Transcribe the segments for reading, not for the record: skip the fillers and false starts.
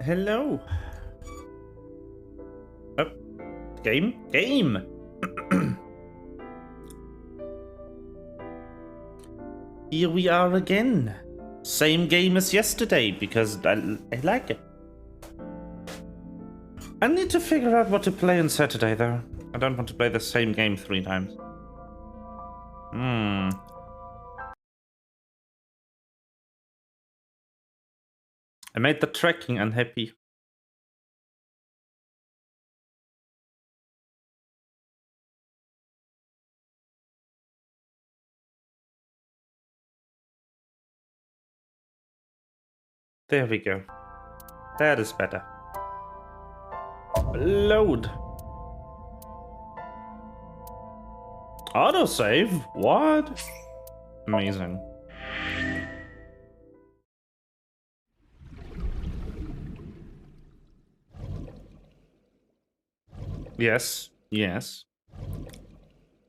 Hello. Oh, game? Game! Here we are again. Same game as yesterday, because I like it. I need to figure out what to play on Saturday, though. I don't want to play the same game 3 times. I made the tracking unhappy. There we go. That is better. Load. Autosave? What? Amazing. Yes, yes.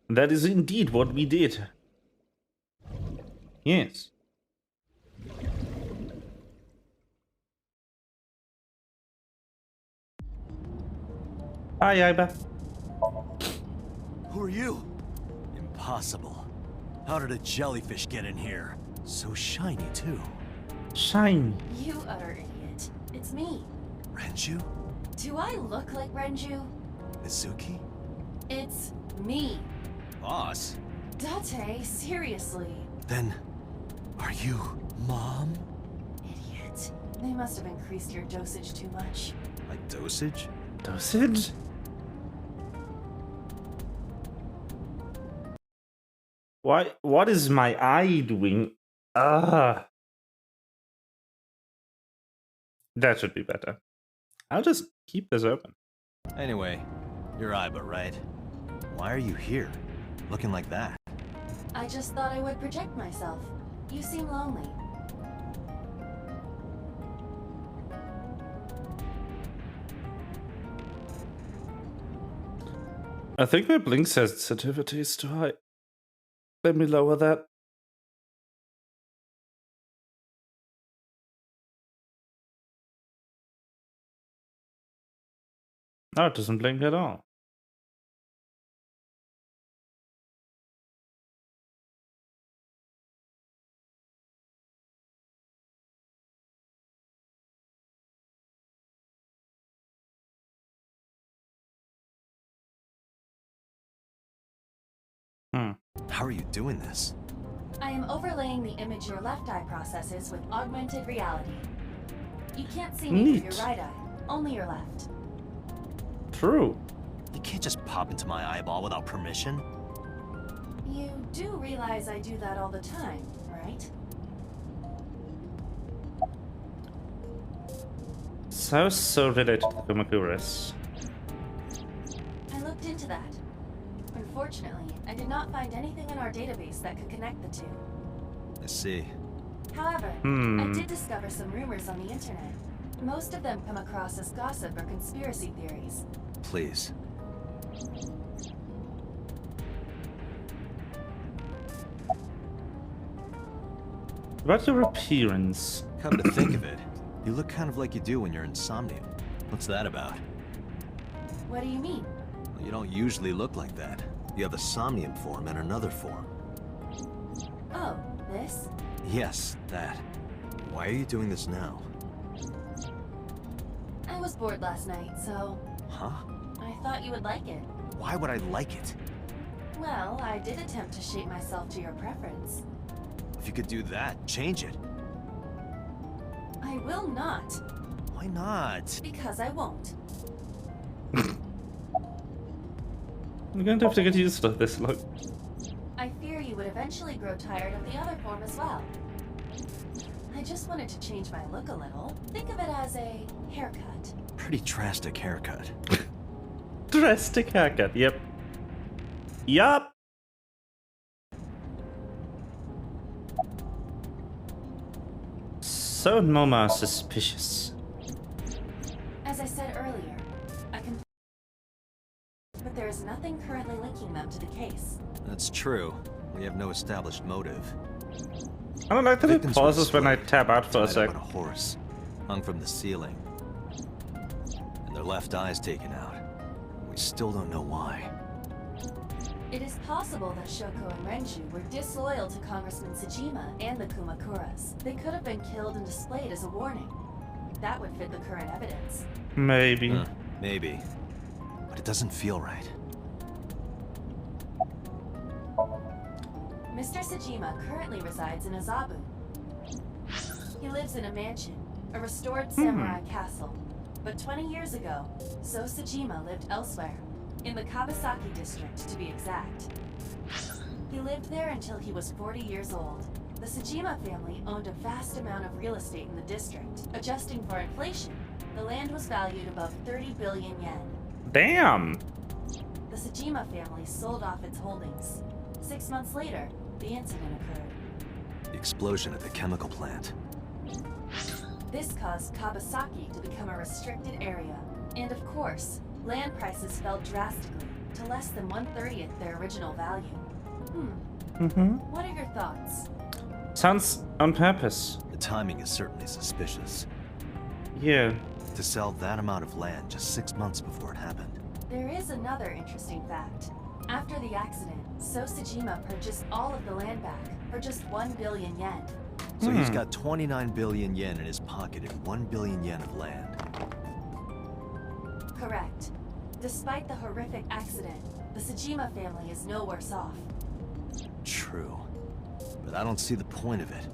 That is indeed what we did. Yes. Hi, Iba. Who are you? Impossible. How did a jellyfish get in here? So shiny, too. Shiny. You utter idiot. It's me. Renju? Do I look like Renju? Mizuki? It's me. Boss? Date, seriously. Then, are you Mom? Idiot. They must have increased your dosage too much. My dosage? Dosage? Why? What is my eye doing? Ah. That should be better. I'll just keep this open. Anyway, you're Iba, right? Why are you here? Looking like that? I just thought I would project myself. You seem lonely. I think my blink sensitivity is too high. Let me lower that. No, it doesn't blink at all. How are you doing this? I am overlaying the image your left eye processes with augmented reality. You can't see me through your right eye, only your left. True. You can't just pop into my eyeball without permission. You do realize I do that all the time, right? So related to Kumakuras. I looked into that. Unfortunately, I did not find anything in our database that could connect the two. I see. However, I did discover some rumors on the internet. Most of them come across as gossip or conspiracy theories. Please. About your appearance. Come to think of it, you look kind of like you do when you're in Somnium. What's that about? What do you mean? Well, you don't usually look like that. You have a Somnium form and another form. Oh, this? Yes, that. Why are you doing this now? I was bored last night, so... Huh? I thought you would like it. Why would I like it? Well, I did attempt to shape myself to your preference. If you could do that, change it. I will not. Why not? Because I won't. You're going to have to get used to this look. I fear you would eventually grow tired of the other form as well. I just wanted to change my look a little. Think of it as a haircut. Pretty drastic haircut. Drastic haircut, yep. Yup. So Moma suspicious. As I said earlier, I can... But there is nothing currently linking them to the case. That's true. We have no established motive. I don't like that it Victims were pauses when I displayed, tap out for a tied up sec. on a horse, hung from the ceiling. their left eyes taken out. We still don't know why. It is possible that Shoko and Renju were disloyal to Congressman Tsujima and the Kumakuras. They could have been killed and displayed as a warning. That would fit the current evidence. Maybe. Maybe. But it doesn't feel right. Mr. Tsujima currently resides in Azabu. He lives in a mansion, a restored samurai castle. But 20 years ago, So Tsujima lived elsewhere, in the Kabasaki district to be exact. He lived there until he was 40 years old. The Tsujima family owned a vast amount of real estate in the district. Adjusting for inflation, the land was valued above 30 billion yen. Damn! The Tsujima family sold off its holdings. 6 months later, the incident occurred. The explosion at the chemical plant. This caused Kabasaki to become a restricted area. And of course, land prices fell drastically to less than 1/30th their original value. What are your thoughts? Sounds on purpose. The timing is certainly suspicious. Yeah. To sell that amount of land just 6 months before it happened. There is another interesting fact. After the accident, So Tsujima purchased all of the land back for just 1 billion yen. So he's got 29 billion yen in his pocket and 1 billion yen of land. Correct. Despite the horrific accident, the Tsujima family is no worse off. True. But I don't see the point of it.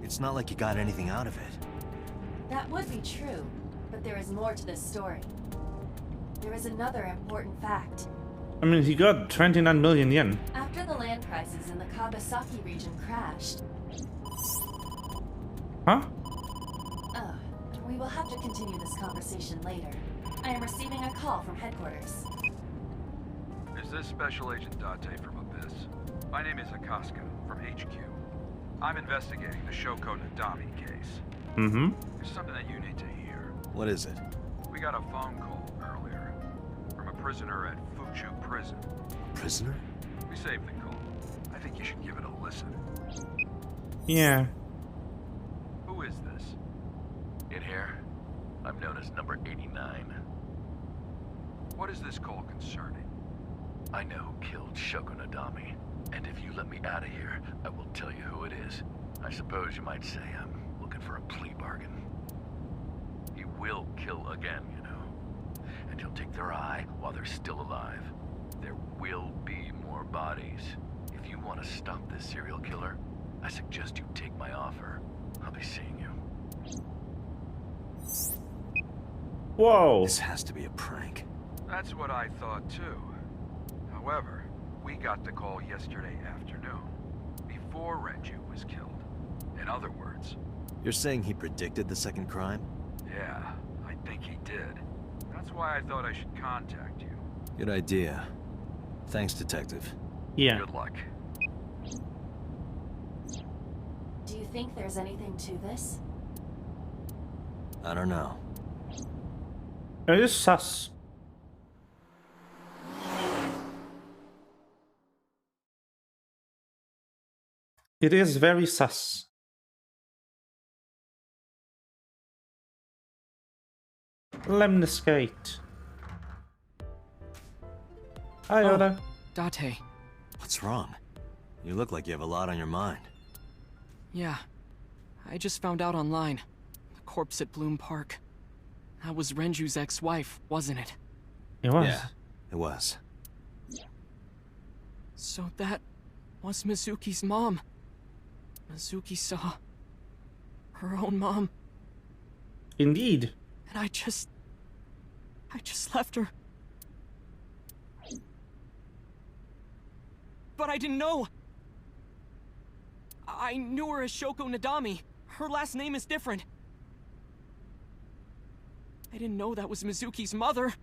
It's not like you got anything out of it. That would be true, but there is more to this story. There is another important fact. I mean, he got 29 million yen. After the land prices in the Kabasaki region crashed... Huh? We will have to continue this conversation later. I am receiving a call from headquarters. Is this Special Agent Date from Abyss? My name is Akaska, from HQ. I'm investigating the Shoko Nadami case. There's something that you need to hear. What is it? We got a phone call earlier from a prisoner at Fuchu Prison. Prisoner? We saved the call. I think you should give it a listen. Yeah. Who is this? In here, I'm known as number 89. What is this call concerning? I know who killed Shoko Nadami, and if you let me out of here, I will tell you who it is. I suppose you might say I'm looking for a plea bargain. He will kill again, you know, and he'll take their eye while they're still alive. There will be more bodies. If you want to stop this serial killer, I suggest you take my offer. I'll be seeing you. Whoa. This has to be a prank. That's what I thought too. However, we got the call yesterday afternoon, before Renju was killed. In other words... You're saying he predicted the second crime? Yeah, I think he did. That's why I thought I should contact you. Good idea. Thanks, Detective. Yeah. Good luck. Do you think there's anything to this? I don't know. It is sus. It is very sus. Lemniscate. Hi, Oda. Date. What's wrong? You look like you have a lot on your mind. Yeah. I just found out online. The corpse at Bloom Park. That was Renju's ex-wife, wasn't it? It was. Yeah, it was. So that was Mizuki's mom. Mizuki saw her own mom. Indeed. And I just left her. But I didn't know. I knew her as Shoko Nadami. Her last name is different. I didn't know that was Mizuki's mother.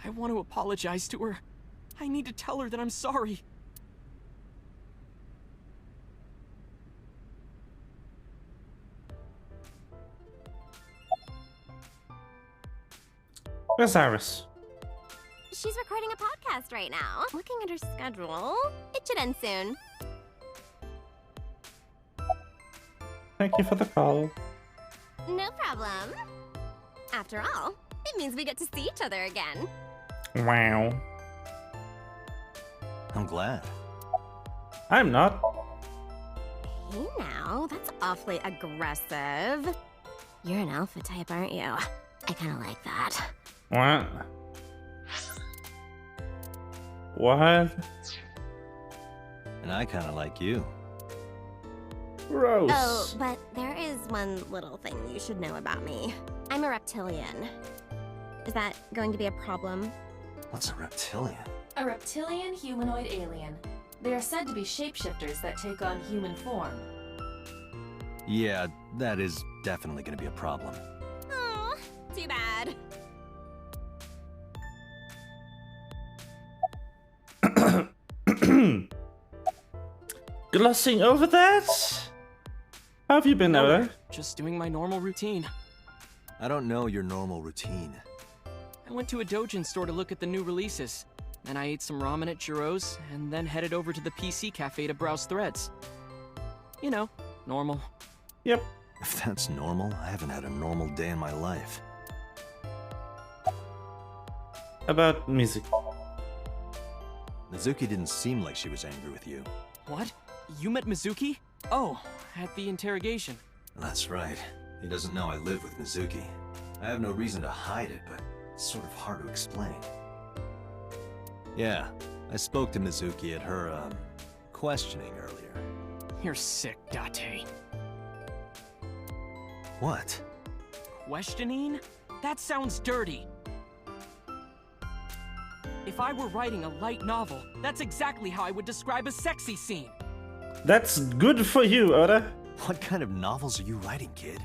I want to apologize to her. I need to tell her that I'm sorry. Where's Iris? She's recording a podcast right now. Looking at her schedule, it should end soon. Thank you for the call. No problem. After all, it means we get to see each other again. Wow. I'm glad. I'm not. Hey now, that's awfully aggressive. You're an alpha type, aren't you? I kinda like that. What? What? And I kind of like you. Gross. Oh, but there is one little thing you should know about me. I'm a reptilian. Is that going to be a problem? What's a reptilian? A reptilian humanoid alien. They are said to be shapeshifters that take on human form. Yeah, that is definitely going to be a problem. Oh, too bad. Glossing over that? How have you been, Oda? Just doing my normal routine. I don't know your normal routine. I went to a doujin store to look at the new releases. Then I ate some ramen at Jiro's, and then headed over to the PC cafe to browse threads. You know, normal. Yep. If that's normal, I haven't had a normal day in my life. About music. Mizuki didn't seem like she was angry with you. What? You met Mizuki? Oh, at the interrogation. That's right. He doesn't know I live with Mizuki. I have no reason to hide it, but it's sort of hard to explain. Yeah, I spoke to Mizuki at her, questioning earlier. You're sick, Date. What? Questioning? That sounds dirty. If I were writing a light novel, that's exactly how I would describe a sexy scene. That's good for you, Oda. What kind of novels are you writing, kid?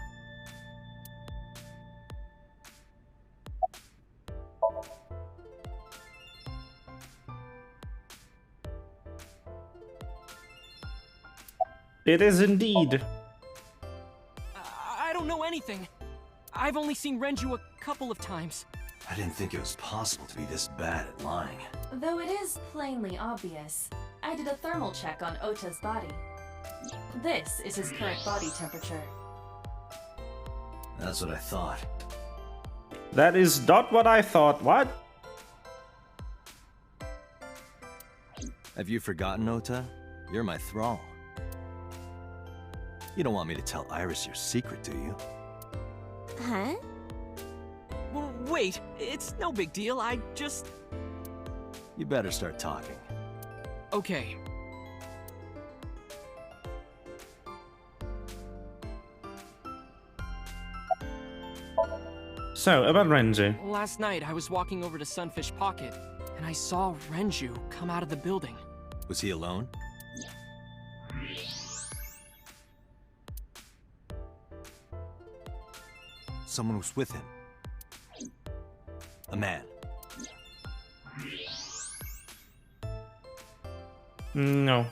It is indeed. I don't know anything. I've only seen Renju a couple of times. I didn't think it was possible to be this bad at lying. Though it is plainly obvious, I did a thermal check on Ota's body. This is his current body temperature. That's what I thought. That is not what I thought. What? Have you forgotten, Ota? You're my thrall. You don't want me to tell Iris your secret, do you? Huh? Wait, it's no big deal. I just... You better start talking. Okay. So, about Renju. Last night, I was walking over to Sunfish Pocket, and I saw Renju come out of the building. Was he alone? Someone was with him. A man. No.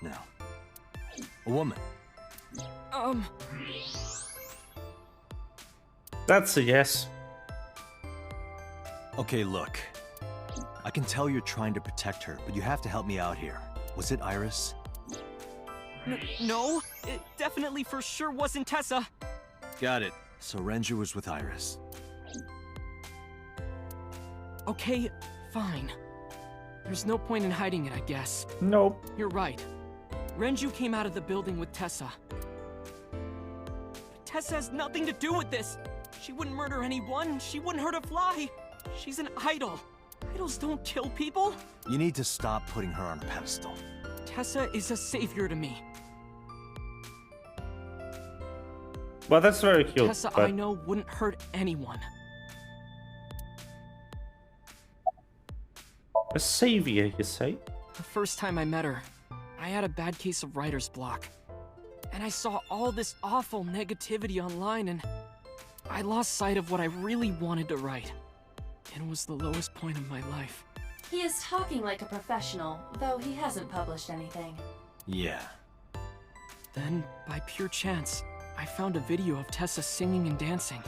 No. A woman. That's a yes. Okay, look. I can tell you're trying to protect her, but you have to help me out here. Was it Iris? No, it definitely for sure wasn't Tessa. Got it. So Renju was with Iris. Okay, fine. There's no point in hiding it, I guess. Nope. You're right. Renju came out of the building with Tessa. But Tessa has nothing to do with this. She wouldn't murder anyone. She wouldn't hurt a fly. She's an idol. Idols don't kill people. You need to stop putting her on a pedestal. Tessa is a savior to me. Well, that's very cute. Tessa, but... I know, wouldn't hurt anyone. A savior, you say? The first time I met her, I had a bad case of writer's block. And I saw all this awful negativity online, and I lost sight of what I really wanted to write. It was the lowest point of my life. He is talking like a professional, though he hasn't published anything. Yeah. Then, by pure chance, I found a video of Tessa singing and dancing,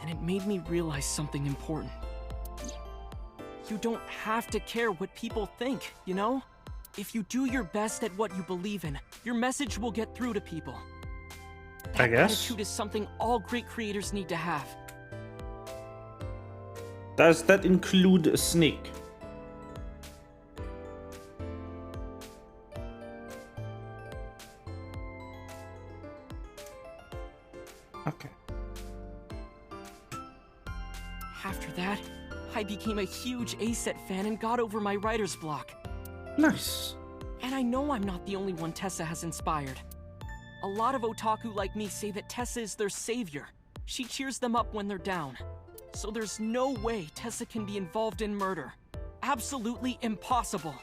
and it made me realize something important. You don't have to care what people think, you know? If you do your best at what you believe in, your message will get through to people. That guess. attitude is something all great creators need to have. Does that include a snake? Okay. After that, I became a huge A-Set fan and got over my writer's block. Nice. And I know I'm not the only one Tessa has inspired. A lot of otaku like me say that Tessa is their savior. She cheers them up when they're down. So there's no way Tessa can be involved in murder. Absolutely impossible.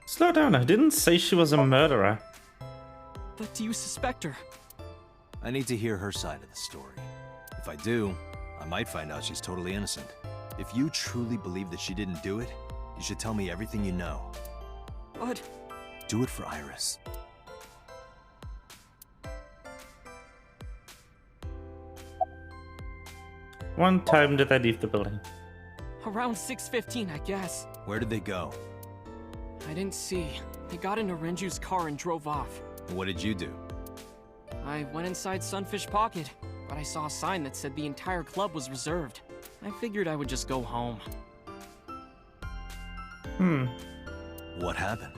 Slow down, I didn't say she was a murderer. But do you suspect her? I need to hear her side of the story. If I do, I might find out she's totally innocent. If you truly believe that she didn't do it, you should tell me everything you know. But... Do it for Iris. What time did I leave the building? around 6:15, I guess. Where did they go? I didn't see. They got into Renju's car and drove off. What did you do? I went inside Sunfish Pocket, but I saw a sign that said the entire club was reserved. I figured I would just go home. What happened?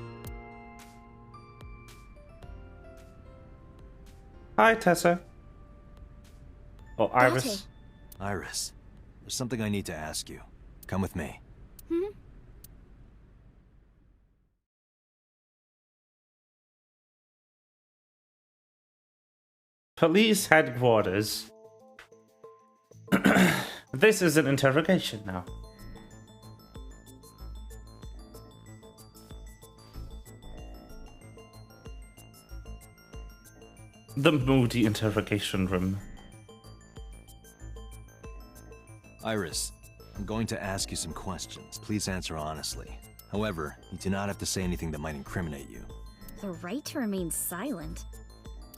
Hi, Tessa. Oh, Iris. Iris, there's something I need to ask you. Come with me. Police headquarters. This is an interrogation now. The moody interrogation room. Iris, I'm going to ask you some questions. Please answer honestly. However, you do not have to say anything that might incriminate you. The right to remain silent?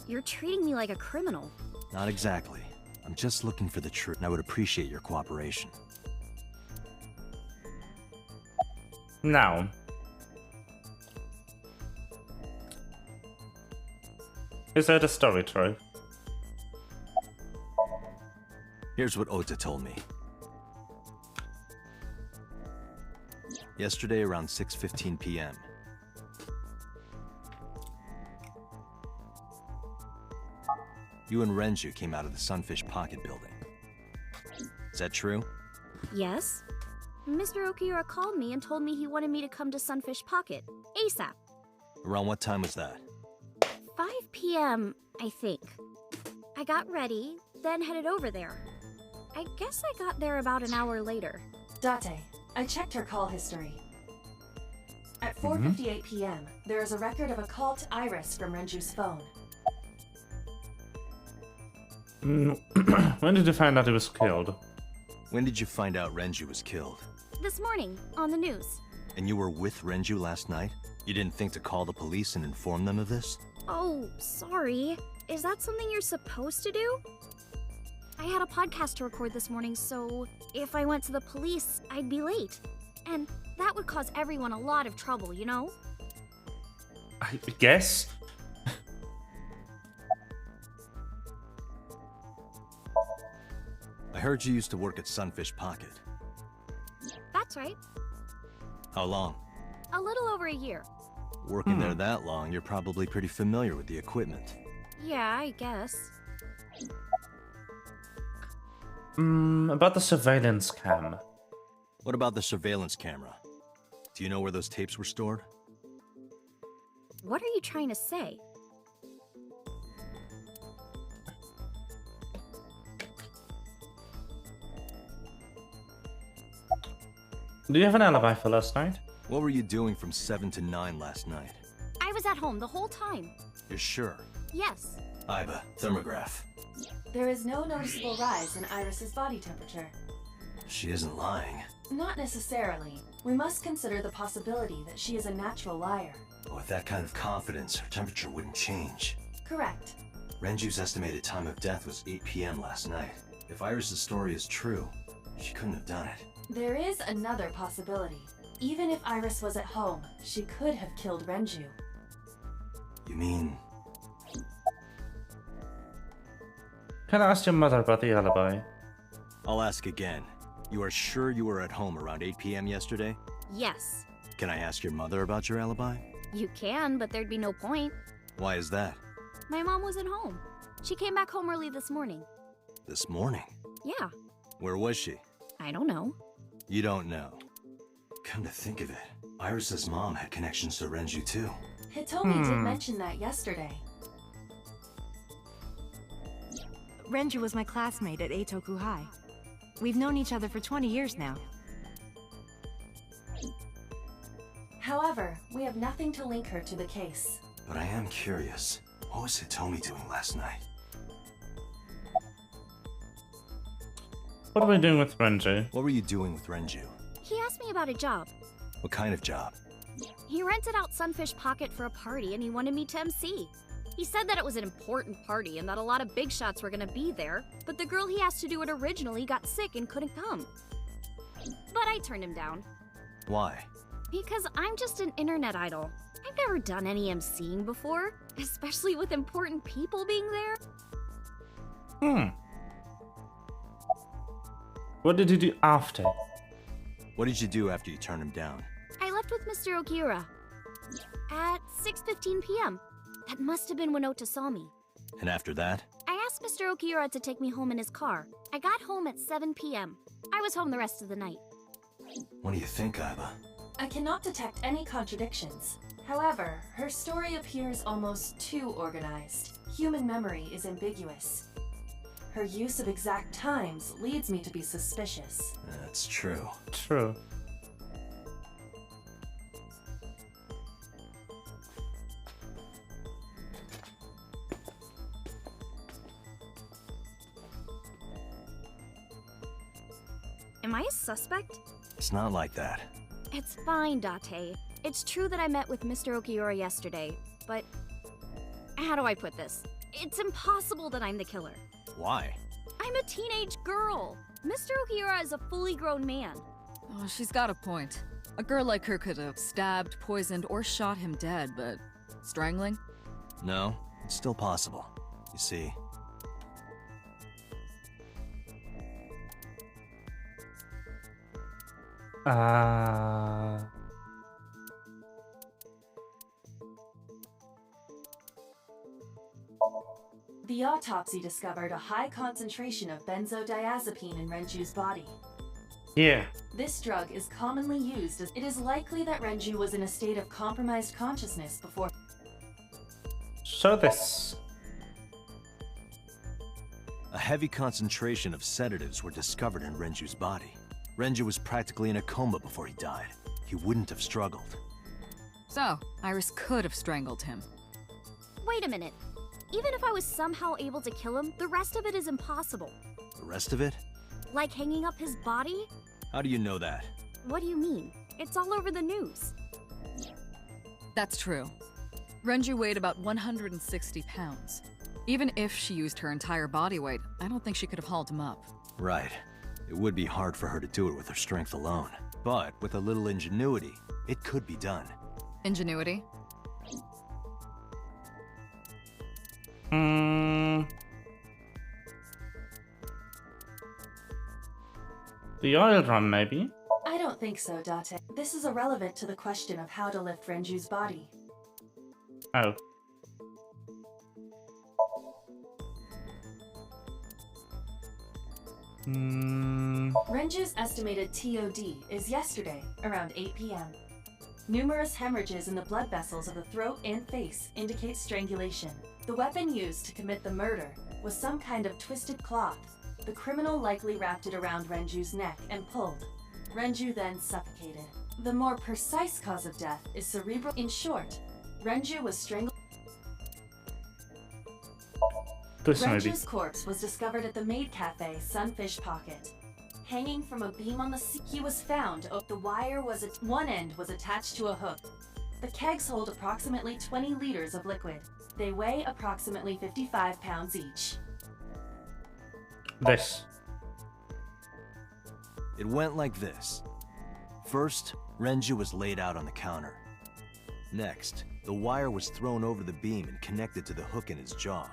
You're treating me like a criminal. Not exactly. I'm just looking for the truth, and I would appreciate your cooperation. Now. Is that a story trove? Here's what Ota told me. Yesterday around 6:15 p.m. You and Renju came out of the Sunfish Pocket building. Is that true? Yes. Mr. Okiura called me and told me he wanted me to come to Sunfish Pocket, ASAP. Around what time was that? 5 p.m., I think. I got ready, then headed over there. I guess I got there about an hour later. Date, I checked her call history. At 4:58 p.m., there is a record of a call to Iris from Renju's phone. When did you find out he was killed? When did you find out Renju was killed? This morning, on the news. And you were with Renju last night? You didn't think to call the police and inform them of this? Oh, sorry. Is that something you're supposed to do? I had a podcast to record this morning, so if I went to the police, I'd be late. And that would cause everyone a lot of trouble, you know? I guess. I heard you used to work at Sunfish Pocket. That's right. How long? A little over a year. Working there that long, you're probably pretty familiar with the equipment. Yeah, I guess. About the surveillance cam. What about the surveillance camera? Do you know where those tapes were stored? What are you trying to say? Do you have an alibi for last night? What were you doing from 7 to 9 last night? I was at home the whole time. You're sure? Yes. Iba, thermograph. There is no noticeable rise in Iris's body temperature. She isn't lying. Not necessarily. We must consider the possibility that she is a natural liar. But with that kind of confidence, her temperature wouldn't change. Correct. Renju's estimated time of death was 8 p.m. last night. If Iris' story is true, she couldn't have done it. There is another possibility. even if Iris was at home, she could have killed Renju. You mean... Can I ask your mother about the alibi? I'll ask again. You are sure you were at home around 8 p.m. yesterday? Yes. Can I ask your mother about your alibi? You can, but there'd be no point. Why is that? My mom wasn't home. She came back home early this morning. This morning? Yeah. Where was she? I don't know. You don't know. Come to think of it, Iris's mom had connections to Renju too. Hitomi did mention that yesterday. Renju was my classmate at Eitoku High. We've known each other for 20 years now. However, we have nothing to link her to the case. But I am curious, what was Hitomi doing last night? What are we doing with Renju? What were you doing with Renju? He asked me about a job. What kind of job? He rented out Sunfish Pocket for a party and he wanted me to MC. He said that it was an important party and that a lot of big shots were gonna be there, but the girl he asked to do it originally got sick and couldn't come. But I turned him down. Why? Because I'm just an internet idol. I've never done any MCing before, especially with important people being there. What did you do after? What did you do after you turned him down? I left with Mr. Okiura at 6:15 p.m. That must have been when Ota saw me. And after that? I asked Mr. Okiura to take me home in his car. I got home at 7 p.m. I was home the rest of the night. What do you think, Aiba? I cannot detect any contradictions. However, her story appears almost too organized. Human memory is ambiguous. Her use of exact times leads me to be suspicious. That's true. True. Am I a suspect? It's not like that. It's fine, Date. It's true that I met with Mr. Okiura yesterday, but how do I put this? It's impossible that I'm the killer. Why? I'm a teenage girl. Mr. Okiura is a fully grown man. Oh, she's got a point. A girl like her could have stabbed, poisoned, or shot him dead, but strangling? No, it's still possible. You see, The autopsy discovered a high concentration of benzodiazepine in Renju's body. Yeah. This drug is commonly used as it is likely that Renju was in a state of compromised consciousness before. Show this. a heavy concentration of sedatives were discovered in Renju's body. Renju was practically in a coma before he died. He wouldn't have struggled. So, Iris could have strangled him. Wait a minute. Even if I was somehow able to kill him, the rest of it is impossible. The rest of it? Like hanging up his body? How do you know that? What do you mean? It's all over the news. That's true. Renju weighed about 160 pounds. Even if she used her entire body weight, I don't think she could have hauled him up. Right. It would be hard for her to do it with her strength alone. But with a little ingenuity, it could be done. Ingenuity? The oil drum, maybe? I don't think so, Date. This is irrelevant to the question of how to lift Renju's body. Oh. Renju's estimated TOD is yesterday, around 8 p.m. Numerous hemorrhages in the blood vessels of the throat and face indicate strangulation. The weapon used to commit the murder was some kind of twisted cloth. The criminal likely wrapped it around Renju's neck and pulled. Renju then suffocated. The more precise cause of death is cerebral. In short, Renju was strangled. This maybe. Renju's corpse was discovered at the maid cafe Sunfish Pocket. Hanging from a beam on the seat, he was found. The wire was at one end was attached to a hook. The kegs hold approximately 20 liters of liquid. They weigh approximately 55 pounds each. This. It went like this. First, Renju was laid out on the counter. Next, the wire was thrown over the beam and connected to the hook in his jaw.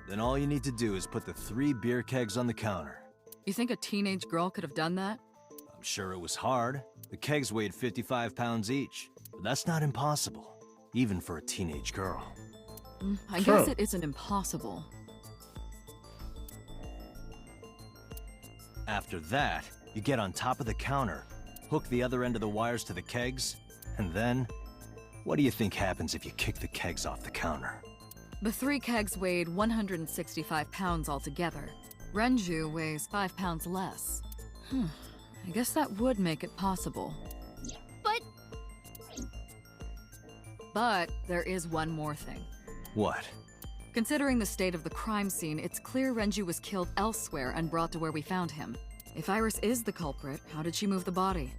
Then all you need to do is put the 3 beer kegs on the counter. You think a teenage girl could have done that? I'm sure it was hard. The kegs weighed 55 pounds each. But that's not impossible, even for a teenage girl. I guess it isn't impossible. After that, you get on top of the counter, hook the other end of the wires to the kegs, and then... what do you think happens if you kick the kegs off the counter? The 3 kegs weighed 165 pounds altogether. Renju weighs 5 pounds less. I guess that would make it possible. But there is one more thing. What? Considering the state of the crime scene, it's clear Renju was killed elsewhere and brought to where we found him. If Iris is the culprit, how did she move the body?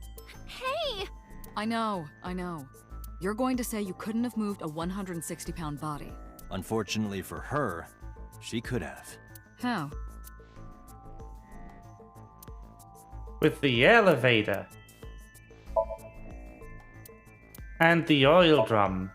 Hey! I know. You're going to say you couldn't have moved a 160-pound body. Unfortunately for her, she could have. How? With the elevator. And the oil drum.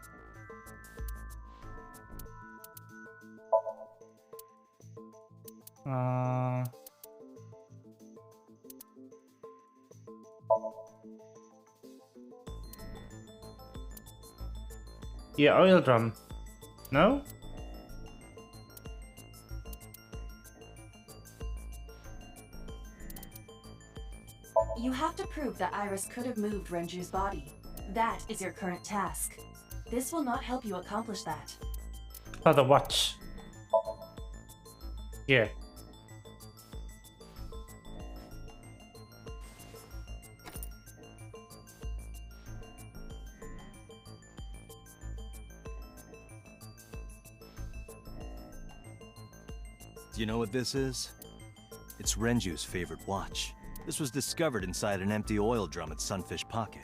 Yeah, oil drum. No? You have to prove that Iris could have moved Renju's body. That is your current task. This will not help you accomplish that. Oh, the watch. Yeah. Do you know what this is? It's Renju's favorite watch. This was discovered inside an empty oil drum at Sunfish Pocket.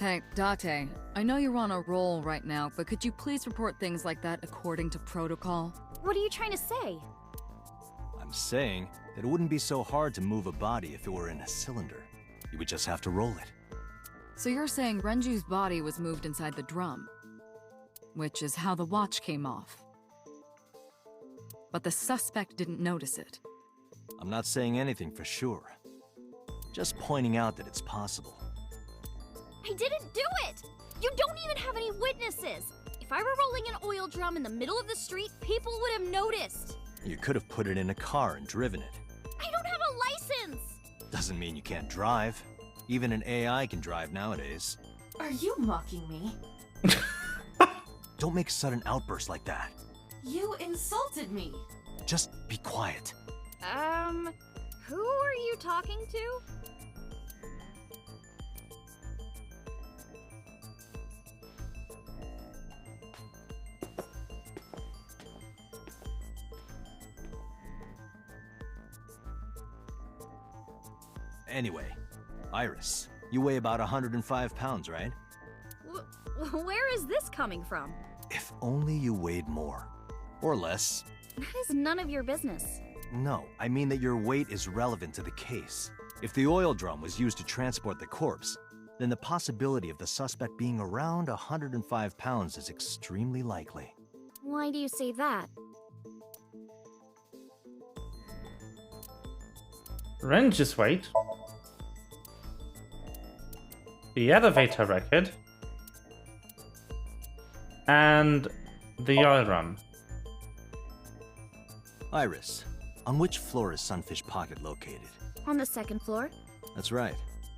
Hey, Date, I know you're on a roll right now, but could you please report things like that according to protocol? What are you trying to say? I'm saying that it wouldn't be so hard to move a body if it were in a cylinder. You would just have to roll it. So you're saying Renju's body was moved inside the drum, which is how the watch came off. But the suspect didn't notice it. I'm not saying anything for sure. Just pointing out that it's possible. I didn't do it! You don't even have any witnesses! If I were rolling an oil drum in the middle of the street, people would have noticed! You could have put it in a car and driven it. I don't have a license! Doesn't mean you can't drive. Even an AI can drive nowadays. Are you mocking me? Don't make sudden outbursts like that. You insulted me! Just be quiet. Who are you talking to? Anyway, Iris, you weigh about 105 pounds, right? Where is this coming from? If only you weighed more. Or less. That is none of your business. No, I mean that your weight is relevant to the case. If the oil drum was used to transport the corpse, then the possibility of the suspect being around 105 pounds is extremely likely. Why do you say that? Renju's weight. The elevator record. And the oil drum. Iris, on which floor is Sunfish Pocket located? On the 2nd floor. That's right.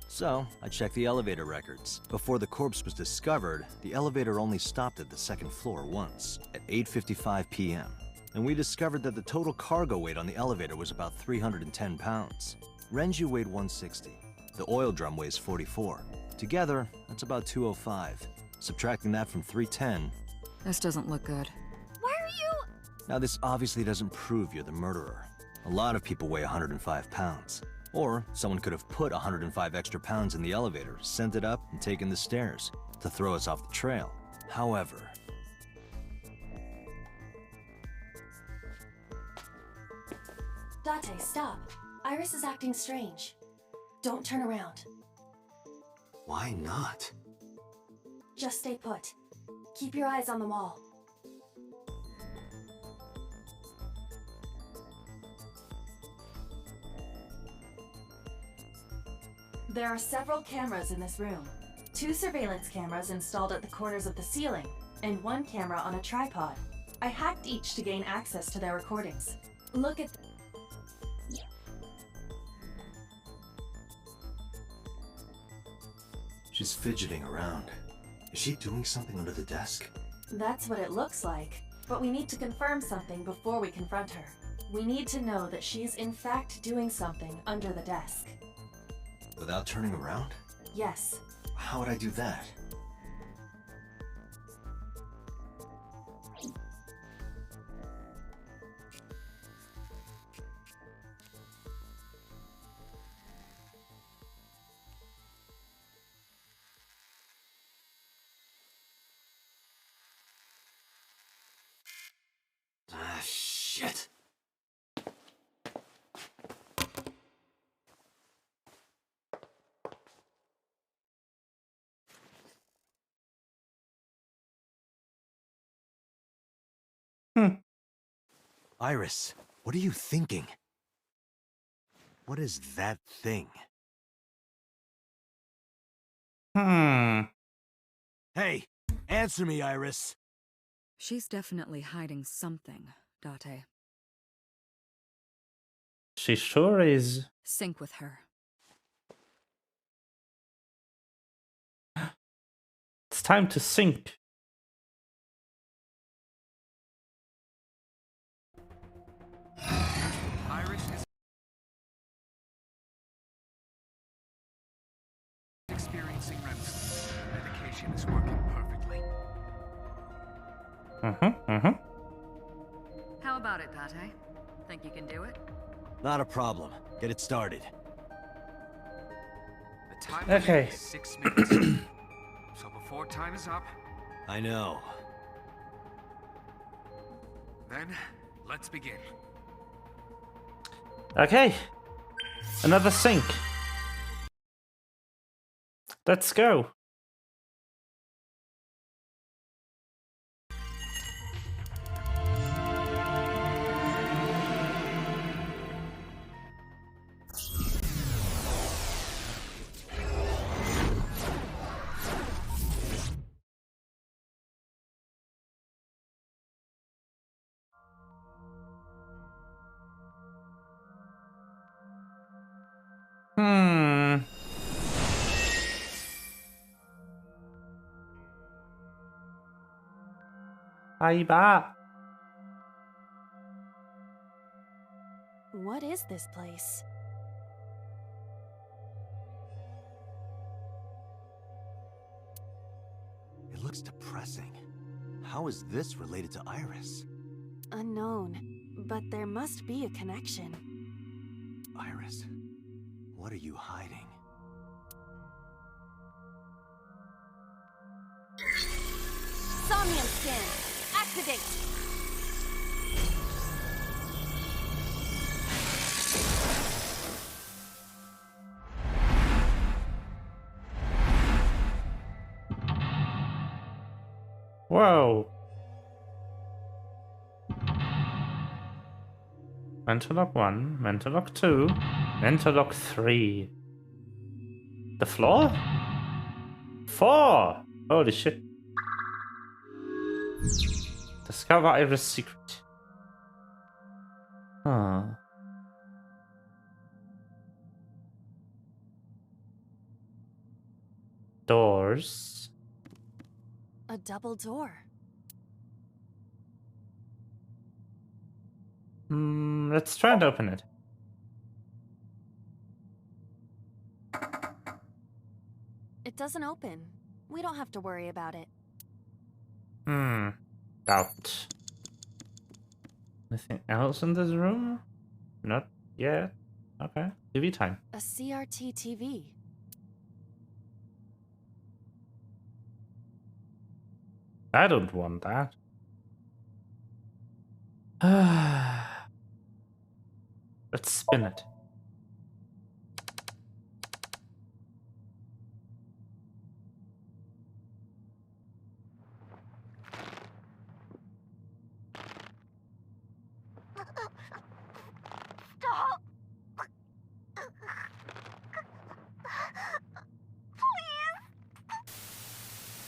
So, I checked the elevator records. Before the corpse was discovered, the elevator only stopped at the 2nd floor once, at 8:55 p.m. And we discovered that the total cargo weight on the elevator was about 310 pounds. Renju weighed 160. The oil drum weighs 44. Together, that's about 205. Subtracting that from 310... This doesn't look good. Why are you... Now, this obviously doesn't prove you're the murderer. A lot of people weigh 105 pounds. Or someone could have put 105 extra pounds in the elevator, sent it up, and taken the stairs to throw us off the trail. However... Date, stop. Iris is acting strange. Don't turn around. Why not? Just stay put. Keep your eyes on the wall. There are several cameras in this room. 2 surveillance cameras installed at the corners of the ceiling, and 1 camera on a tripod. I hacked each to gain access to their recordings. Look at... She's fidgeting around. Is she doing something under the desk? That's what it looks like. But we need to confirm something before we confront her. We need to know that she's in fact doing something under the desk. Without turning around? Yes. How would I do that? Ah, shit. Iris, what are you thinking? What is that thing? Hey, answer me, Iris. She's definitely hiding something, Date. She sure is. Sync with her. It's time to sync. Iris is experiencing REM sleep. Medication is working perfectly. How about it, Date? Think you can do it? Not a problem. Get it started. The time Okay. is 6 minutes. So before time is up, I know. then let's begin. Okay. Another sync. Let's go. Bye. What is this place? It looks depressing. How is this related to Iris? Unknown, but there must be a connection. Iris, what are you hiding? Somnium skin! Activate! Whoa. Mental lock 1, mental lock 2, mental lock 3. The floor? 4! Holy shit. Discover Iris' secret. Huh. Doors. A double door. Let's try and open it. It doesn't open. We don't have to worry about it. Doubt. Anything else in this room? Not yet. Okay. TV time. A CRT TV. I don't want that. Let's spin it.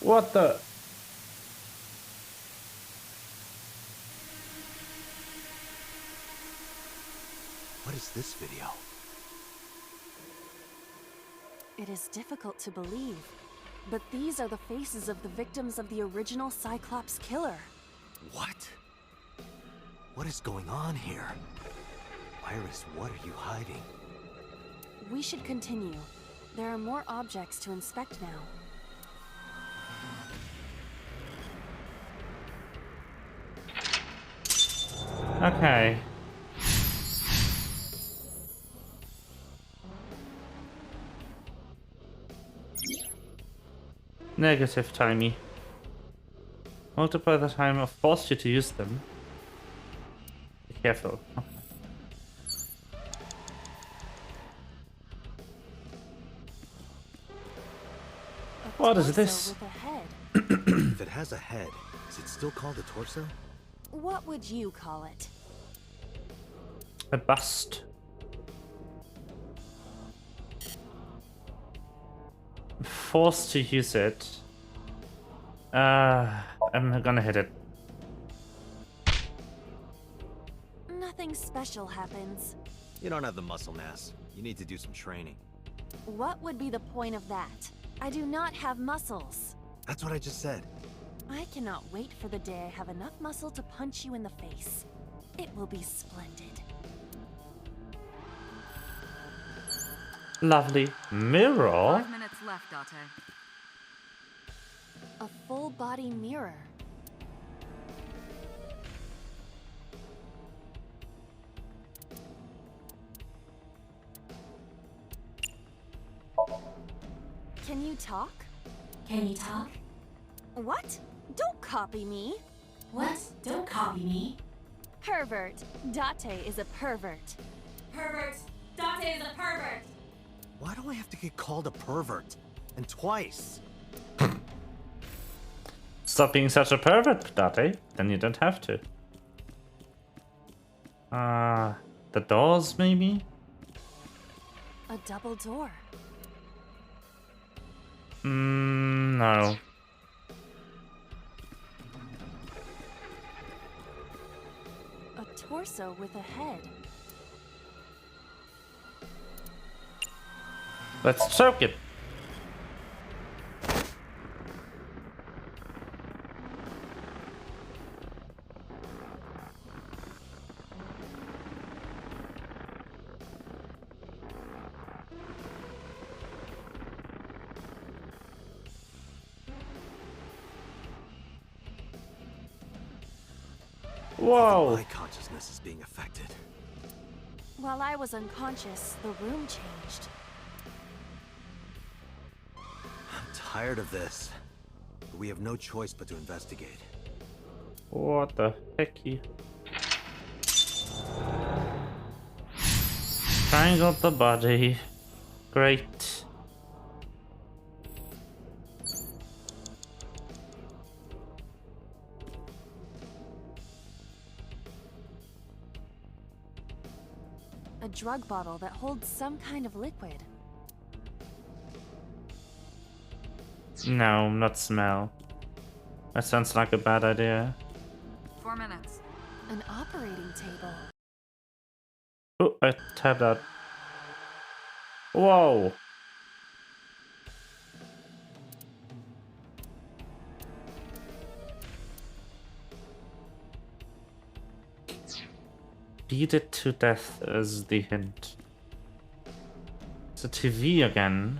What the? What is this video? It is difficult to believe, but these are the faces of the victims of the original Cyclops killer. What? What is going on here? Iris, what are you hiding? We should continue. There are more objects to inspect now. Okay. Negative, Timey. Multiply the time I've forced you to use them. Be careful. Okay. What is this? With a head. If it has a head, is it still called a torso? What would you call it? A bust. Forced to use it. I'm gonna hit it. Nothing special happens. You don't have the muscle mass. You need to do some training. What would be the point of that? I do not have muscles. That's what I just said. I cannot wait for the day I have enough muscle to punch you in the face. It will be splendid. Lovely. Mirror? 5 minutes left, Date. A full body mirror. Can you talk? Can you talk? What? Don't copy me. What? Don't copy me. Pervert. Date is a pervert. Pervert. Date is a pervert. Why do I have to get called a pervert? And twice? Stop being such a pervert, Date. Then you don't have to. The doors, maybe? A double door. No. A torso with a head. Let's choke it. Whoa. My consciousness is being affected. While I was unconscious, the room changed. I'm tired of this. But we have no choice but to investigate. What the hecky? Strangled the body. Great. A drug bottle that holds some kind of liquid. No, not smell. That sounds like a bad idea. 4 minutes. An operating table. Oh, I tapped out. Whoa. Beat it to death is the hint. It's a TV again.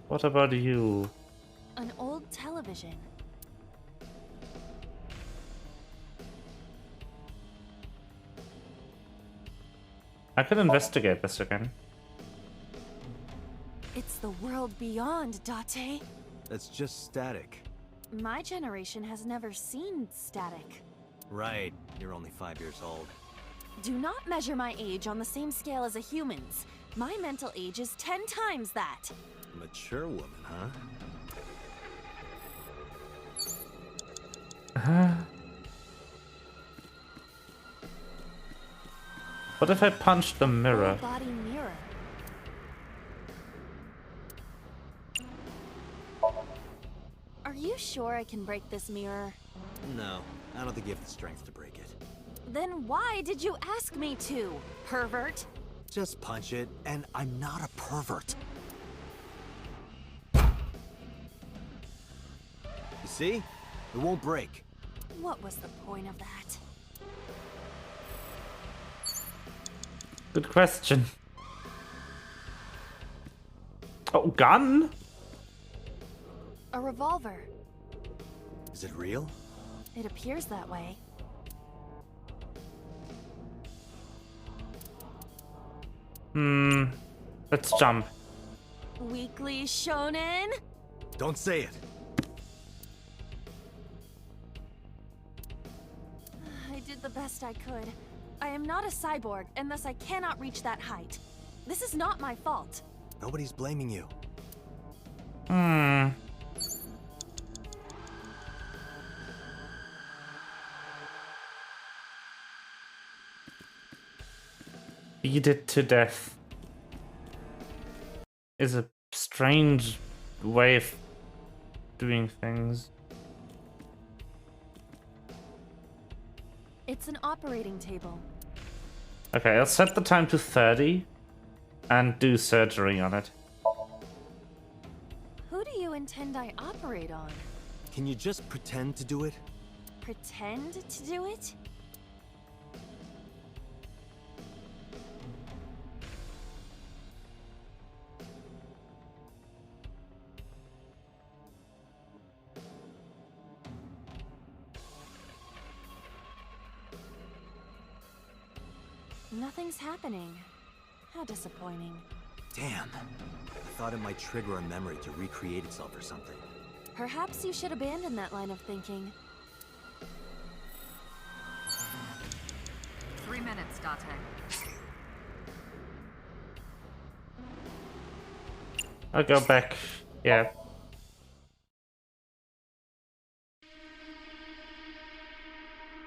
What about you? An old television. I could investigate this again. It's the world beyond, Date. That's just static. My generation has never seen static. Right, you're only 5 years old. Do not measure my age on the same scale as a human's. My mental age is 10 times that. A mature woman, huh? What if I punched the mirror? Full body mirror. you sure I can break this mirror? No, I don't think you have the strength to break it. Then why did you ask me to, pervert? Just punch it, and I'm not a pervert. You see? It won't break. What was the point of that? Good question. Oh, gun? A revolver. Is it real? It appears that way. Let's jump. Weekly Shonen? Don't say it. I did the best I could. I am not a cyborg, and thus I cannot reach that height. This is not my fault. Nobody's blaming you. Beat it to death is a strange way of doing things. It's an operating table. Okay, I'll set the time to 30 and do surgery on it. Who do you intend I operate on? Can you just pretend to do it? Pretend to do it? Nothing's happening. How disappointing. Damn. I thought it might trigger a memory to recreate itself or something. Perhaps you should abandon that line of thinking. 3 minutes, Date. I'll go back. Yeah.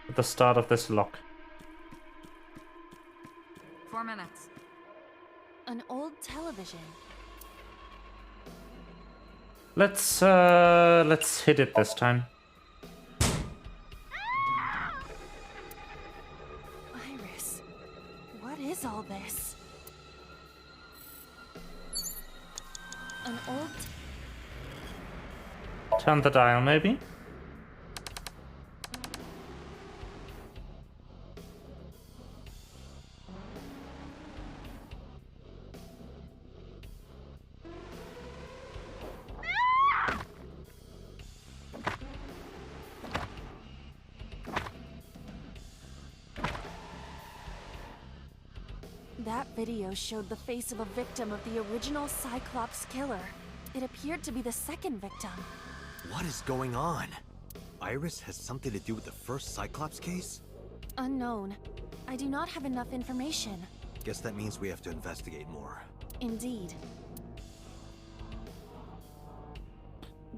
At the start of this lock. 4 minutes. An old television. Let's hit it this time. Iris, what is all this? An old... Turn the dial, maybe? That video showed the face of a victim of the original Cyclops killer. It appeared to be the second victim. What is going on? Iris has something to do with the first Cyclops case? Unknown. I do not have enough information. Guess that means we have to investigate more. Indeed.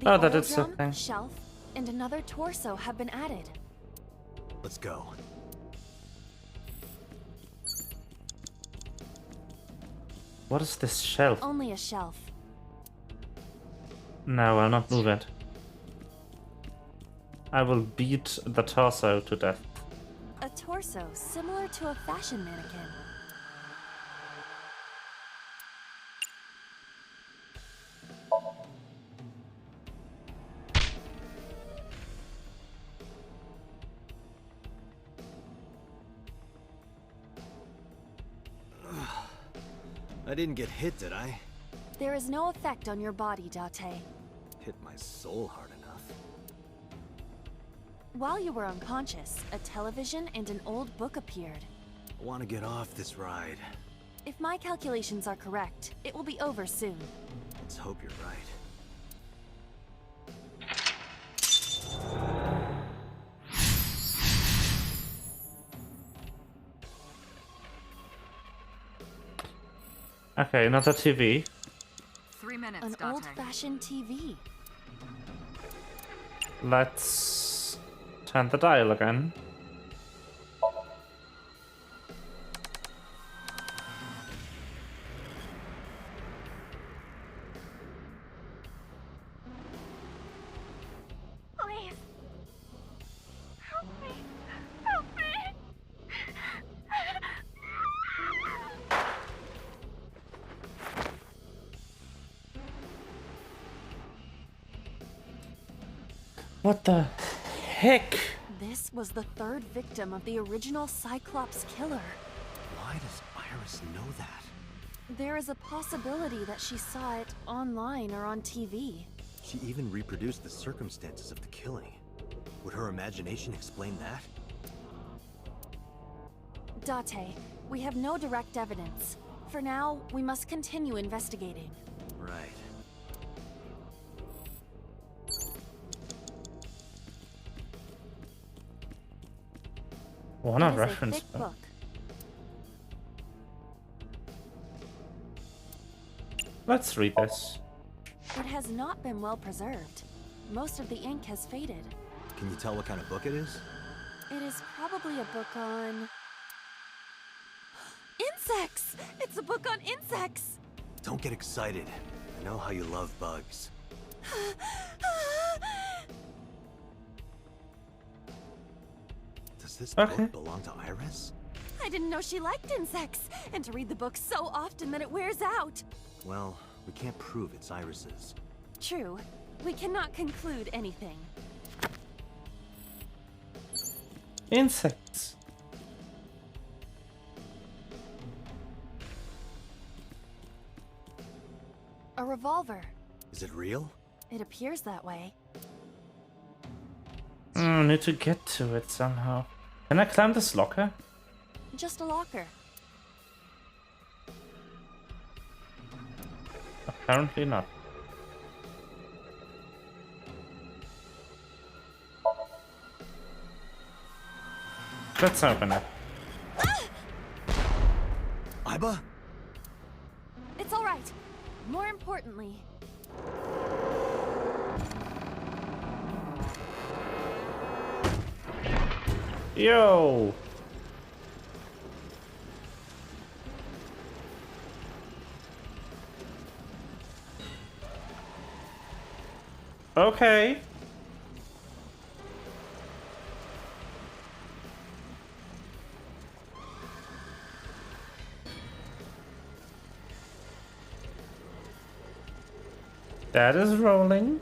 Oh, The that oil is drum, something. shelf, and another torso have been added. Let's go. What is this shelf? Only a shelf. No, I'll not move it. I will beat the torso to death. A torso similar to a fashion mannequin. I didn't get hit, did I? There is no effect on your body, Date. Hit my soul hard enough. While you were unconscious, a television and an old book appeared. I want to get off this ride. If my calculations are correct, it will be over soon. Let's hope you're right. Okay, another TV. 3 minutes, An Date. old-fashioned TV. Let's turn the dial again. What the heck? This was the third victim of the original Cyclops killer. Why does Iris know that? There is a possibility that she saw it online or on TV. She even reproduced the circumstances of the killing. Would her imagination explain that? Date, we have no direct evidence. For now, we must continue investigating. Right. What a It is reference thick book. book. Let's read this. It has not been well preserved. Most of the ink has faded. Can you tell what kind of book it is? It is probably a book on... insects! It's a book on insects! Don't get excited. I know how you love bugs. Does this book belong to Iris? I didn't know she liked insects, and to read the book so often that it wears out. Well, we can't prove it's Iris's. True. We cannot conclude anything. Insects. A revolver. Is it real? It appears that way. I need to get to it somehow. Can I climb this locker? Just a locker. Apparently not. Let's open it. Iba? It's all right. More importantly, Yo! Okay. That is rolling.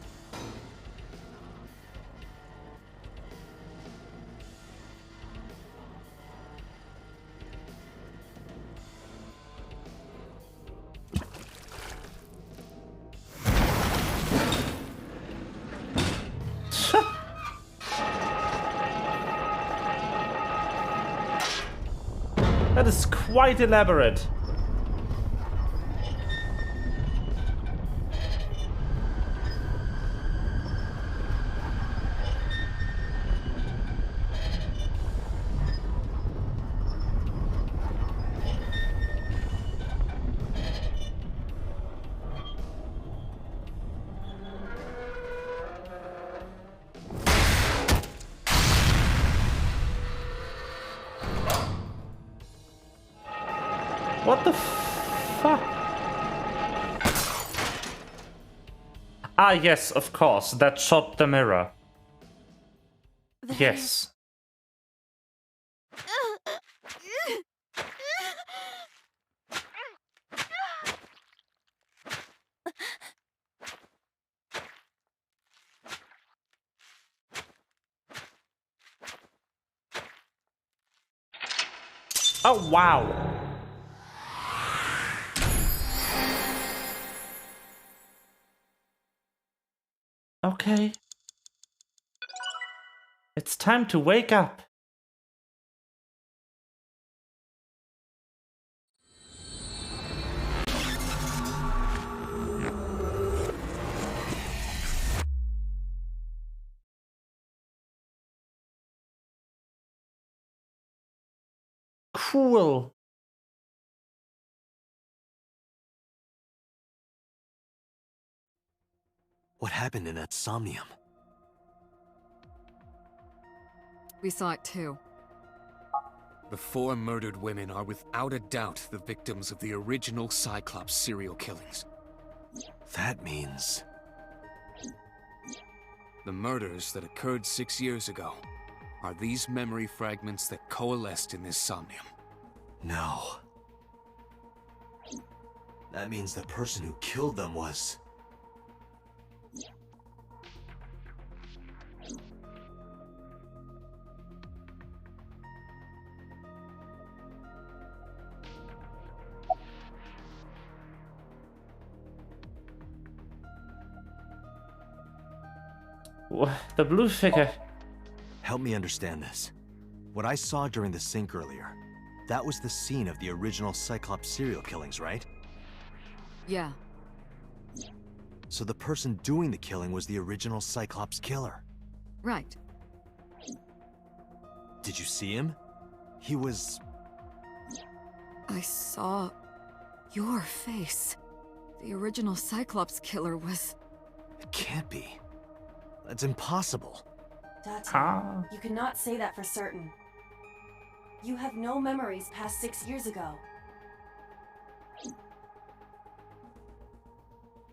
That is quite elaborate. What the fuck? Ah, yes, of course. That shot the mirror. Yes. Oh, wow. Okay. It's time to wake up. Cool. What happened in that Somnium? We saw it too. The 4 murdered women are without a doubt the victims of the original Cyclops serial killings. That means... The murders that occurred 6 years ago are these memory fragments that coalesced in this Somnium. No. That means the person who killed them was... The blue figure. Help me understand this. What I saw during the sink earlier, that was the scene of the original Cyclops serial killings, right? Yeah. So the person doing the killing was the original Cyclops killer. Right. Did you see him? He was... I saw your face. The original Cyclops killer was... It can't be. That's impossible. Date, you cannot say that for certain. You have no memories past 6 years ago.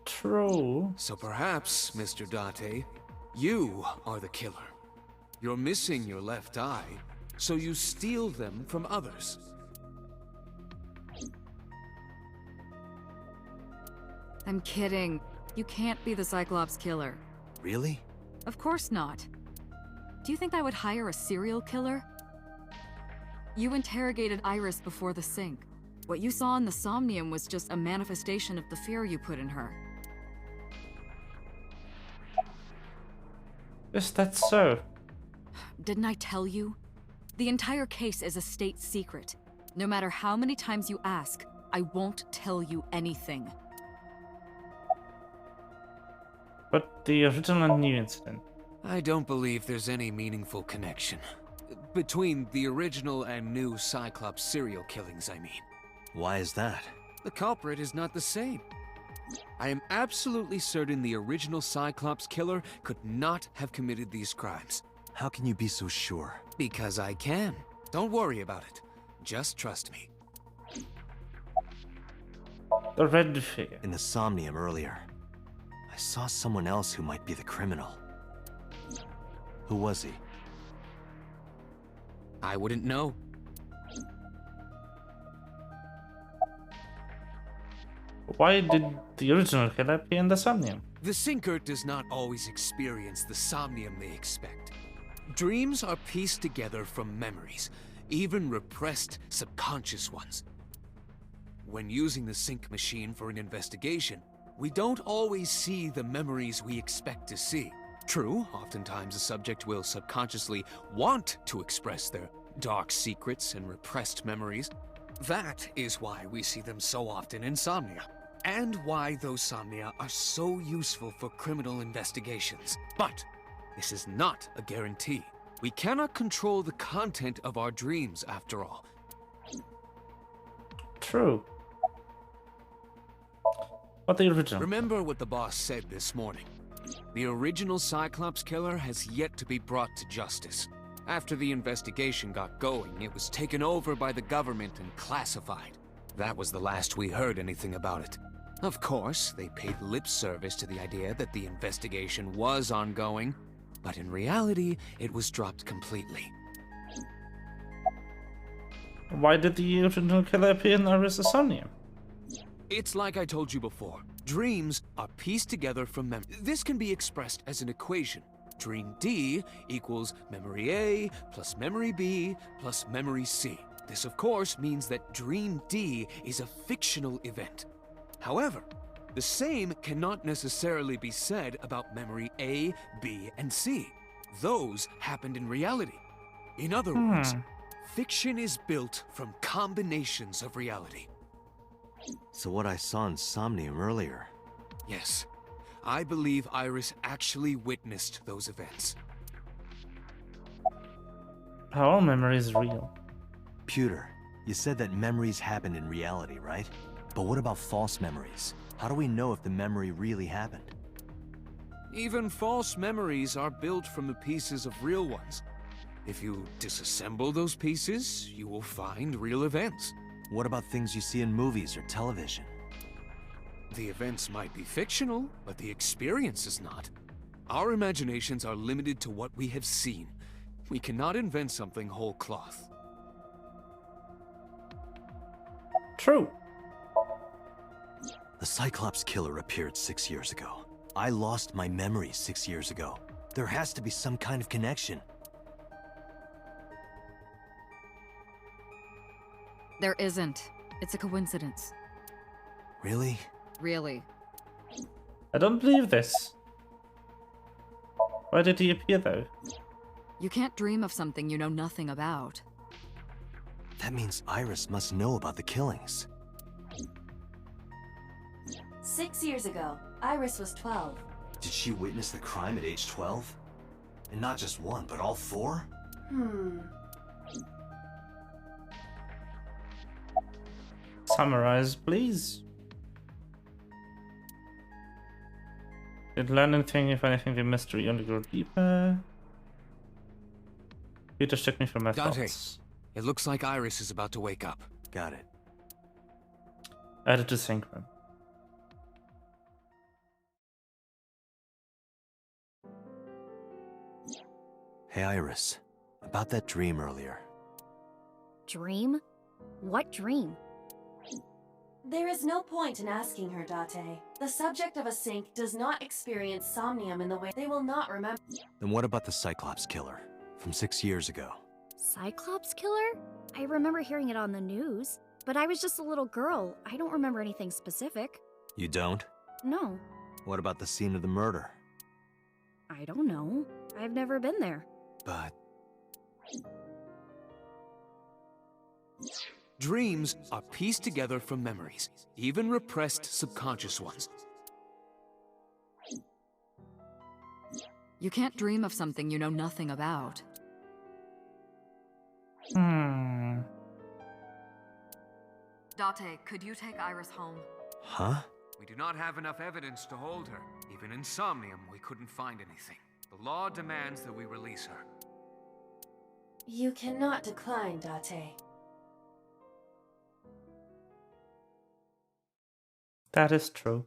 True. So perhaps, Mr. Date, you are the killer. You're missing your left eye, so you steal them from others. I'm kidding. You can't be the Cyclops killer. Really? Of course not. Do you think I would hire a serial killer? You interrogated Iris before the sink. What you saw in the Somnium was just a manifestation of the fear you put in her. Is that so? Didn't I tell you? The entire case is a state secret. No matter how many times you ask, I won't tell you anything. But the original and new incident. I don't believe there's any meaningful connection. Between the original and new Cyclops serial killings, I mean. Why is that? The culprit is not the same. I am absolutely certain the original Cyclops killer could not have committed these crimes. How can you be so sure? Because I can. Don't worry about it. Just trust me. The red figure. In the Somnium earlier, I saw someone else who might be the criminal. Who was he? I wouldn't know. Why did the original killer appear in the Somnium? The sinker does not always experience the somnium they expect. Dreams are pieced together from memories, even repressed subconscious ones. When using the sync machine for an investigation, we don't always see the memories we expect to see. True, oftentimes a subject will subconsciously want to express their dark secrets and repressed memories. That is why we see them so often in Somnia, and why those Somnia are so useful for criminal investigations. But this is not a guarantee. We cannot control the content of our dreams, after all. True. But the original. Remember what the boss said this morning. The original Cyclops killer has yet to be brought to justice. After the investigation got going, it was taken over by the government and classified. That was the last we heard anything about it. Of course, they paid lip service to the idea that the investigation was ongoing, but in reality, it was dropped completely. Why did the original killer appear in Iris' Somnium? It's like I told you before. Dreams are pieced together from memory. This can be expressed as an equation. Dream D equals memory A plus memory B plus memory C. This, of course, means that Dream D is a fictional event. However, the same cannot necessarily be said about memory A, B, and C. Those happened in reality. In other words, fiction is built from combinations of reality. So what I saw in Somnium earlier... Yes. I believe Iris actually witnessed those events. How all memory is real. Pewter, you said that memories happen in reality, right? But what about false memories? How do we know if the memory really happened? Even false memories are built from the pieces of real ones. If you disassemble those pieces, you will find real events. What about things you see in movies or television? The events might be fictional, but the experience is not. Our imaginations are limited to what we have seen. We cannot invent something whole cloth. True. The Cyclops killer appeared 6 years ago. I lost my memory 6 years ago. There has to be some kind of connection. There isn't. It's a coincidence. Really? Really. I don't believe this. Why did he appear though? You can't dream of something you know nothing about. That means Iris must know about the killings. 6 years ago, Iris was 12. Did she witness the crime at age 12? And not just one, but all four? Summarize, please. Did learn anything? If anything, the mystery only grew deeper. Peter took me from my Dante, thoughts. it looks like Iris is about to wake up. Got it. Added to sync room. Hey Iris, about that dream earlier. Dream? What dream? There is no point in asking her, Date. The subject of a sink does not experience somnium in the way they will not remember. Then what about the Cyclops killer from 6 years ago? Cyclops killer? I remember hearing it on the news, but I was just a little girl. I don't remember anything specific. You don't? No, What about the scene of the murder? I don't know. I've never been there. But Dreams are pieced together from memories, even repressed subconscious ones. You can't dream of something you know nothing about. Date, could you take Iris home? huh? We do not have enough evidence to hold her. Even in Somnium, we couldn't find anything. The law demands that we release her. You cannot decline, Date. That is true.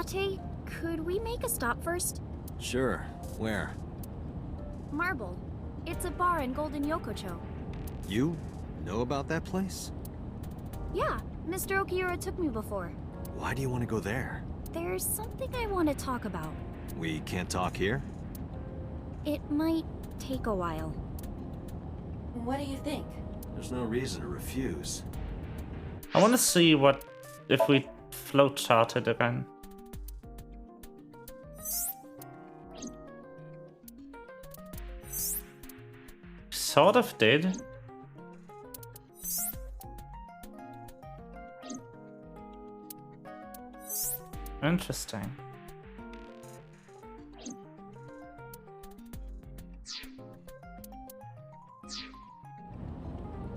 Date, could we make a stop first? Sure. Where? Marble. It's a bar in Golden Yokocho. You know about that place? Yeah, Mr. Okiura took me before. Why do you want to go there? There's something I want to talk about. We can't talk here? It might take a while. What do you think? There's no reason to refuse. I want to see what if we float charted again. Sort of did. Interesting.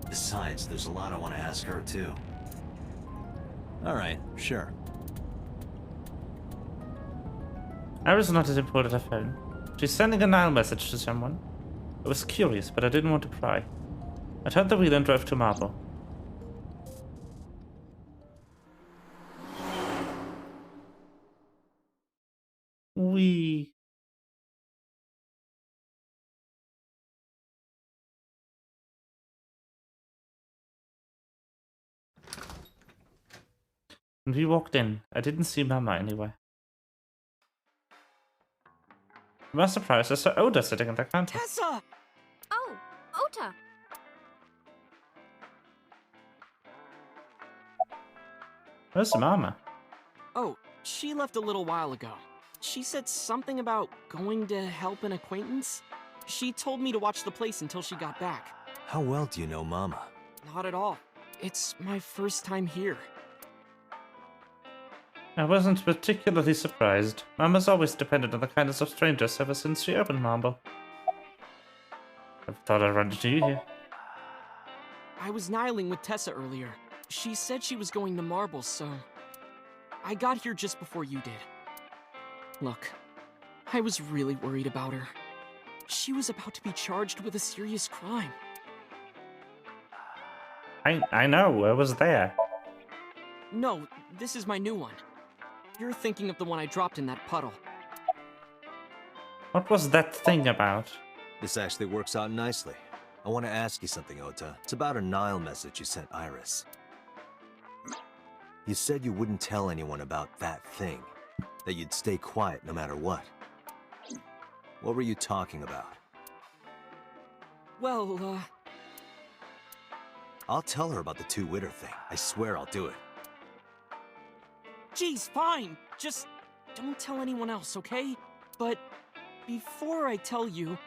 Besides, there's a lot I want to ask her too. Alright, sure. Iris nodded and pulled out her phone. She's sending a Nile message to someone. I was curious, but I didn't want to pry. I turned the wheel and drove to Marble. And we walked in. I didn't see Mama anywhere. To my surprise, I saw Oda sitting at the counter. Tessa! Oh, Ota! Where's Mama? Oh, she left a little while ago. She said something about going to help an acquaintance. She told me to watch the place until she got back. How well do you know Mama? Not at all. It's my first time here. I wasn't particularly surprised. Mama's always depended on the kindness of strangers ever since she opened Marble. I thought I'd run into you here. I was nihiling with Tessa earlier. She said she was going to Marble, so I got here just before you did. Look, I was really worried about her. She was about to be charged with a serious crime. I know, I was there. No, this is my new one. You're thinking of the one I dropped in that puddle. What was that thing about? This actually works out nicely. I want to ask you something, Ota. It's about a Nile message you sent Iris. You said you wouldn't tell anyone about that thing. That you'd stay quiet no matter what. What were you talking about? Well, I'll tell her about the two-witter thing. I swear I'll do it. geez, fine. Just don't tell anyone else, okay? But before I tell you,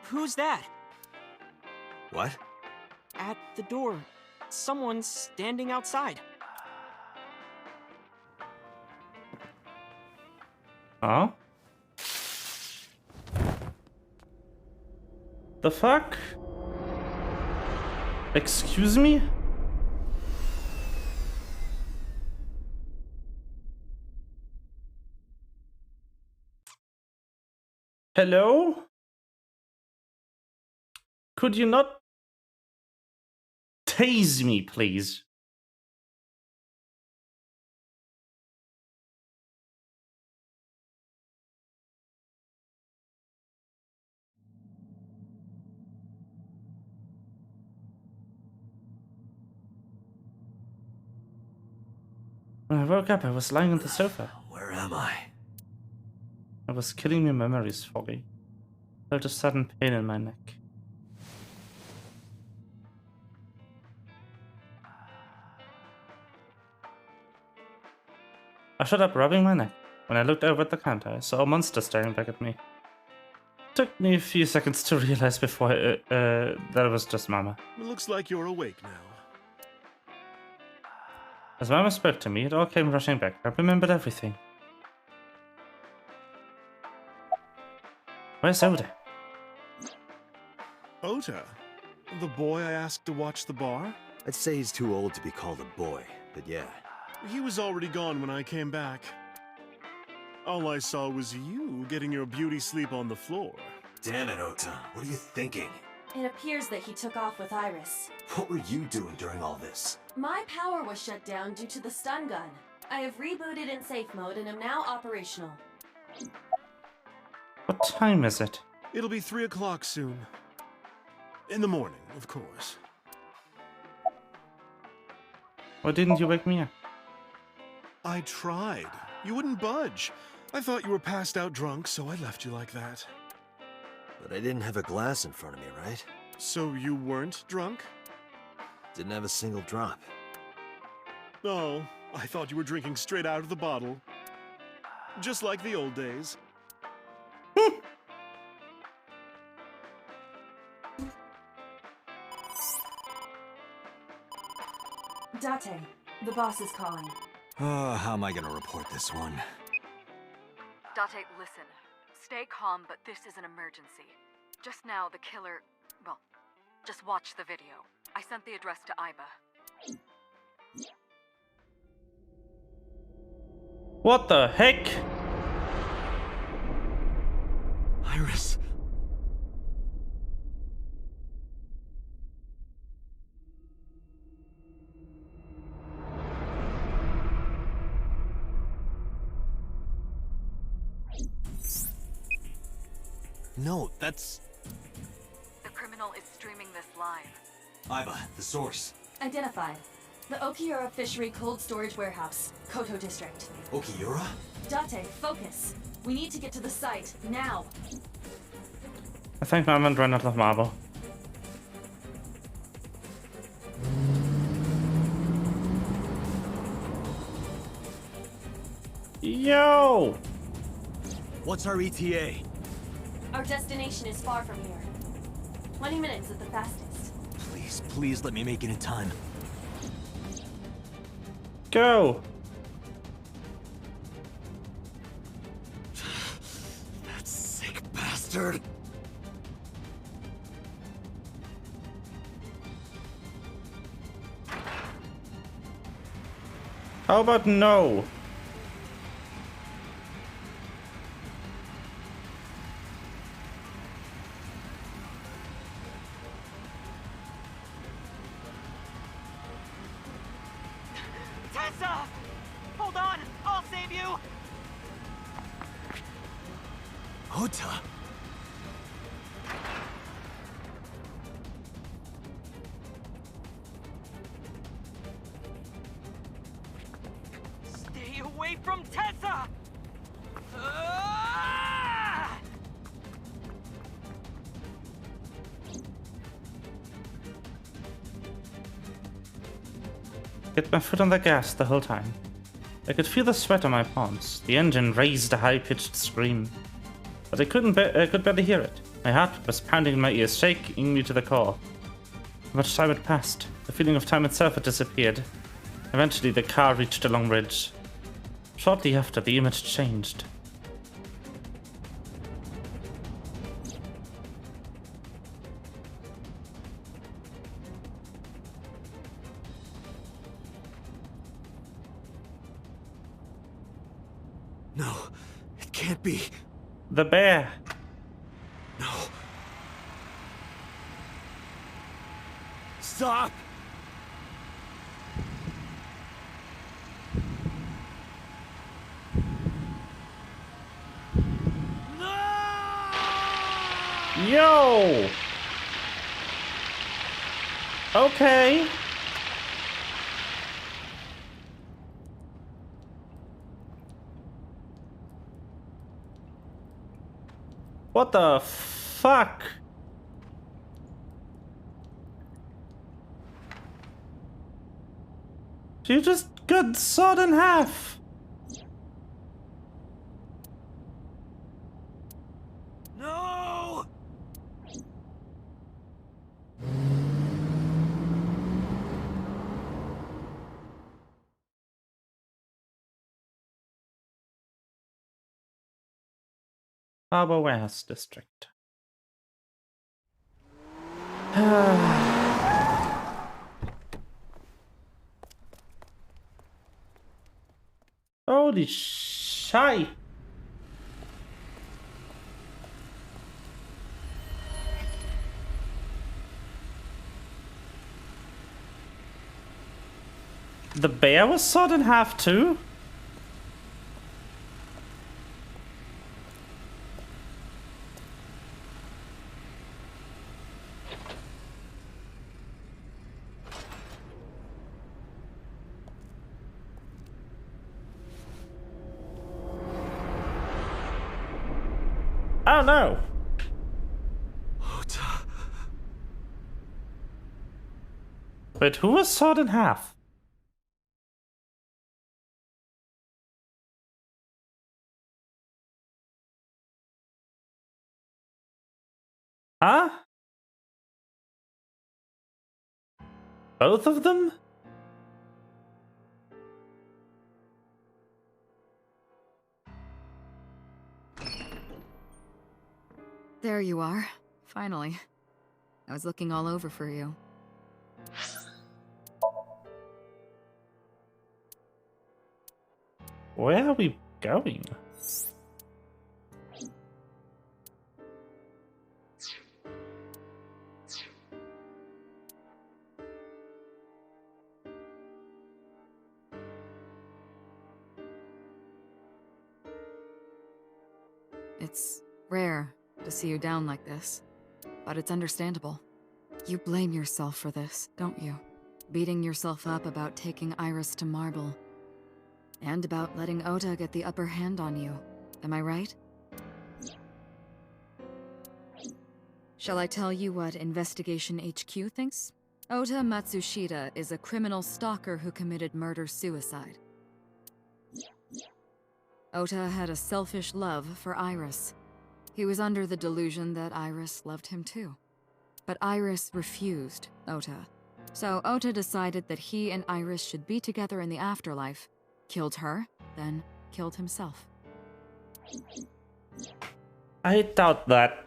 who's that? What? At the door. Someone's standing outside. Huh? The fuck? Excuse me? Hello? Could you not tase me, please? When I woke up, I was lying on the sofa. Where am I? I was killing my memories, Foggy. I felt a sudden pain in my neck. I shut up rubbing my neck. When I looked over at the counter, I saw a monster staring back at me. It took me a few seconds to realize before that it was just Mama. It looks like you're awake now. As Mama spoke to me, it all came rushing back. I remembered everything. Where's Oda? Ota? The boy I asked to watch the bar? I'd say he's too old to be called a boy, but yeah. He was already gone when I came back. All I saw was you getting your beauty sleep on the floor. Damn it, Ota. What are you thinking? It appears that he took off with Iris. What were you doing during all this? My power was shut down due to the stun gun. I have rebooted in safe mode and am now operational. What time is it? It'll be 3 o'clock soon. In the morning, of course. Why didn't you wake me up? I tried. You wouldn't budge. I thought you were passed out drunk, so I left you like that. But I didn't have a glass in front of me, right? So you weren't drunk? Didn't have a single drop. Oh, I thought you were drinking straight out of the bottle. Just like the old days. Date, the boss is calling. Oh, how am I gonna report this one? Date, listen. Stay calm, but this is an emergency. Just now, the killer... Well, just watch the video. I sent the address to Iba. What the heck? Iris. No, that's... The criminal is streaming this live. Iba, the source. Identified. The Okiura Fishery Cold Storage Warehouse, Koto District. Okiura? Date, focus. We need to get to the site, now. I think my man ran out of marble. Yo! What's our ETA? Our destination is far from here. 20 minutes at the fastest. Please, please let me make it in time. Go! That sick bastard! How about no? Tessa! Hold on! I'll save you! Ota! Stay away from Tessa! Ah! kept my foot on the gas the whole time. I could feel the sweat on my palms. The engine raised a high-pitched scream. But I could barely hear it. My heart was pounding in my ears, shaking me to the core. Much time had passed. The feeling of time itself had disappeared. Eventually, the car reached a long ridge. Shortly after, the image changed. No, it can't be. The bear. No. Stop! Yo! Okay. What the fuck? You just got sawed in half. No! Harbor Warehouse District. Holy shite! The bear was sawed in half too? Oh no! Wait, who was sawed in half? Huh? Both of them? There you are. Finally. I was looking all over for you. Where are we going? It's rare to see you down like this, but it's understandable. You blame yourself for this, don't you? Beating yourself up about taking Iris to Marble. And about letting Ota get the upper hand on you. Am I right? Shall I tell you what Investigation HQ thinks? Ota Matsushita is a criminal stalker who committed murder-suicide. Ota had a selfish love for Iris. He was under the delusion that Iris loved him too. But Iris refused Ota. So Ota decided that he and Iris should be together in the afterlife, killed her, then killed himself. I doubt that.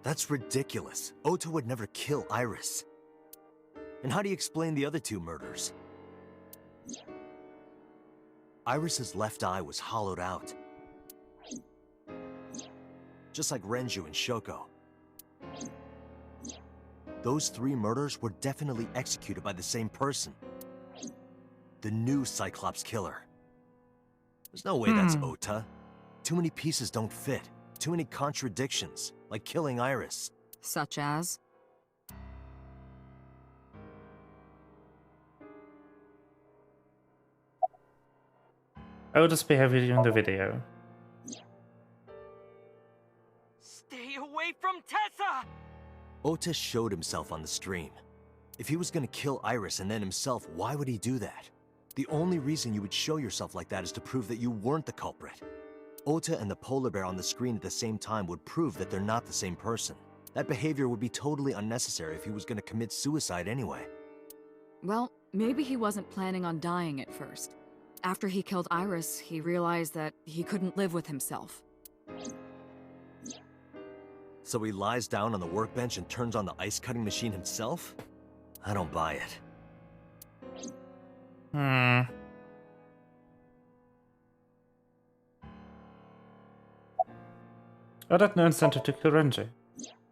That's ridiculous. Ota would never kill Iris. And how do you explain the other two murders? Iris's left eye was hollowed out. Just like Renju and Shoko. Those three murders were definitely executed by the same person. The new Cyclops killer. There's no way that's Ota. Too many pieces don't fit. Too many contradictions, like killing Iris. Such as? Ota's behavior during the video. Ota showed himself on the stream. If he was gonna kill Iris and then himself, why would he do that? The only reason you would show yourself like that is to prove that you weren't the culprit. Ota and the polar bear on the screen at the same time would prove that they're not the same person. That behavior would be totally unnecessary if he was gonna commit suicide anyway. Well, maybe he wasn't planning on dying at first. After he killed Iris, he realized that he couldn't live with himself. So he lies down on the workbench and turns on the ice-cutting machine himself? I don't buy it. I had no incentive to kill Renji.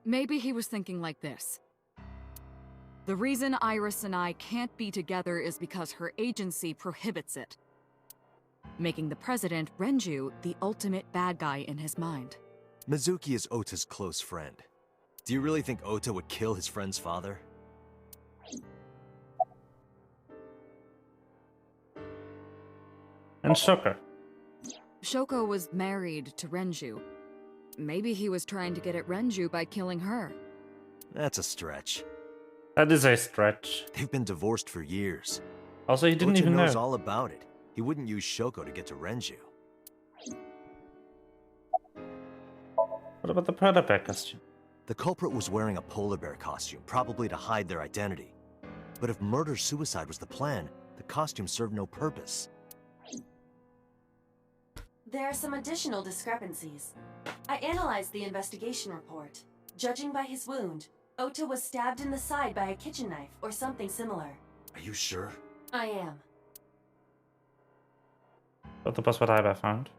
Maybe he was thinking like this. The reason Iris and I can't be together is because her agency prohibits it, making the president, Renju, the ultimate bad guy in his mind. Mizuki is Ota's close friend. Do you really think Ota would kill his friend's father? And Shoko. Shoko was married to Renju. Maybe he was trying to get at Renju by killing her. That's a stretch. That is a stretch. They've been divorced for years. Also, he didn't Ota even knows know. all about it. He wouldn't use Shoko to get to Renju. What about the polar bear costume? The culprit was wearing a polar bear costume, probably to hide their identity. But if murder-suicide was the plan, the costume served no purpose. There are some additional discrepancies. I analyzed the investigation report. Judging by his wound, Ota was stabbed in the side by a kitchen knife or something similar. Are you sure? I am. But that was what I found.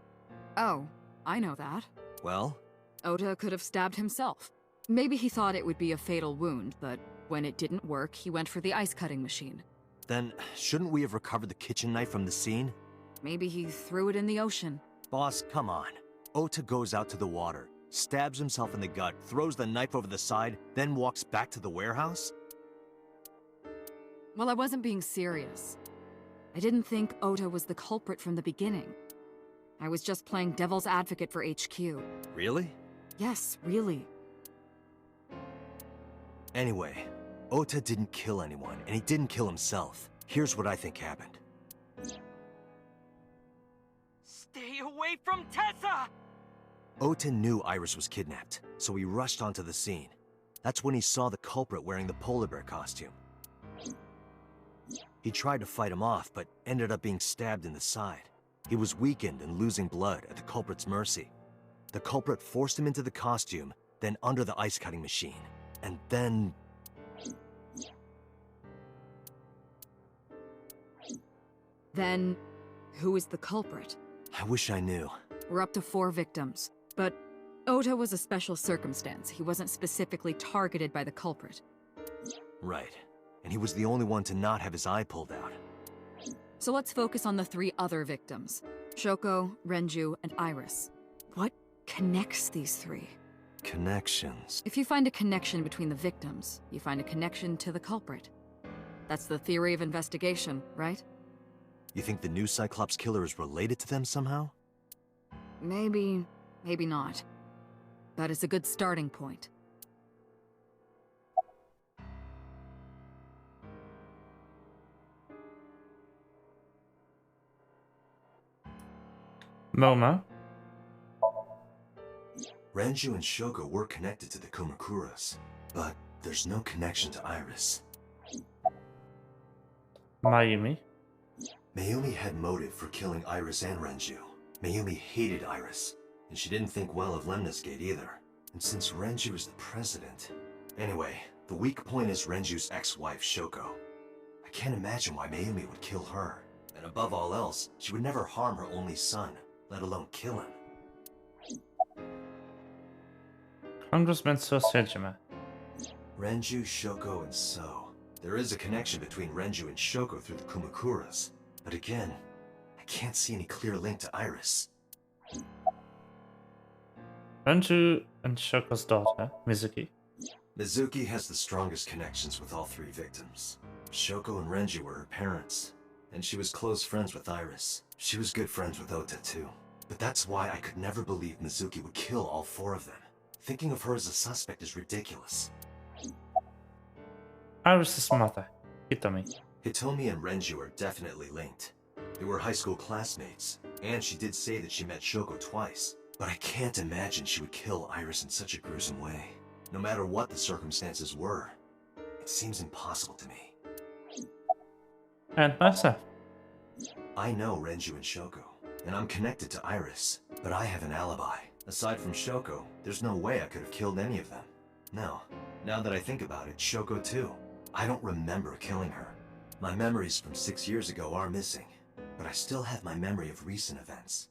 Oh, I know that. Well? Ota could have stabbed himself. Maybe he thought it would be a fatal wound, but when it didn't work, he went for the ice-cutting machine. Then, shouldn't we have recovered the kitchen knife from the scene? Maybe he threw it in the ocean. Boss, come on. Ota goes out to the water, stabs himself in the gut, throws the knife over the side, then walks back to the warehouse? Well, I wasn't being serious. I didn't think Ota was the culprit from the beginning. I was just playing devil's advocate for HQ. Really? Yes, really. Anyway, Ota didn't kill anyone, and he didn't kill himself. Here's what I think happened. Stay away from Tessa! Ota knew Iris was kidnapped, so he rushed onto the scene. That's when he saw the culprit wearing the polar bear costume. He tried to fight him off, but ended up being stabbed in the side. He was weakened and losing blood at the culprit's mercy. The culprit forced him into the costume, then under the ice-cutting machine. And then... Then, who is the culprit? I wish I knew. We're up to 4 victims, but Ota was a special circumstance. He wasn't specifically targeted by the culprit. Right. And he was the only one to not have his eye pulled out. So let's focus on the 3 other victims. Shoko, Renju, and Iris. What connects these 3? Connections. If you find a connection between the victims, you find a connection to the culprit. That's the theory of investigation, right? You think the new Cyclops killer is related to them somehow? Maybe, maybe not. But it's a good starting point. Moma. Renju and Shoko were connected to the Kumakuras, but there's no connection to Iris. Mayumi. Mayumi had motive for killing Iris and Renju. Mayumi hated Iris, and she didn't think well of Lemnis Gate either. And since Renju is the president... Anyway, the weak point is Renju's ex-wife, Shoko. I can't imagine why Mayumi would kill her. And above all else, she would never harm her only son, let alone kill him. Congressman Sejima. Renju, Shoko, and So. There is a connection between Renju and Shoko through the Kumakuras. But again, I can't see any clear link to Iris. Renju and Shoko's daughter, Mizuki. Mizuki has the strongest connections with all 3 victims. Shoko and Renju were her parents, and she was close friends with Iris. She was good friends with Ota too. But that's why I could never believe Mizuki would kill all 4 of them. Thinking of her as a suspect is ridiculous. Iris' mother, Hitomi. Hitomi and Renju are definitely linked. They were high school classmates, and she did say that she met Shoko twice. But I can't imagine she would kill Iris in such a gruesome way. No matter what the circumstances were, it seems impossible to me. And myself. I know Renju and Shoko, and I'm connected to Iris, but I have an alibi. Aside from Shoko, there's no way I could have killed any of them. No, now that I think about it, Shoko too. I don't remember killing her. My memories from 6 years ago are missing, but I still have my memory of recent events.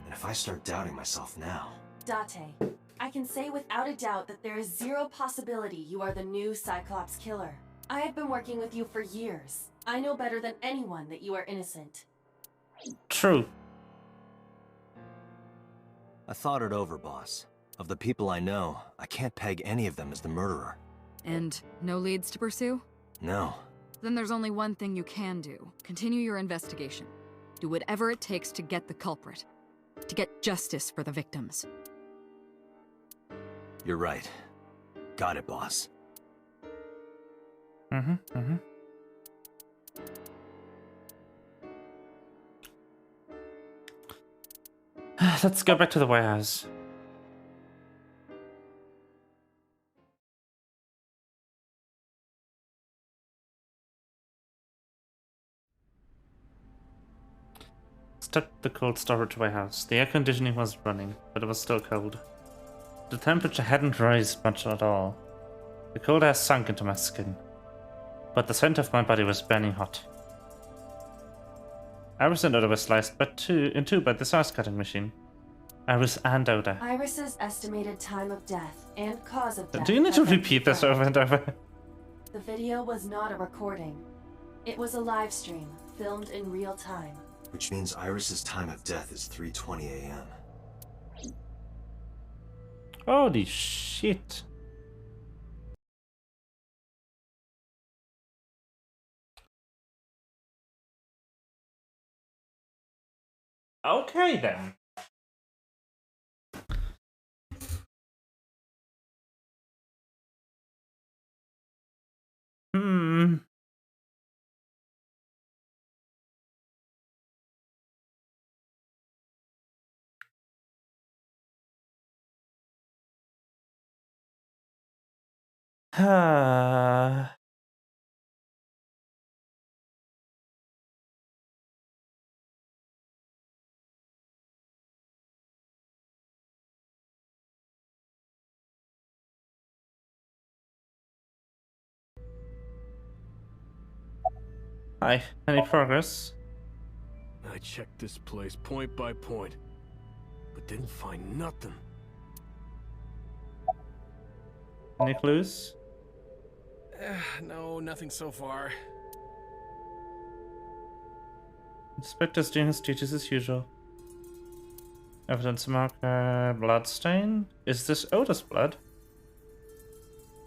And if I start doubting myself now... Date, I can say without a doubt that there is zero possibility you are the new Cyclops killer. I have been working with you for years. I know better than anyone that you are innocent. True. I thought it over, boss. Of the people I know, I can't peg any of them as the murderer. And no leads to pursue? No. Then there's only one thing you can do. Continue your investigation. Do whatever it takes to get the culprit. To get justice for the victims. You're right. Got it, boss. Let's go back to the warehouse. Stepped the cold storage warehouse. The air conditioning was running, but it was still cold. The temperature hadn't raised much at all. The cold air sunk into my skin, but the center of my body was burning hot. Iris and Oda were sliced in two by the size cutting machine. Iris and Oda. Iris's estimated time of death and cause of death. Do you need to repeat this over and over? The video was not a recording. It was a live stream, filmed in real time. Which means Iris's time of death is 3:20 a.m. Holy shit. Okay then. Hi, any progress? I checked this place point by point, but didn't find nothing. Any clues? No, nothing so far. Inspector's doing his duties as usual. Evidence marker, bloodstain. Is this Oda's blood?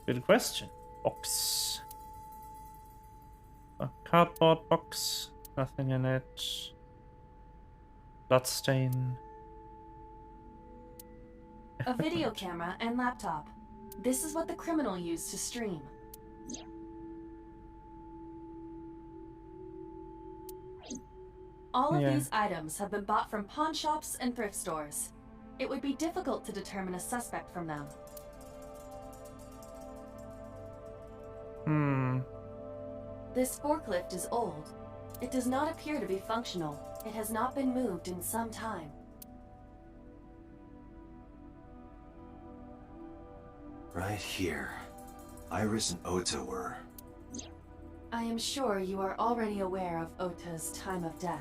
Good question. Box. A cardboard box. Nothing in it. Bloodstain. A video camera and laptop. This is what the criminal used to stream. All of these items have been bought from pawn shops and thrift stores. It would be difficult to determine a suspect from them. This forklift is old. It does not appear to be functional. It has not been moved in some time. Right here. Iris and Ota were... I am sure you are already aware of Ota's time of death.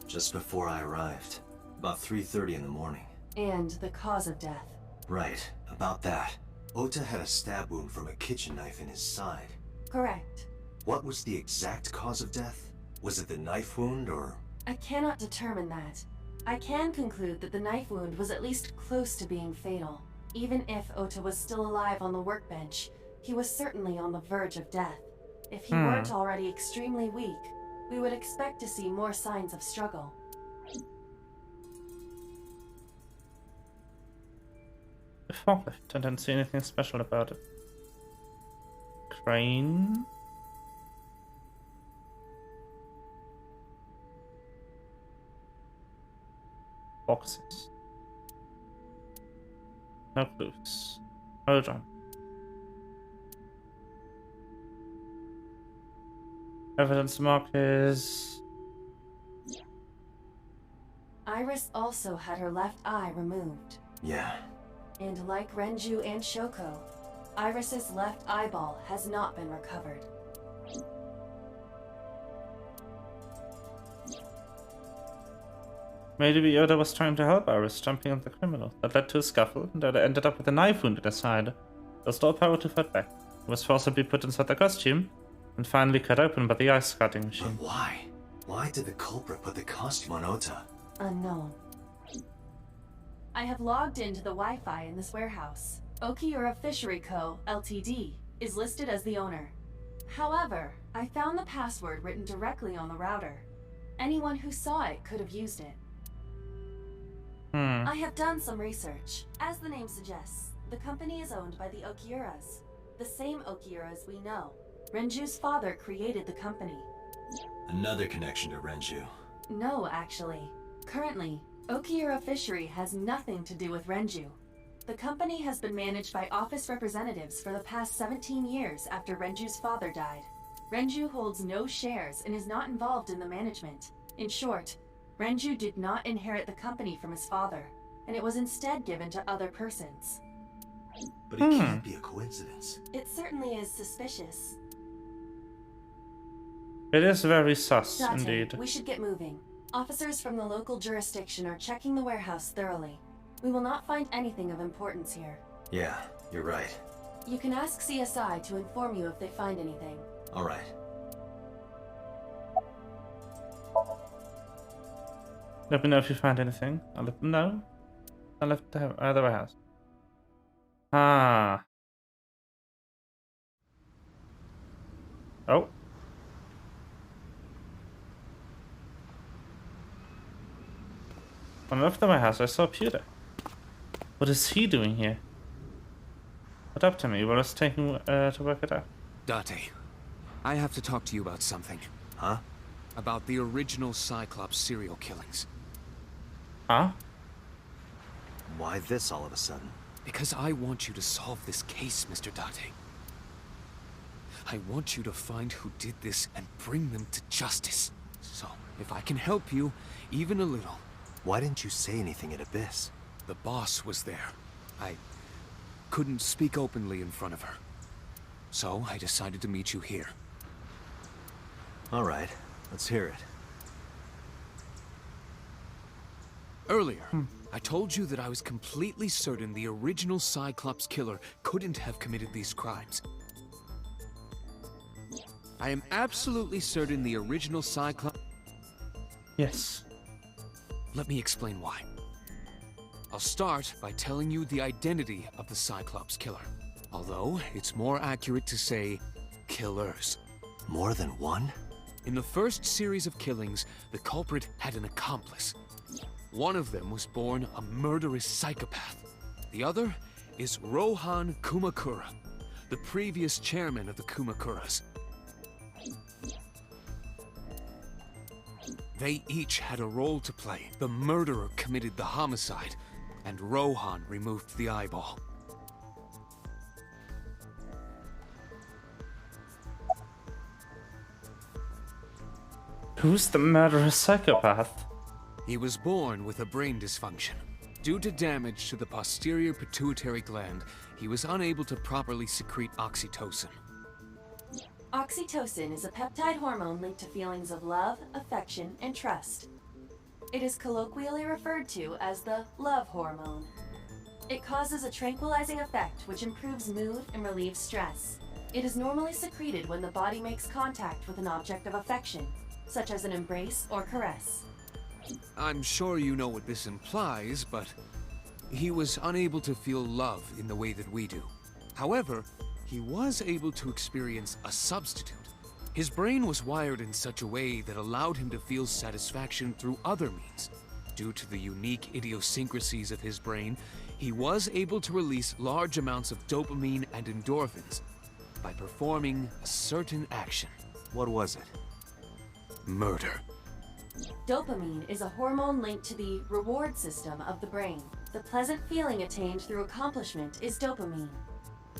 Just before I arrived. About 3:30 in the morning. And the cause of death. Right, about that. Ota had a stab wound from a kitchen knife in his side. Correct. What was the exact cause of death? Was it the knife wound, or...? I cannot determine that. I can conclude that the knife wound was at least close to being fatal. Even if Ota was still alive on the workbench, he was certainly on the verge of death. If he weren't already extremely weak, we would expect to see more signs of struggle. The forklift, I didn't see anything special about it. train. Boxes. No clues. Hold on. Evidence markers. Iris also had her left eye removed. Yeah. And like Renju and Shoko, Iris's left eyeball has not been recovered. Maybe Oda was trying to help Iris jumping on the criminal. That led to a scuffle, and Oda ended up with a knife wound in his side. Lost all power to fight back. He was forcibly put inside the costume, and finally cut open by the ice cutting machine. But why? Why did the culprit put the costume on Ota? Unknown. I have logged into the Wi-Fi in this warehouse. Okiura Fishery Co., Ltd., is listed as the owner. However, I found the password written directly on the router. Anyone who saw it could have used it. I have done some research. As the name suggests, the company is owned by the Okiuras. The same Okiuras we know. Renju's father created the company. Another connection to Renju. No, actually. Currently, Okiura Fishery has nothing to do with Renju. The company has been managed by office representatives for the past 17 years after Renju's father died. Renju holds no shares and is not involved in the management. In short, Renju did not inherit the company from his father, and it was instead given to other persons. But it can't be a coincidence. It certainly is suspicious. It is very sus, Date, indeed. we should get moving. Officers from the local jurisdiction are checking the warehouse thoroughly. We will not find anything of importance here. Yeah, you're right. You can ask CSI to inform you if they find anything. All right. Let me know if you find anything. I'll let them know. I left the warehouse. Ah. Oh. When I left the warehouse, I saw Pewter. What is he doing here? What up to me? Well, it's taking to work it out. Date, I have to talk to you about something. Huh? About the original Cyclops serial killings. Huh? Why this all of a sudden? Because I want you to solve this case, Mr. Date. I want you to find who did this and bring them to justice. So, if I can help you, even a little... Why didn't you say anything at Abyss? The boss was there. I couldn't speak openly in front of her. So, I decided to meet you here. All right, let's hear it. Earlier, I told you that I was completely certain the original Cyclops killer couldn't have committed these crimes. I am absolutely certain the original Cyclops... Yes. Let me explain why. I'll start by telling you the identity of the Cyclops killer. Although, it's more accurate to say, killers. More than one? In the first series of killings, the culprit had an accomplice. One of them was born a murderous psychopath. The other is Rohan Kumakura, the previous chairman of the Kumakuras. They each had a role to play. The murderer committed the homicide, and Rohan removed the eyeball. Who's the murderous psychopath? He was born with a brain dysfunction. Due to damage to the posterior pituitary gland, he was unable to properly secrete oxytocin. Oxytocin is a peptide hormone linked to feelings of love, affection, and trust. It is colloquially referred to as the love hormone. It causes a tranquilizing effect which improves mood and relieves stress. It is normally secreted when the body makes contact with an object of affection, such as an embrace or caress. I'm sure you know what this implies, but he was unable to feel love in the way that we do. However, he was able to experience a substitute. His brain was wired in such a way that allowed him to feel satisfaction through other means. Due to the unique idiosyncrasies of his brain, he was able to release large amounts of dopamine and endorphins. by performing a certain action. What was it? Murder. Dopamine is a hormone linked to the reward system of the brain. The pleasant feeling attained through accomplishment is dopamine.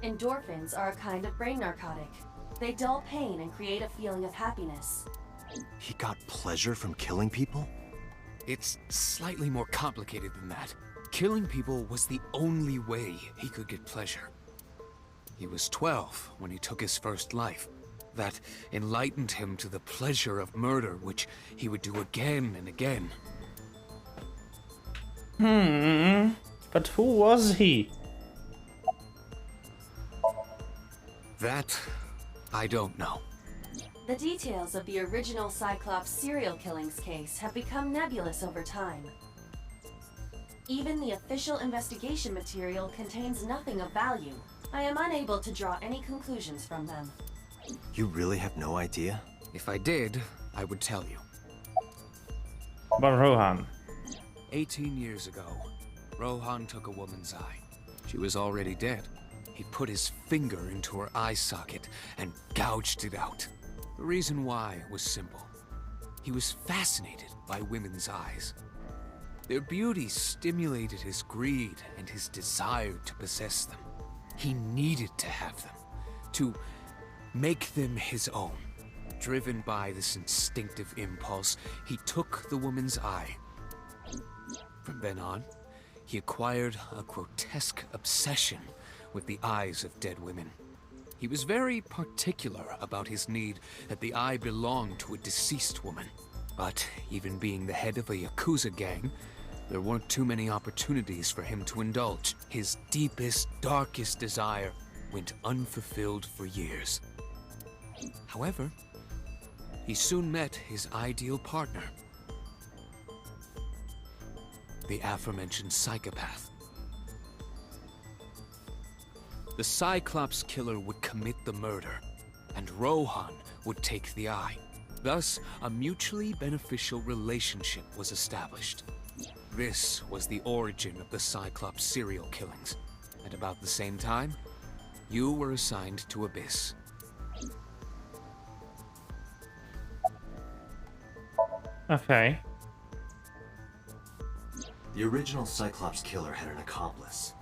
Endorphins are a kind of brain narcotic. They dull pain and create a feeling of happiness. He got pleasure from killing people? It's slightly more complicated than that. Killing people was the only way he could get pleasure. He was 12 when he took his first life. That enlightened him to the pleasure of murder, which he would do again and again. But who was he? That, I don't know. The details of the original Cyclops serial killings case have become nebulous over time. Even the official investigation material contains nothing of value. I am unable to draw any conclusions from them. You really have no idea? If I did, I would tell you. But Rohan. 18 years ago, Rohan took a woman's eye. She was already dead. He put his finger into her eye socket and gouged it out. The reason why was simple. He was fascinated by women's eyes. Their beauty stimulated his greed and his desire to possess them. He needed to have them, to make them his own. Driven by this instinctive impulse, he took the woman's eye. From then on, he acquired a grotesque obsession with the eyes of dead women. He was very particular about his need that the eye belonged to a deceased woman. But even being the head of a Yakuza gang, there weren't too many opportunities for him to indulge. His deepest, darkest desire went unfulfilled for years. However, he soon met his ideal partner, the aforementioned psychopath. The Cyclops killer would commit the murder, and Rohan would take the eye. Thus, a mutually beneficial relationship was established. This was the origin of the Cyclops serial killings. At about the same time, you were assigned to Abyss. Okay. The original Cyclops killer had an accomplice.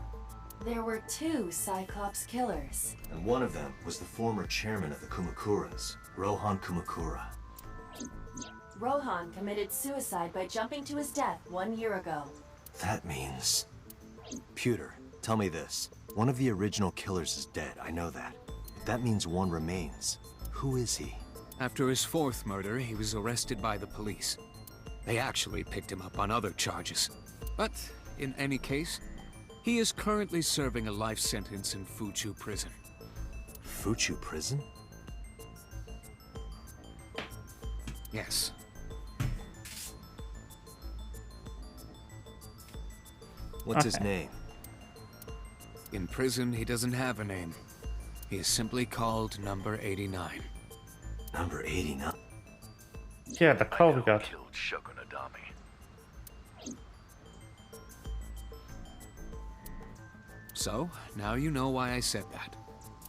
There were 2 Cyclops killers. And one of them was the former chairman of the Kumakuras, Rohan Kumakura. Rohan committed suicide by jumping to his death 1 year ago. That means... Pewter, tell me this. One of the original killers is dead, I know that. But that means one remains. Who is he? After his 4th murder, he was arrested by the police. They actually picked him up on other charges. But, in any case, he is currently serving a life sentence in Fuchu prison. Fuchu prison? Yes. What's his name? In prison, he doesn't have a name. He is simply called Number 89. Number 89? Yeah, the call we got. Killed Shogunadami. So, now you know why I said that.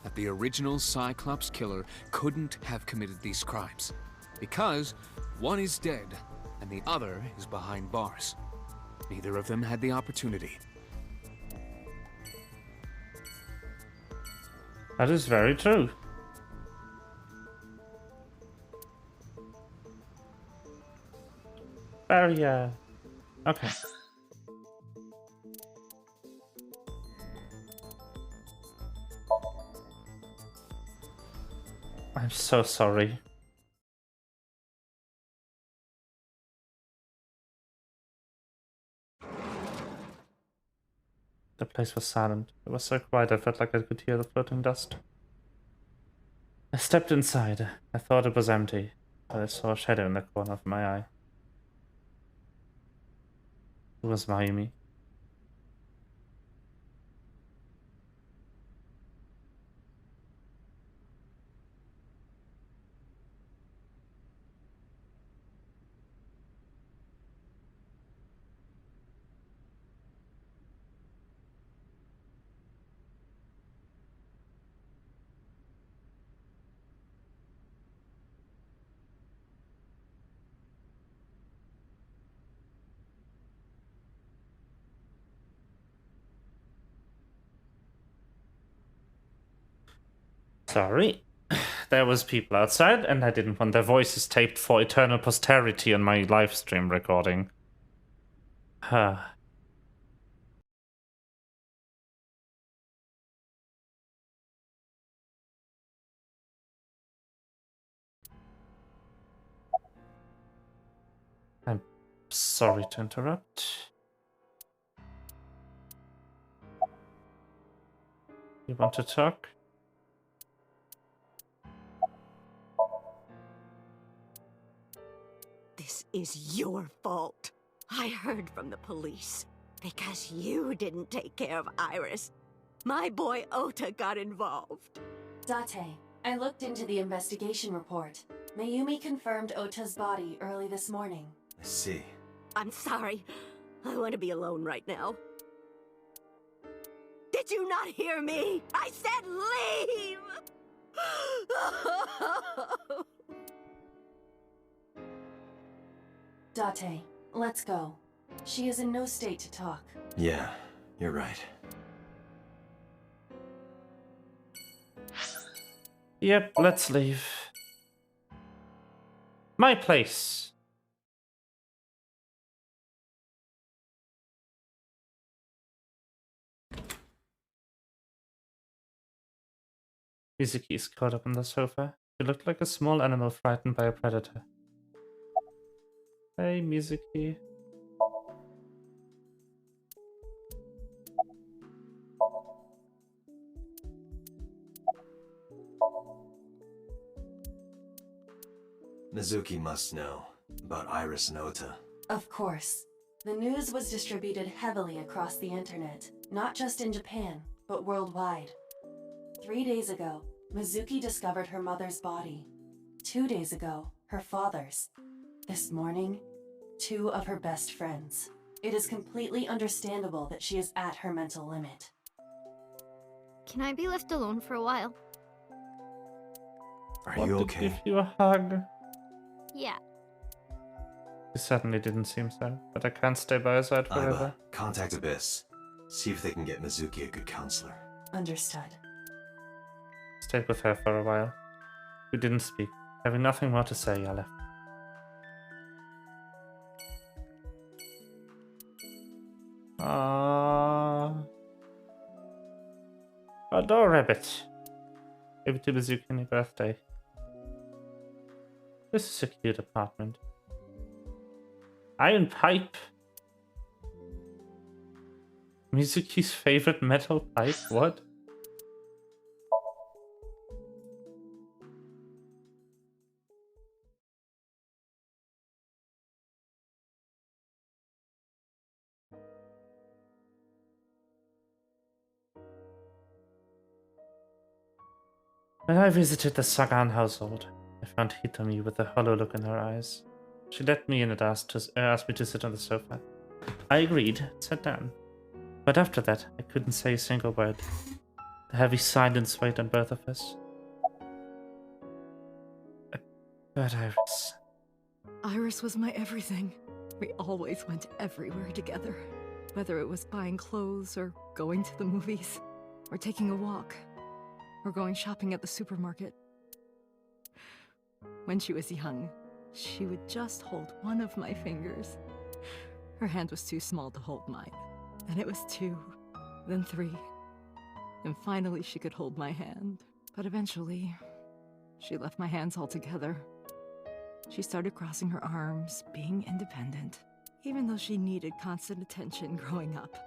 That the original Cyclops killer couldn't have committed these crimes. Because one is dead, and the other is behind bars. Neither of them had the opportunity. That is very true. Very, okay. I'm so sorry. The place was silent. It was so quiet I felt like I could hear the floating dust. I stepped inside. I thought it was empty, but I saw a shadow in the corner of my eye. It was Mayumi. Sorry. There was people outside, and I didn't want their voices taped for eternal posterity on my live stream recording. I'm sorry to interrupt. You want to talk? This is your fault. I heard from the police. Because you didn't take care of Iris. My boy Ota got involved. Date, I looked into the investigation report. Mayumi confirmed Ota's body early this morning. I see. I'm sorry. I want to be alone right now. Did you not hear me? I said leave! Date, let's go. She is in no state to talk. Yeah, you're right. Yep, let's leave. My place. Mizuki is caught up on the sofa. She looked like a small animal frightened by a predator. Hey, Mizuki. Mizuki must know about Iris and Ota. Of course. The news was distributed heavily across the internet, not just in Japan, but worldwide. 3 days ago, Mizuki discovered her mother's body. 2 days ago, her father's. This morning, 2 of her best friends. It is completely understandable that she is at her mental limit. Can I be left alone for a while? Are you okay? Give you a hug. Yeah. You certainly didn't seem so, but I can't stay by her side forever. Aiba, contact Abyss. See if they can get Mizuki a good counselor. Understood. Stayed with her for a while. We didn't speak. Having nothing more to say, I left. Adore rabbit. Give it to Mizuki on your birthday. This is a cute apartment. Iron pipe. Mizuki's favorite metal pipe? What? When I visited the Sagan household, I found Hitomi with a hollow look in her eyes. She let me in and asked me to sit on the sofa. I agreed, sat down. But after that, I couldn't say a single word. The heavy silence weighed on both of us. But Iris. Iris was my everything. We always went everywhere together. Whether it was buying clothes, or going to the movies, or taking a walk, or going shopping at the supermarket. When she was young, she would just hold one of my fingers. Her hand was too small to hold mine. Then it was 2, then 3. And finally she could hold my hand. But eventually, she left my hands altogether. She started crossing her arms, being independent, even though she needed constant attention growing up.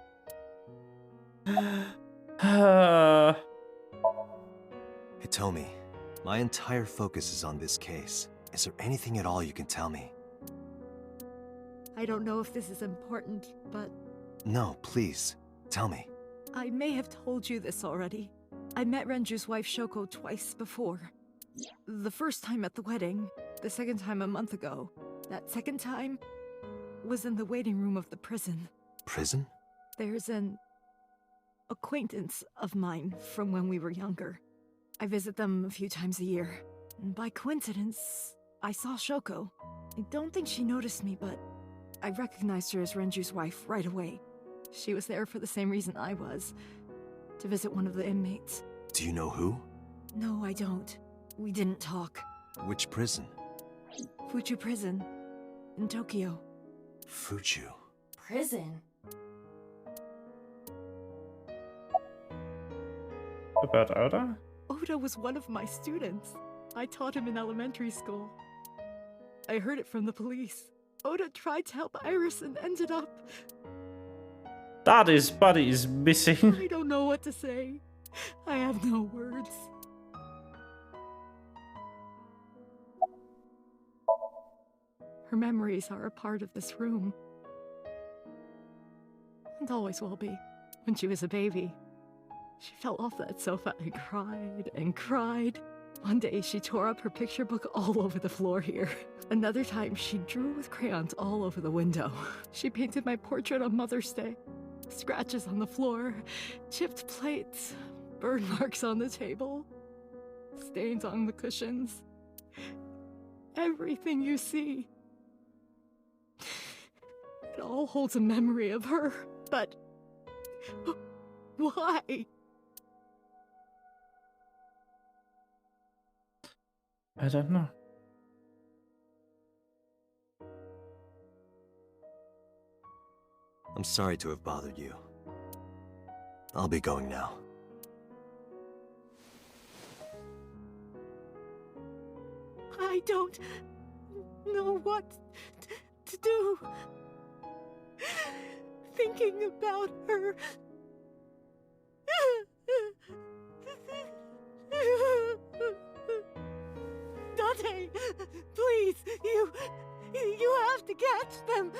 Hitomi, my entire focus is on this case. Is there anything at all you can tell me? I don't know if this is important, but... No, please. Tell me. I may have told you this already. I met Renju's wife Shoko twice before. The first time at the wedding, the second time a month ago. That second time was in the waiting room of the prison. Prison? There's an acquaintance of mine from when we were younger. I visit them a few times a year. And by coincidence, I saw Shoko. I don't think she noticed me, but I recognized her as Renju's wife right away. She was there for the same reason I was, to visit one of the inmates. Do you know who? No, I don't. We didn't talk. Which prison? Fuchu Prison. In Tokyo. Fuchu. Prison? About Oda? Oda was one of my students. I taught him in elementary school. I heard it from the police. Oda tried to help Iris and ended up... That his body is missing. I don't know what to say. I have no words. Her memories are a part of this room. And always will be. When she was a baby, she fell off that sofa and cried and cried. One day she tore up her picture book all over the floor here. Another time she drew with crayons all over the window. She painted my portrait on Mother's Day. Scratches on the floor, chipped plates, burn marks on the table, stains on the cushions. Everything you see. It all holds a memory of her, but why? I don't know. I'm sorry to have bothered you. I'll be going now. I don't know what to do. Thinking about her. Dante, please, you have to catch them.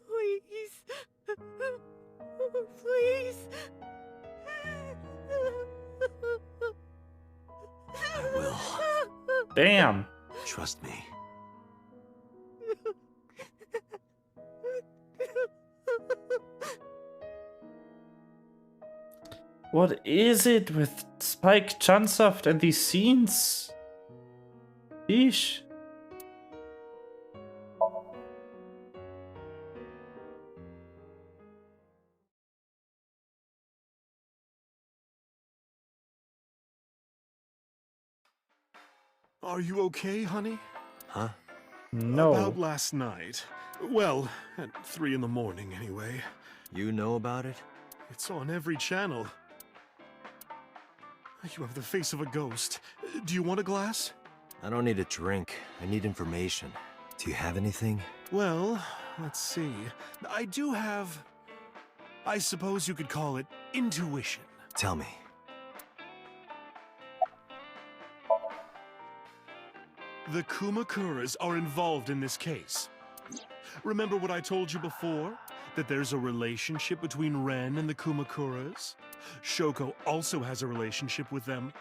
Please. Please. I will. Damn. Trust me. What is it with Spike Chunsoft and these scenes? Yeesh. Are you okay, honey? Huh? No. About last night. Well, at 3 in the morning, anyway. You know about it? It's on every channel. You have the face of a ghost. Do you want a glass? I don't need a drink. I need information. Do you have anything? Well, let's see. I do have... I suppose you could call it intuition. Tell me. The Kumakuras are involved in this case. Remember what I told you before? That there's a relationship between Ren and the Kumakuras? Shoko also has a relationship with them.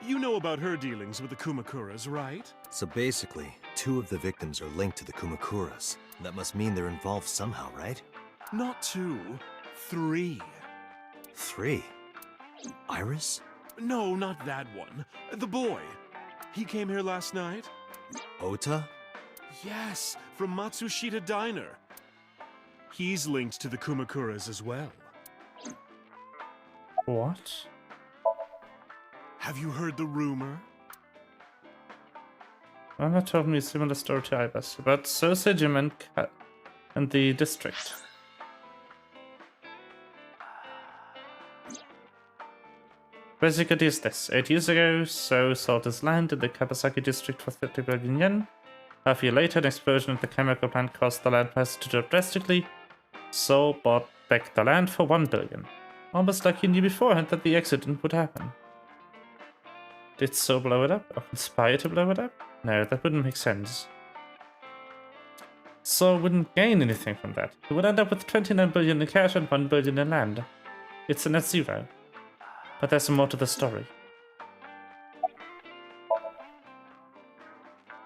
You know about her dealings with the Kumakuras, right? So basically, 2 of the victims are linked to the Kumakuras. That must mean they're involved somehow, right? Not 2, 3. 3? Iris? No, not that one. The boy. He came here last night. Ota? Yes, from Matsushita Diner. He's linked to the Kumakuras as well. What? Have you heard the rumor? Mama told me a similar story to Iris about Sosejim and the district. Basically, is this. 8 years ago, So sold his land in the Kawasaki district for 30 billion yen. Half a year later, an explosion at the chemical plant caused the land price to drop drastically. So bought back the land for 1 billion. Almost like he knew beforehand that the accident would happen. Did So blow it up? Or conspire to blow it up? No, that wouldn't make sense. So wouldn't gain anything from that. He would end up with 29 billion in cash and 1 billion in land. It's a net zero. But there's more to the story.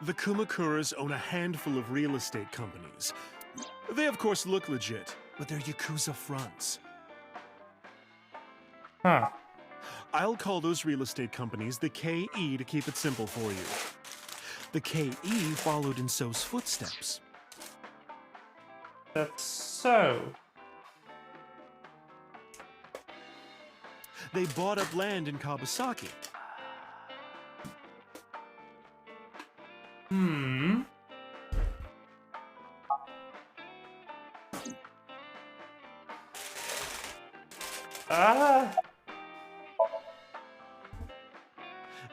The Kumakuras own a handful of real estate companies. They of course look legit, but they're Yakuza fronts. Huh. I'll call those real estate companies the KE to keep it simple for you. The KE followed in So's footsteps. That's so. They bought up land in Kabasaki. Hmm. Ah.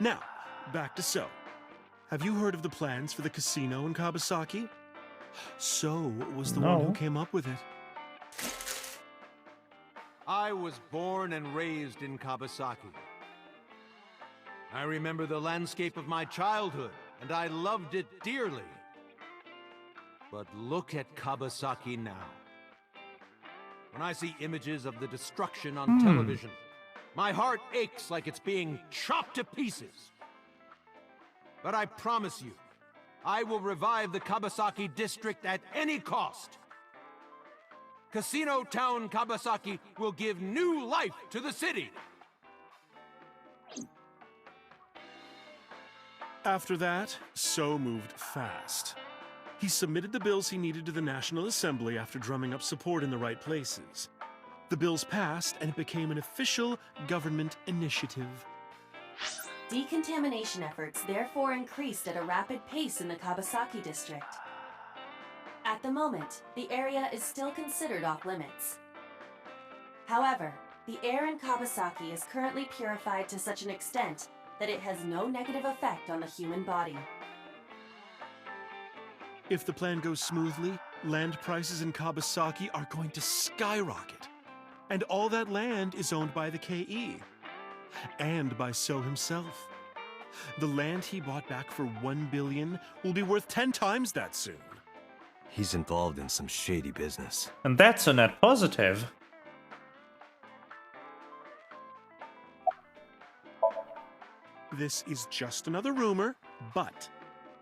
Now, back to So. Have you heard of the plans for the casino in Kabasaki? So was the one who came up with it. I was born and raised in Kabasaki. I remember the landscape of my childhood, and I loved it dearly. But look at Kabasaki now. When I see images of the destruction on television, my heart aches like it's being chopped to pieces. But I promise you, I will revive the Kabasaki district at any cost. Casino Town Kabasaki will give new life to the city. After that, So moved fast. He submitted the bills he needed to the National Assembly after drumming up support in the right places. The bills passed, and it became an official government initiative. Decontamination efforts therefore increased at a rapid pace in the Kabasaki district. At the moment, the area is still considered off-limits. However, the air in Kabasaki is currently purified to such an extent that it has no negative effect on the human body. If the plan goes smoothly, land prices in Kabasaki are going to skyrocket. And all that land is owned by the KE. And by So himself. The land he bought back for $1 billion will be worth 10 times that soon. He's involved in some shady business. And that's a net positive. This is just another rumor, but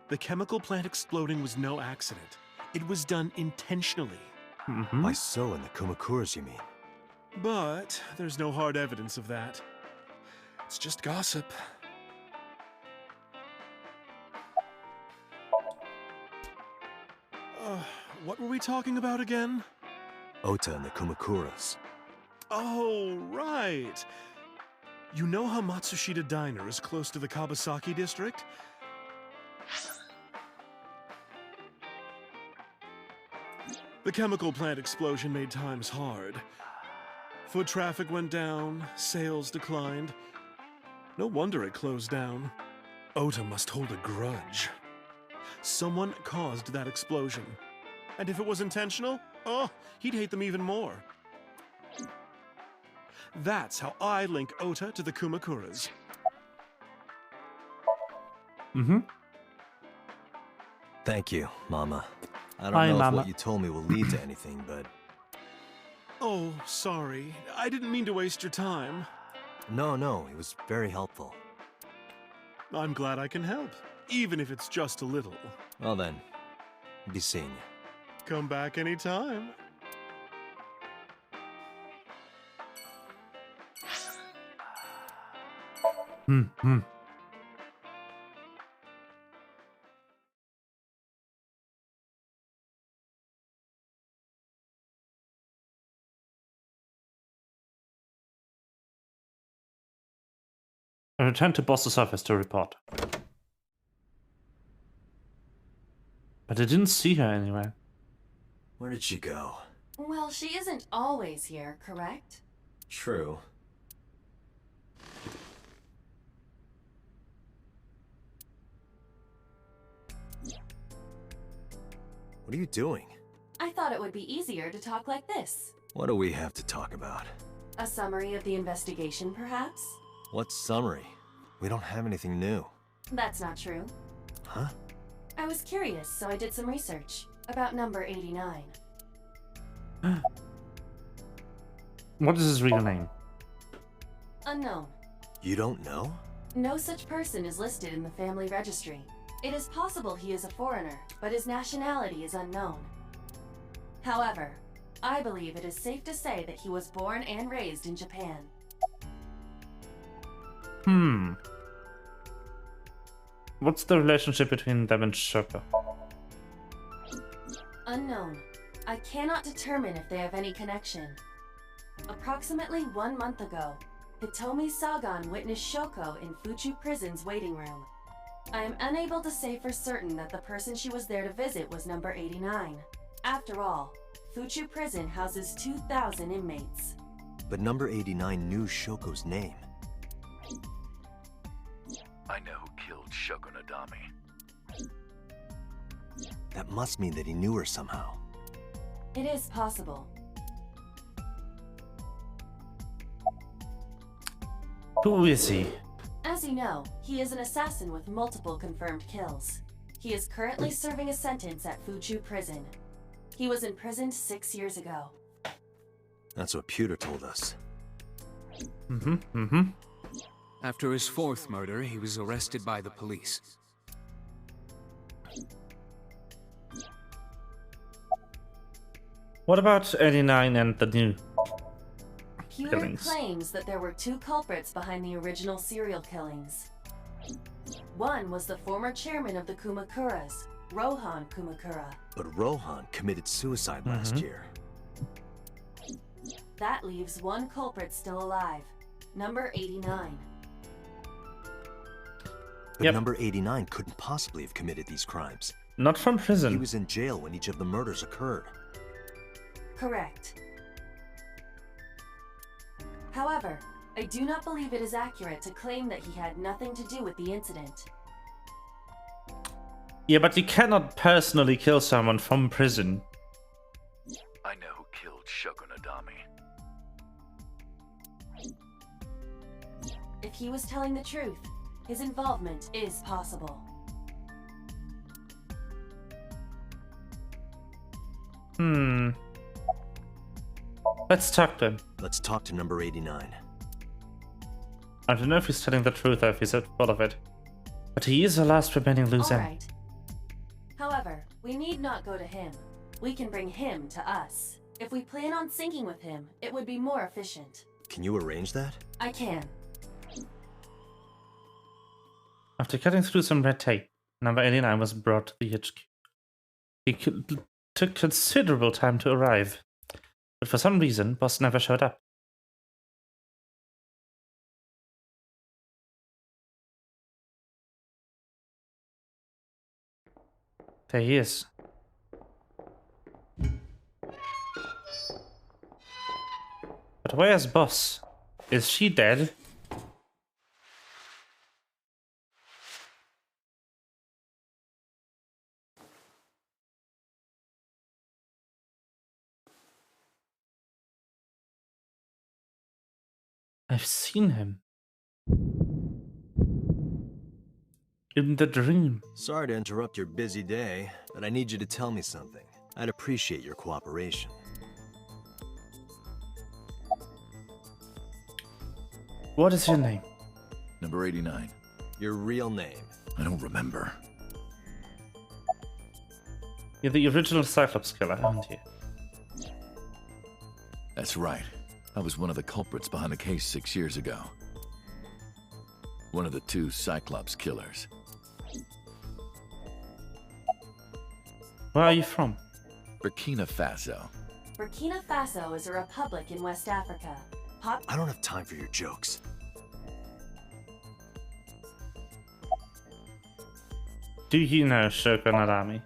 the chemical plant exploding was no accident. It was done intentionally. By So and the Kumakuras, you mean? But there's no hard evidence of that. It's just gossip. What were we talking about again? Ota and the Kumakuras. Oh, right. You know how Matsushita Diner is close to the Kabasaki district? The chemical plant explosion made times hard. Foot traffic went down, sales declined. No wonder it closed down. Ota must hold a grudge. Someone caused that explosion. And if it was intentional, oh, he'd hate them even more. That's how I link Ota to the Kumakuras. Thank you, Mama. I don't Hi, know Mama. if what you told me will lead to anything, but... Oh, sorry. I didn't mean to waste your time. No, it was very helpful. I'm glad I can help, even if it's just a little. Well then, be seeing you. Come back anytime. I returned to boss's office to report. But I didn't see her anywhere. Where did she go? Well, she isn't always here, correct? True. What are you doing? I thought it would be easier to talk like this. What do we have to talk about? A summary of the investigation, perhaps? What summary? We don't have anything new. That's not true. Huh? I was curious, so I did some research about number 89. What is his real name? Unknown. You don't know? No such person is listed in the family registry. It is possible he is a foreigner, but his nationality is unknown. However, I believe it is safe to say that he was born and raised in Japan. What's the relationship between them and Shoko? Unknown. I cannot determine if they have any connection. Approximately 1 month ago, Hitomi Sagan witnessed Shoko in Fuchu Prison's waiting room. I am unable to say for certain that the person she was there to visit was number 89. After all, Fuchu Prison houses 2,000 inmates. But number 89 knew Shoko's name. I know who killed Shoko Nadami. That must mean that he knew her somehow. It is possible. Who is he? As you know, he is an assassin with multiple confirmed kills. He is currently serving a sentence at Fuchu Prison. He was imprisoned 6 years ago. That's what Pewter told us. After his fourth murder, he was arrested by the police. What about 89 and the new Pewter killings? claims that there were 2 culprits behind the original serial killings. One was the former chairman of the Kumakuras, Rohan Kumakura. But Rohan committed suicide last year. That leaves 1 culprit still alive, number 89. But number 89 couldn't possibly have committed these crimes. Not from prison. He was in jail when each of the murders occurred. Correct. However, I do not believe it is accurate to claim that he had nothing to do with the incident. Yeah, but you cannot personally kill someone from prison. I know who killed Shoko Nadami. If he was telling the truth, his involvement is possible. Let's talk to him. Let's talk to number 89. I don't know if he's telling the truth or if he's full of it. But he is the last remaining loose end. Alright. However, we need not go to him. We can bring him to us. If we plan on syncing with him, it would be more efficient. Can you arrange that? I can. After cutting through some red tape, number 89 was brought to the HQ. He took considerable time to arrive, but for some reason, Boss never showed up. There he is. But where's Boss? Is she dead? I've seen him. In the dream. Sorry to interrupt your busy day, but I need you to tell me something. I'd appreciate your cooperation. What is your name? Number 89. Your real name? I don't remember. You're the original Cyclops killer, aren't you? That's right. I was one of the culprits behind the case 6 years ago. One of the 2 Cyclops killers. Where are you from? Burkina Faso. Burkina Faso is a republic in West Africa. I don't have time for your jokes. Do you know Shoko Nadami?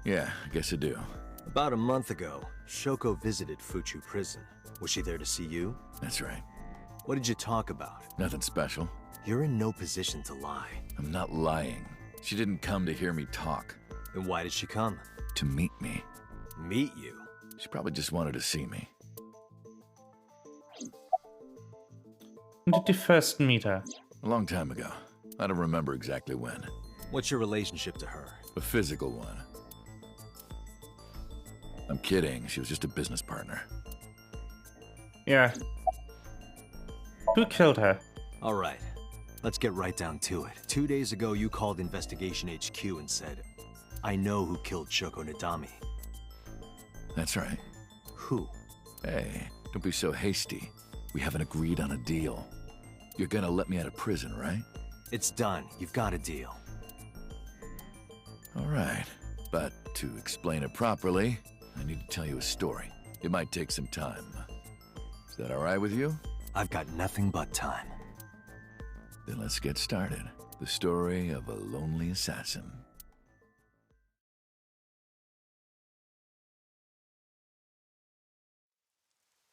Yeah, I guess I do. About a month ago, Shoko visited Fuchu Prison. Was she there to see you? That's right. What did you talk about? Nothing special. You're in no position to lie. I'm not lying. She didn't come to hear me talk. Then why did she come? To meet me. Meet you? She probably just wanted to see me. When did you first meet her? A long time ago. I don't remember exactly when. What's your relationship to her? A physical one. I'm kidding. She was just a business partner. Yeah. Who killed her? All right. Let's get right down to it. 2 days ago, you called Investigation HQ and said, I know who killed Shoko Nadami. That's right. Who? Hey, don't be so hasty. We haven't agreed on a deal. You're gonna let me out of prison, right? It's done. You've got a deal. All right. But to explain it properly, I need to tell you a story. It might take some time. Is that all right with you? I've got nothing but time. Then let's get started. The story of a lonely assassin.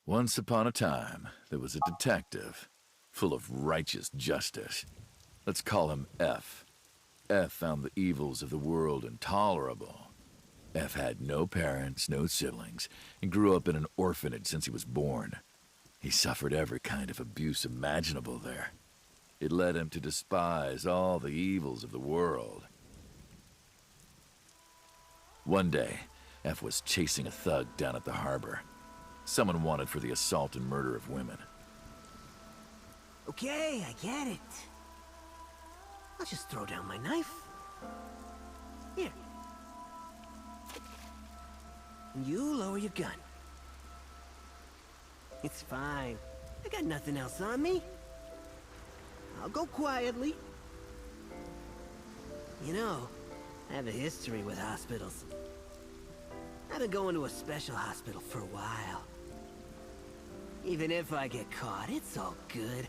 Once upon a time, there was a detective, full of righteous justice. Let's call him F. F found the evils of the world intolerable. F had no parents, no siblings, and grew up in an orphanage since he was born. He suffered every kind of abuse imaginable there. It led him to despise all the evils of the world. One day, F was chasing a thug down at the harbor. Someone wanted for the assault and murder of women. Okay, I get it. I'll just throw down my knife. Here. And you lower your gun. It's fine. I got nothing else on me. I'll go quietly. You know, I have a history with hospitals. I've been going to a special hospital for a while. Even if I get caught, it's all good.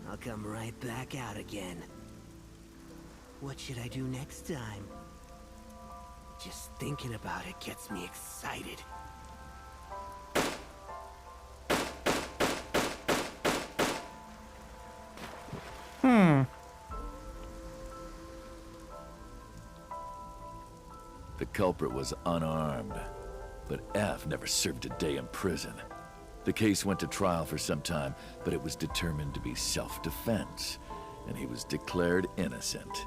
I'll come right back out again. What should I do next time? Just thinking about it gets me excited. The culprit was unarmed, but F never served a day in prison. The case went to trial for some time, but it was determined to be self-defense, and he was declared innocent.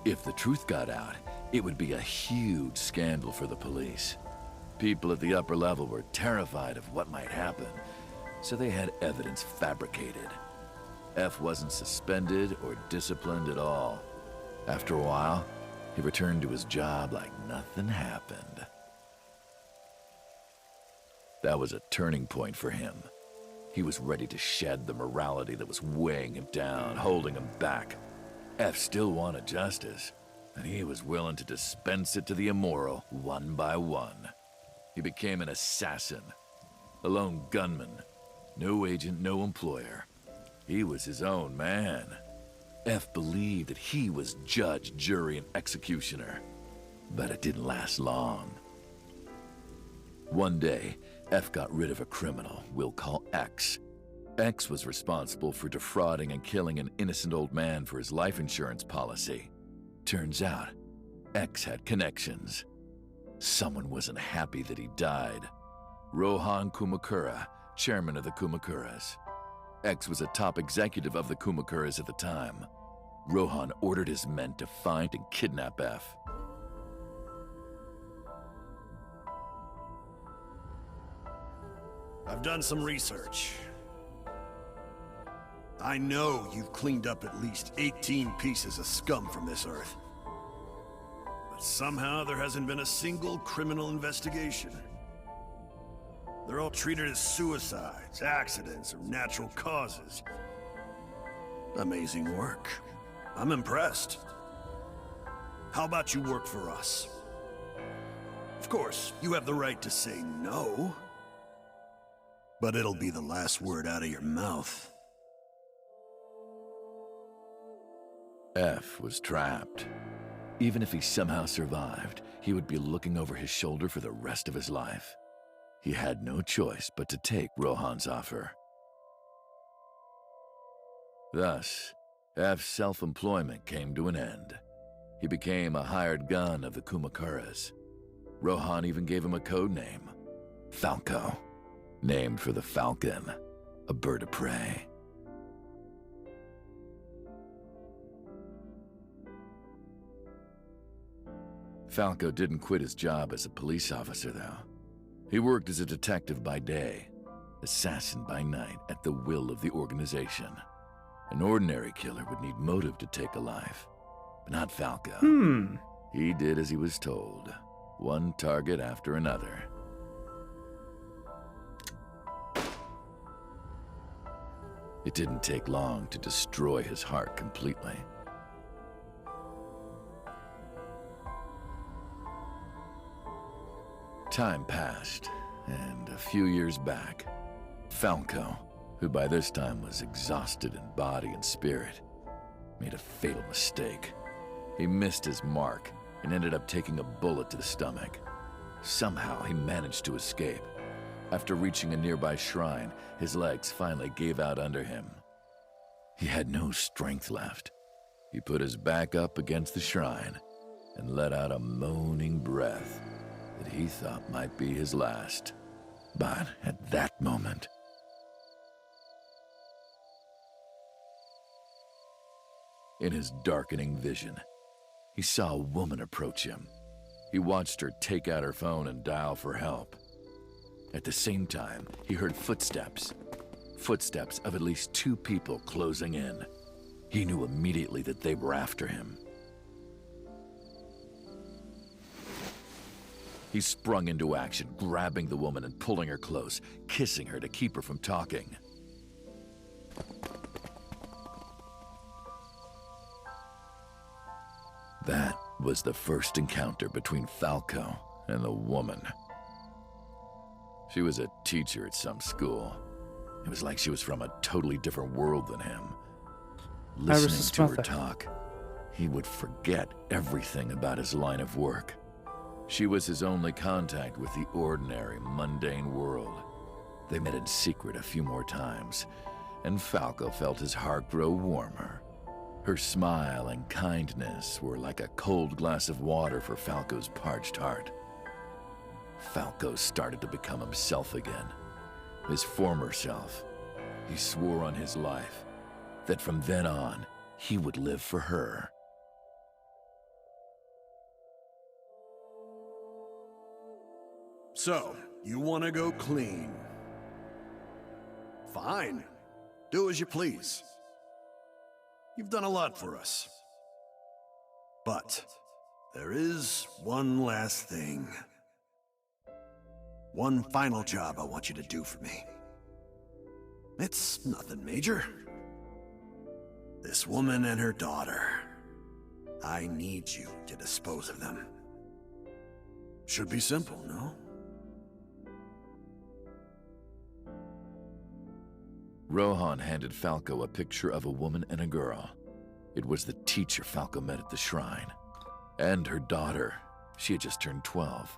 If the truth got out, it would be a huge scandal for the police. People at the upper level were terrified of what might happen, so they had evidence fabricated. F wasn't suspended or disciplined at all. After a while, he returned to his job like nothing happened. That was a turning point for him. He was ready to shed the morality that was weighing him down, holding him back. F still wanted justice, and he was willing to dispense it to the immoral one by one. He became an assassin, a lone gunman, no agent, no employer. He was his own man. F believed that he was judge, jury, and executioner, but it didn't last long. One day, F got rid of a criminal we'll call X. X was responsible for defrauding and killing an innocent old man for his life insurance policy. Turns out, X had connections. Someone wasn't happy that he died. Rohan Kumakura, chairman of the Kumakuras. X was a top executive of the Kumakuras at the time. Rohan ordered his men to find and kidnap F. I've done some research. I know you've cleaned up at least 18 pieces of scum from this earth. But somehow there hasn't been a single criminal investigation. They're all treated as suicides, accidents, or natural causes. Amazing work. I'm impressed. How about you work for us? Of course, you have the right to say no. But it'll be the last word out of your mouth. F was trapped. Even if he somehow survived, he would be looking over his shoulder for the rest of his life. He had no choice but to take Rohan's offer. Thus, F's self-employment came to an end. He became a hired gun of the Kumakuras. Rohan even gave him a code name, Falco, named for the falcon, a bird of prey. Falco didn't quit his job as a police officer, though. He worked as a detective by day, assassin by night at the will of the organization. An ordinary killer would need motive to take a life, but not Falco. He did as he was told, one target after another. It didn't take long to destroy his heart completely. Time passed, and a few years back, Falco, who by this time was exhausted in body and spirit, made a fatal mistake. He missed his mark and ended up taking a bullet to the stomach. Somehow, he managed to escape. After reaching a nearby shrine, his legs finally gave out under him. He had no strength left. He put his back up against the shrine and let out a moaning breath that he thought might be his last. But at that moment, in his darkening vision, he saw a woman approach him. He watched her take out her phone and dial for help. At the same time, he heard footsteps. Footsteps of at least 2 people closing in. He knew immediately that they were after him. He sprung into action, grabbing the woman and pulling her close, kissing her to keep her from talking. That was the first encounter between Falco and the woman. She was a teacher at some school. It was like she was from a totally different world than him. Listening to her talk, he would forget everything about his line of work. She was his only contact with the ordinary, mundane world. They met in secret a few more times, and Falco felt his heart grow warmer. Her smile and kindness were like a cold glass of water for Falco's parched heart. Falco started to become himself again, his former self. He swore on his life that from then on, he would live for her. So, you want to go clean? Fine. Do as you please. You've done a lot for us. But there is one last thing. One final job I want you to do for me. It's nothing major. This woman and her daughter. I need you to dispose of them. Should be simple, no? Rohan handed Falco a picture of a woman and a girl. It was the teacher Falco met at the shrine. And her daughter. She had just turned 12.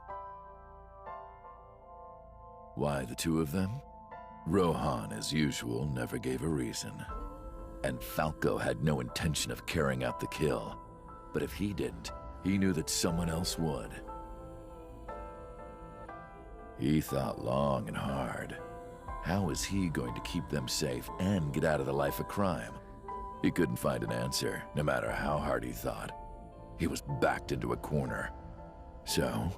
Why the 2 of them? Rohan, as usual, never gave a reason. And Falco had no intention of carrying out the kill. But if he didn't, he knew that someone else would. He thought long and hard. How was he going to keep them safe and get out of the life of crime? He couldn't find an answer, no matter how hard he thought. He was backed into a corner. So,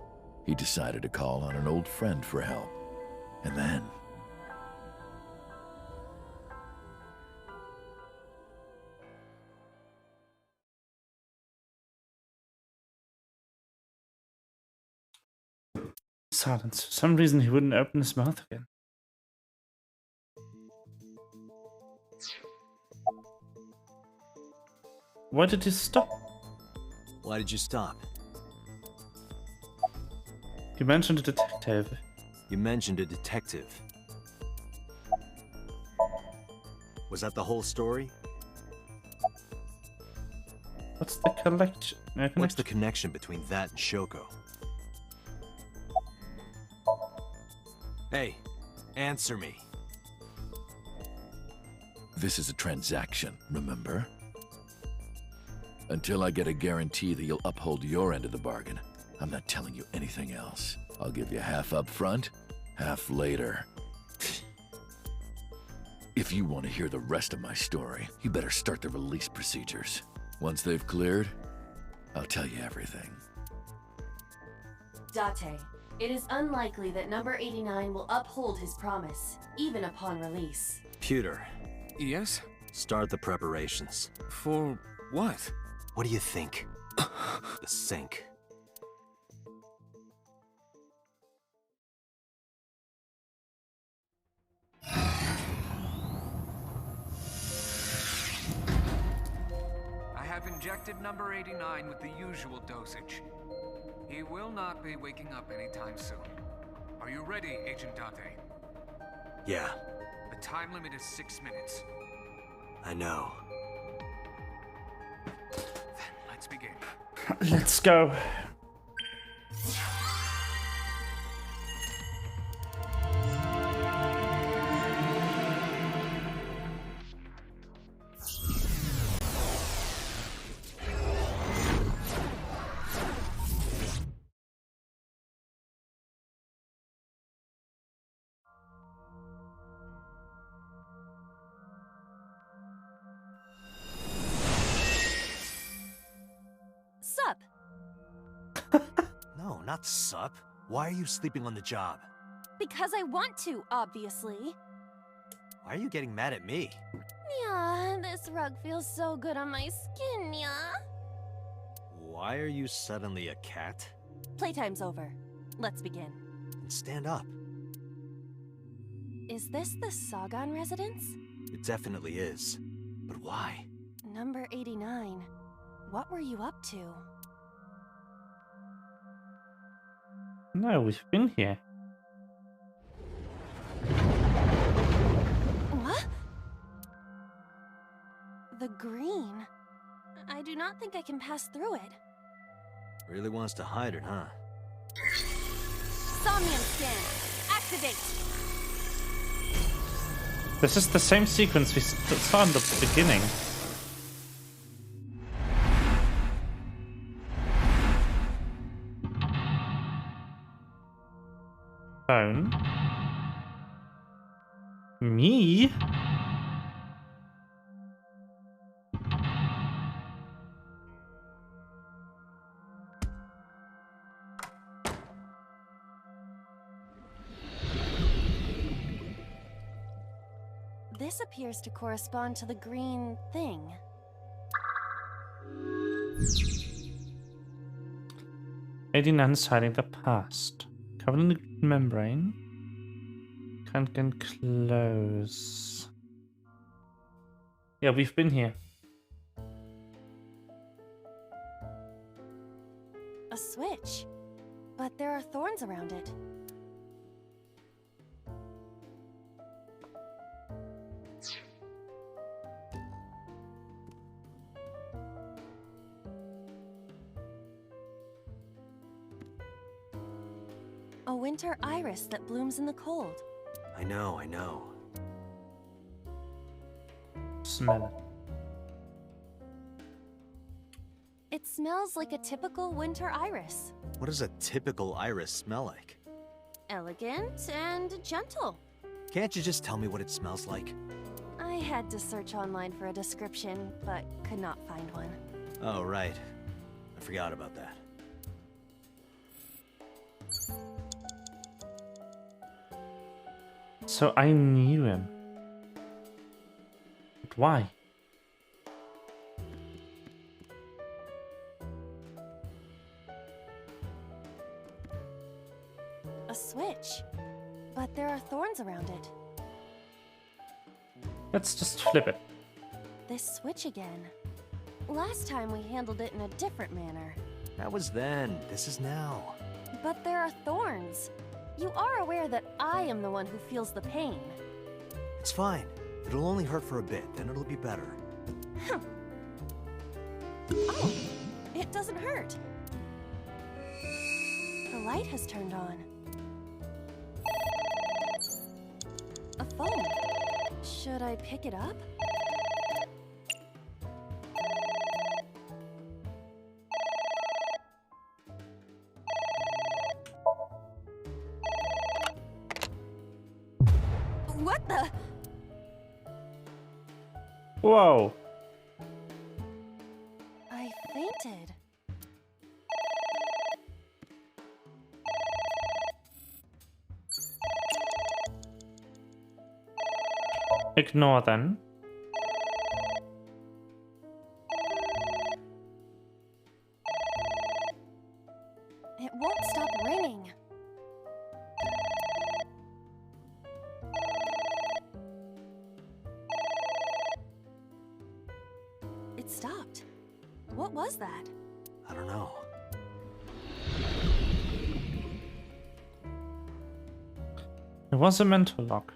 he decided to call on an old friend for help. And then... silence. For some reason he wouldn't open his mouth again. Why did you stop? Why did you stop? You mentioned a detective. You mentioned a detective. Was that the whole story? What's the connection? What's the connection between that and Shoko? Hey, answer me. This is a transaction, remember? Until I get a guarantee that you'll uphold your end of the bargain, I'm not telling you anything else. I'll give you half up front, half later. If you want to hear the rest of my story, you better start the release procedures. Once they've cleared, I'll tell you everything. Date, it is unlikely that number 89 will uphold his promise, even upon release. Pewter. Yes? Start the preparations. For what? What do you think? The sink. I have injected number 89 with the usual dosage. He will not be waking up anytime soon. Are you ready, Agent Date? Yeah, time limit is 6 minutes. I know. Then let's begin. Let's go. Sup? No, not sup. Why are you sleeping on the job? Because I want to, obviously. Why are you getting mad at me? Yeah, this rug feels so good on my skin, yeah. Why are you suddenly a cat? Playtime's over. Let's begin. Then stand up. Is this the Sagan residence? It definitely is. But why? Number 89. What were you up to? No, we've been here. What? The green? I do not think I can pass through it. Really wants to hide it, huh? Somnium scan! Activate! This is the same sequence we saw in the beginning. Phone. Me? This appears to correspond to the green thing. 89's hiding the past. Covered in the membrane. Can't get close. Yeah, we've been here. A switch. But there are thorns around it. A winter iris that blooms in the cold. I know, I know. Smell it. It smells like a typical winter iris. What does a typical iris smell like? Elegant and gentle. Can't you just tell me what it smells like? I had to search online for a description, but could not find one. Oh, right. I forgot about that. So I knew him. But why? A switch. But there are thorns around it. Let's just flip it. This switch again. Last time we handled it in a different manner. That was then. This is now. But there are thorns. You are aware that I am the one who feels the pain. It's fine. It'll only hurt for a bit, then it'll be better. Oh, it doesn't hurt. The light has turned on. A phone. Should I pick it up? What the? Whoa. I fainted. Ignore then. It won't stop ringing. It stopped. What was that? I don't know. It was a mental lock.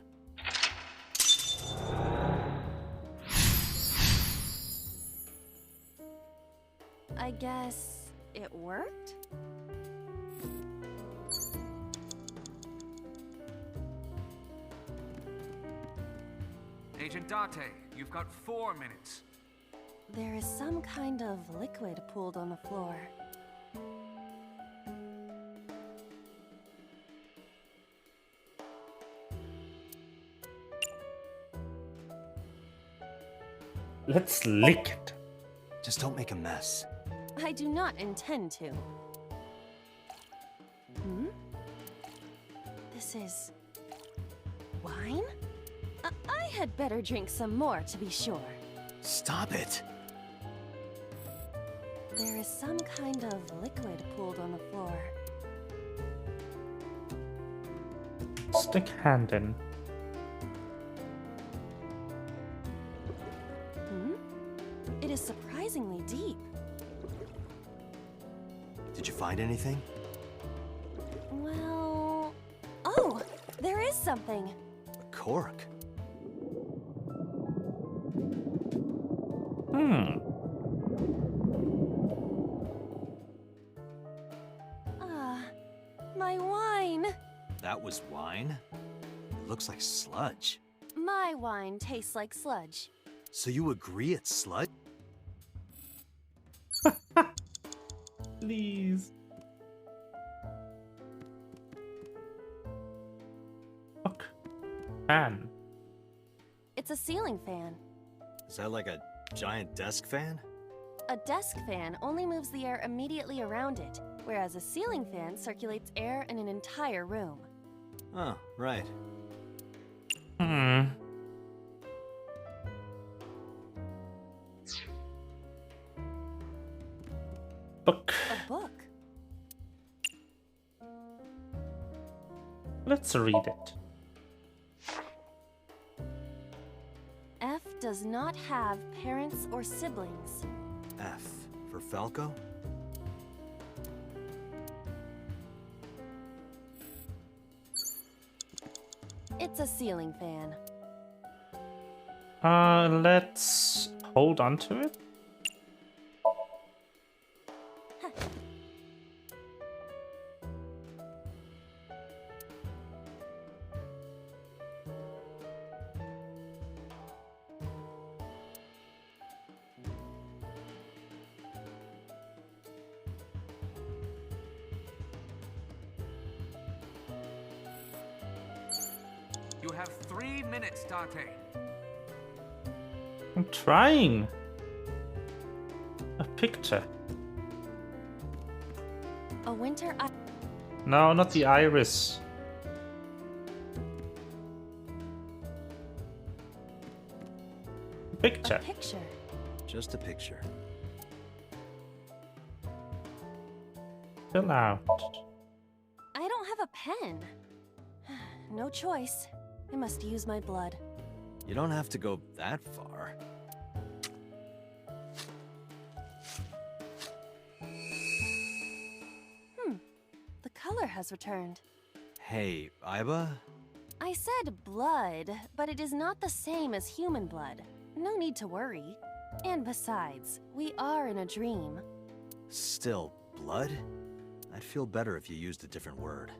I guess it worked? Agent Date, you've got 4 minutes. There is some kind of liquid pooled on the floor. Let's lick it. Just don't make a mess. I do not intend to. Hmm? This is... wine? I had better drink some more to be sure. Stop it! There is some kind of liquid pooled on the floor. Stick hand in. Hmm? It is surprisingly deep. Did you find anything? Well... Oh! There is something! A cork. My wine! That was wine? It looks like sludge. My wine tastes like sludge. So you agree it's sludge? Please. Look. Fan. It's a ceiling fan. Is that like a giant desk fan? A desk fan only moves the air immediately around it, whereas a ceiling fan circulates air in an entire room. Oh, right. Book. A book? Let's read it. F does not have parents or siblings. F for Falco? It's a ceiling fan. Let's hold on to it. You have 3 minutes, Date. I'm trying. A picture. A winter No, not the iris. Picture. A picture. Just a picture. Fill out. I don't have a pen. No choice. I must use my blood. You don't have to go that far. The color has returned. Hey, Iba? I said blood, but it is not the same as human blood. No need to worry. And besides, we are in a dream. Still, blood? I'd feel better if you used a different word.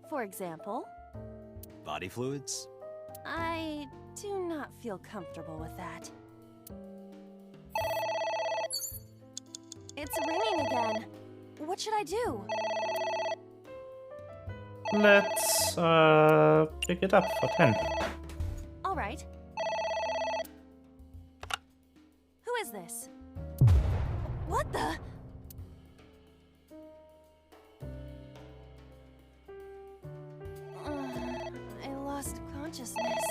For example, Body fluids? I do not feel comfortable with that. It's ringing again. What should I do? Let's pick it up for 10. All right. Who is this? What the? I lost consciousness.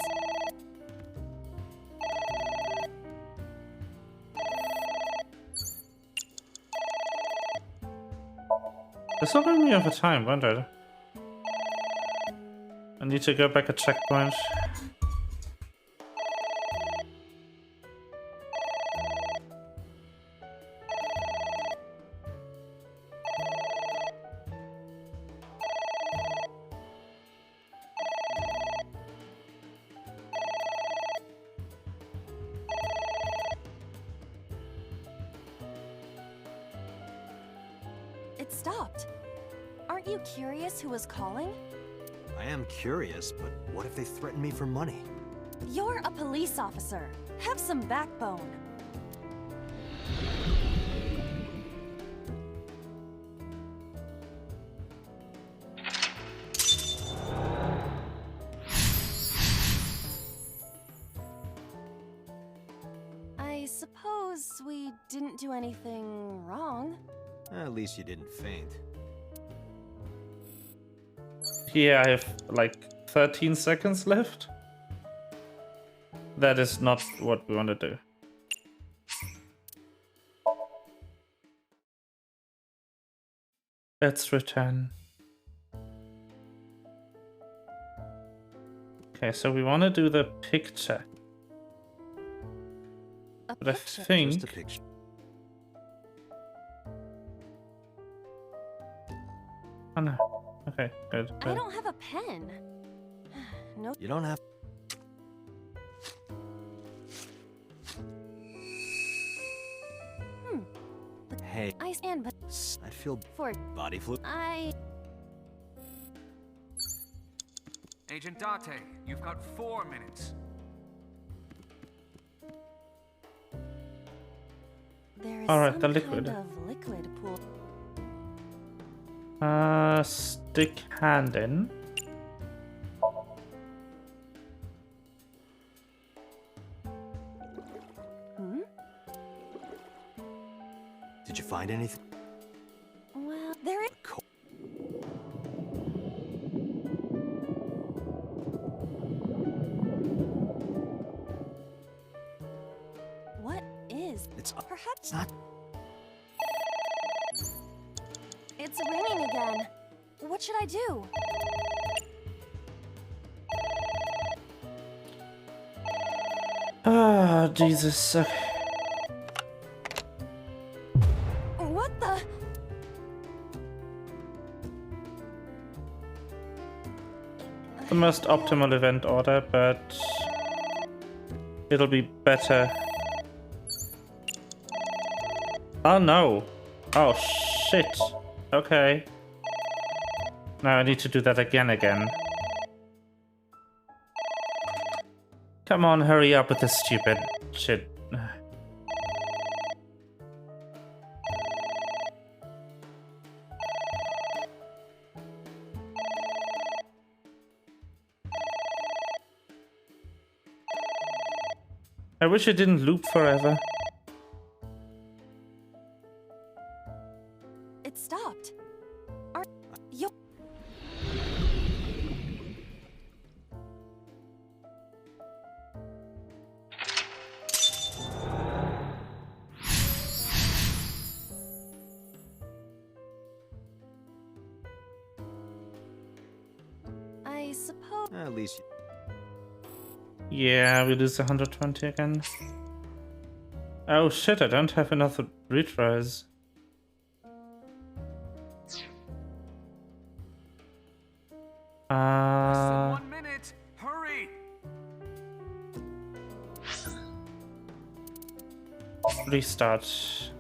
This will run me over time, won't it? I need to go back a checkpoint. It stopped. Aren't you curious who was calling? I am curious, but what if they threaten me for money? You're a police officer. Have some backbone. I suppose we didn't do anything wrong. At least you didn't faint. Yeah, I have like 13 seconds left. That is not what we want to do. Let's return. Okay, so we want to do the picture. But I think... Just a picture. Oh no. Okay, good. I don't have a pen. No. You don't have... Hey. I stand, but I feel for body flu. Agent Date, you've got 4 minutes. There is Alright, some the liquid. kind of liquid pool. Stick hand in. Did you find anything? Well, there is. What is? It's perhaps not. It's ringing again. What should I do? Ah, Jesus. Okay. What the? The most optimal event order, but it'll be better. Oh no. Oh shit. Okay. Now I need to do that again. Come on, hurry up with this stupid shit. I wish it didn't loop forever. It stopped. Are you? I suppose. At least. Yeah, we lose 120 again. Oh shit, I don't have enough retries. Less than 1 minute. Hurry. Restart.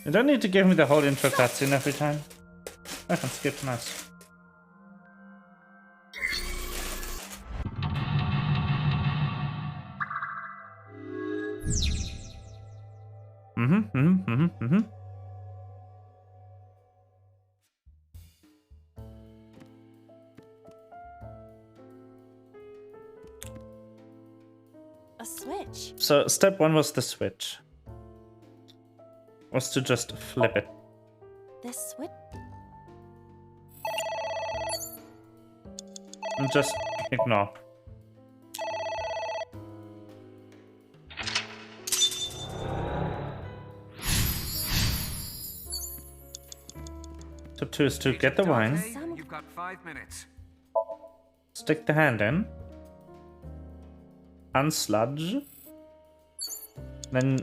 You don't need to give me the whole intro cutscene every time. I can skip nice. A switch. So step 1 was the switch. Was to just flip it. This switch. And just ignore. Step 2 is to get the wine. You've got 5 minutes. Stick the hand in. Unsludge. Then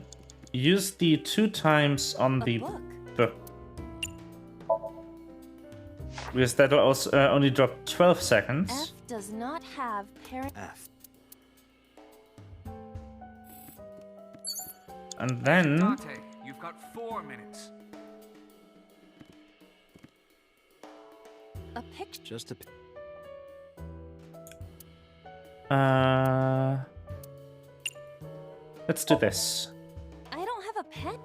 use the 2 times on the book. Because that'll also only drop 12 seconds. F does not have parent. F. And then... Dante, you've got 4 minutes. A picture. Just a... Let's do this. I don't have a pen.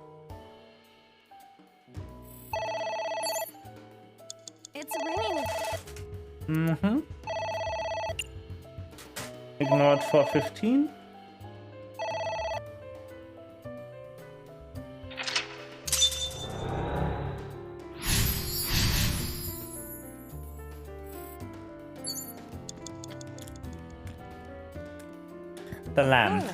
It's ringing. Mm-hmm. Ignored for 15. The lamp.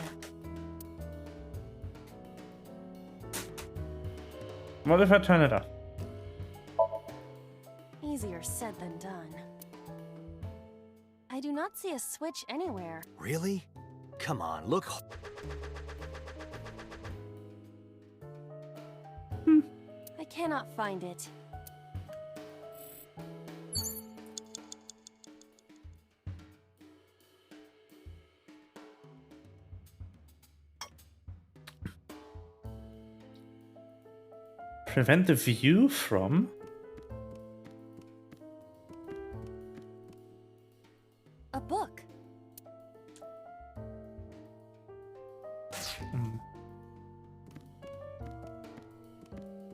What if I turn it off? Easier said than done. I do not see a switch anywhere. Really? Come on, look. I cannot find it. Prevent the view from... A book.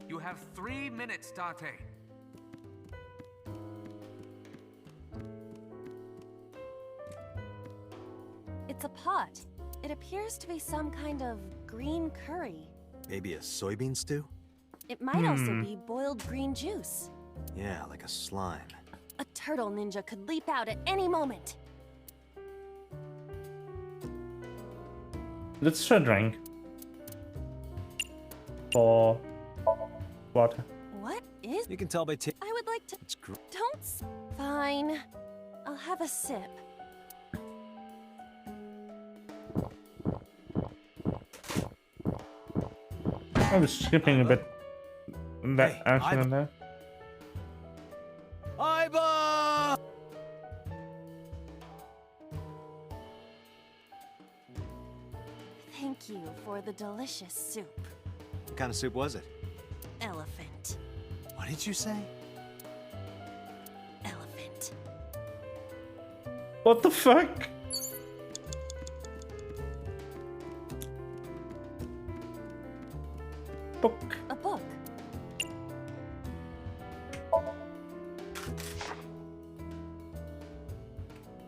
You have 3 minutes, Dante. It's a pot. It appears to be some kind of green curry. Maybe a soybean stew? It might also be boiled green juice. Yeah, like a slime. A turtle ninja could leap out at any moment. Let's try drink. For water. What is? You can tell by I would like to. It's Don't. Fine. I'll have a sip. I was skipping a bit. That action in there. Iba! Thank you for the delicious soup. What kind of soup was it? Elephant. What did you say? Elephant. What the fuck? Book. A book.